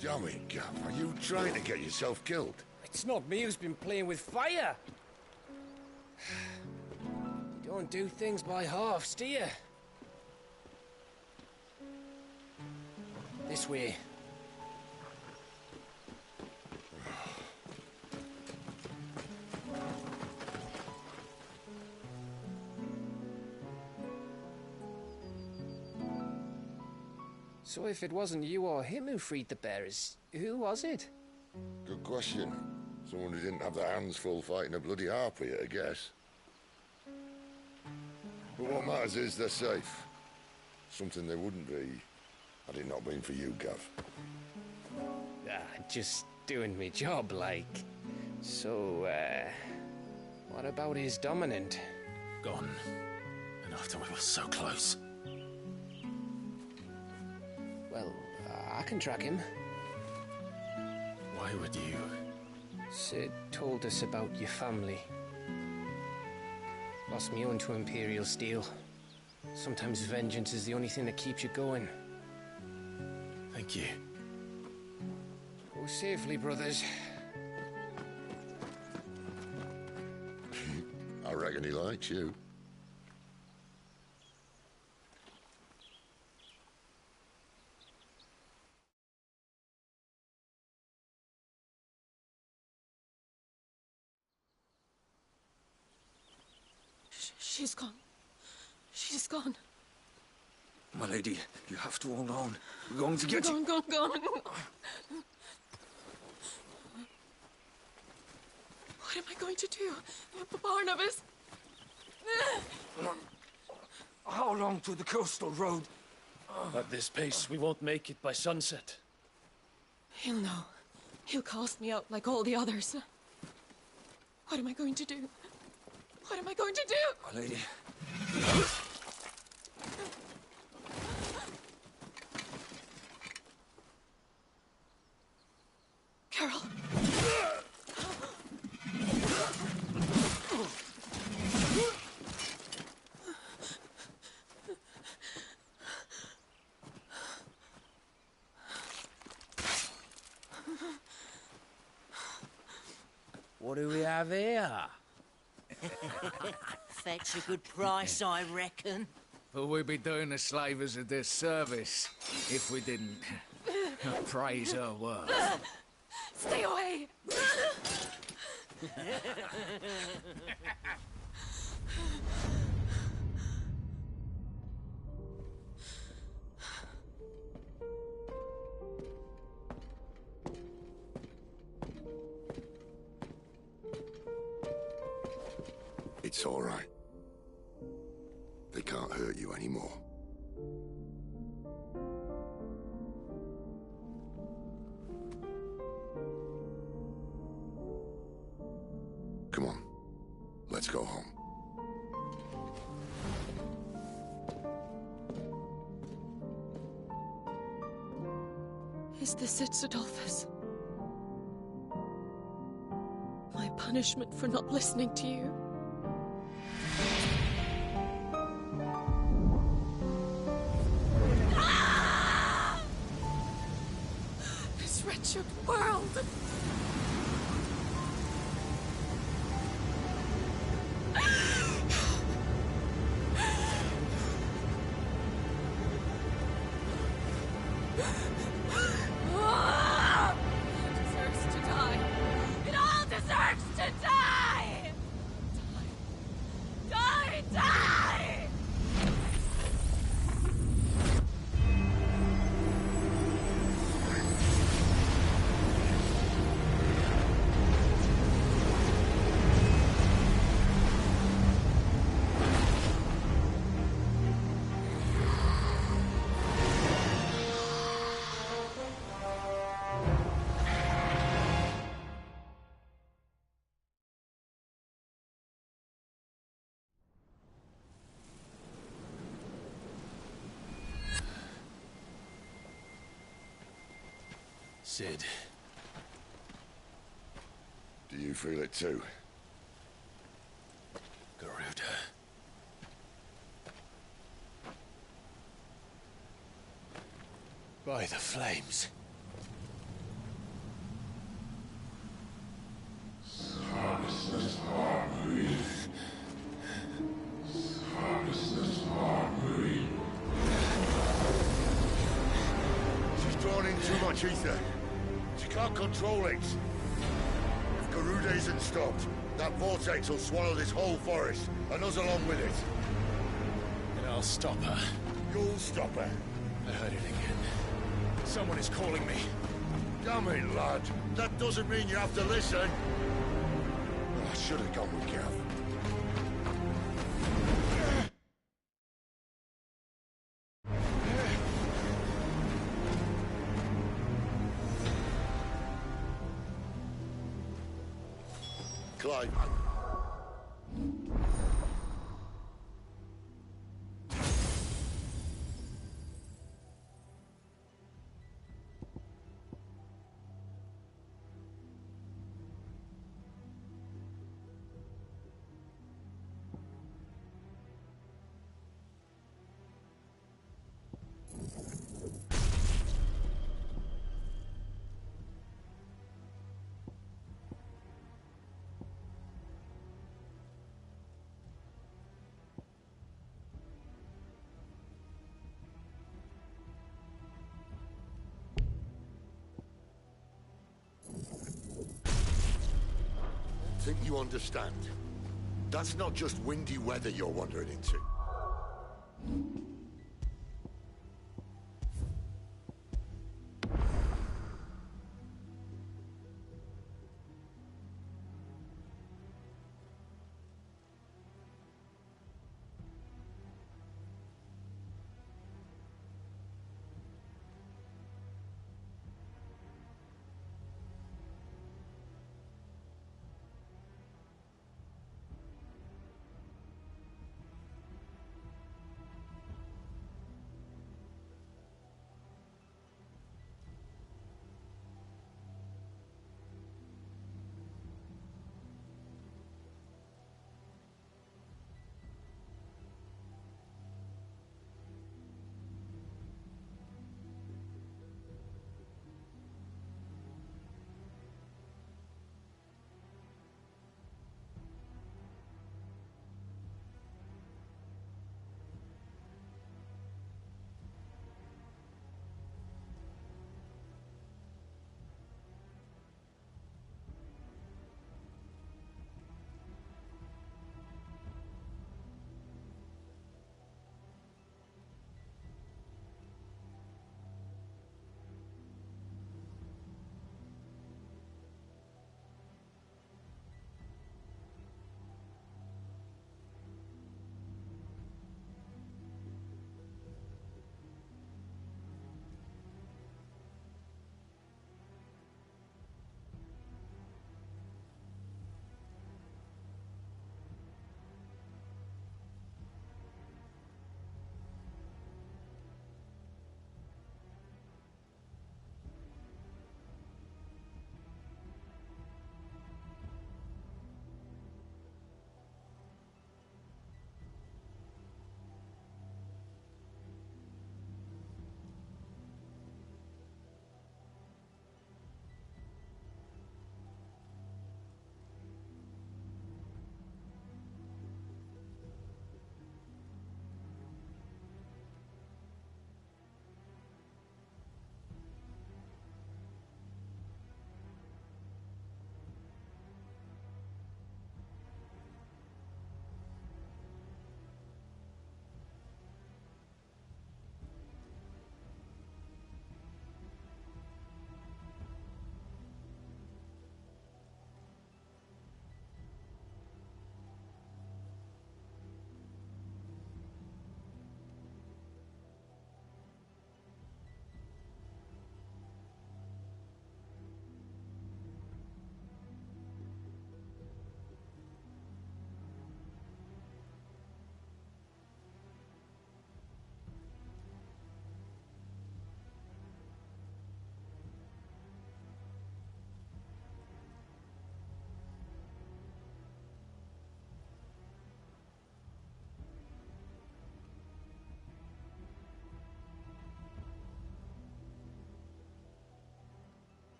Damn it, Gav. Are you trying to get yourself killed? It's not me who's been playing with fire. You don't do things by halves, do you? This way. So if it wasn't you or him who freed the bearers, who was it? Good question. Someone who didn't have their hands full fighting a bloody harpy, I guess. But what matters is they're safe. Something they wouldn't be had it not been for you, Gav. Just doing me job, like. So, what about his dominant? Gone. And after we were so close. Well, I can track him. Why would you? Sid told us about your family. Lost me own to Imperial Steel. Sometimes vengeance is the only thing that keeps you going. Thank you. Go safely, brothers. I reckon he likes you. She's gone. She's gone. My lady, you have to hold on. We're going to get you. Gone. What am I going to do? Barnabas? How long to the coastal road? At this pace, we won't make it by sunset. He'll know. He'll cast me out like all the others. What am I going to do? What am I going to do? My lady. Carol. What do we have here? Fetch a good price, I reckon. But we'd be doing the slavers a disservice if we didn't praise her work. Stay away! It's all right. They can't hurt you anymore. Come on. Let's go home. Is this it, Adolphus? My punishment for not listening to you? Ah! This wretched world! Cid. Do you feel it too? Garuda. By the flames. She's drawn in too much ether. She can't control it. If Garuda isn't stopped, that vortex will swallow this whole forest, and us along with it. And I'll stop her. You'll stop her. I heard it again. Someone is calling me. Damn it, lad. That doesn't mean you have to listen. I should have gone with Gav. Clive. Think you understand? That's not just windy weather you're wandering into.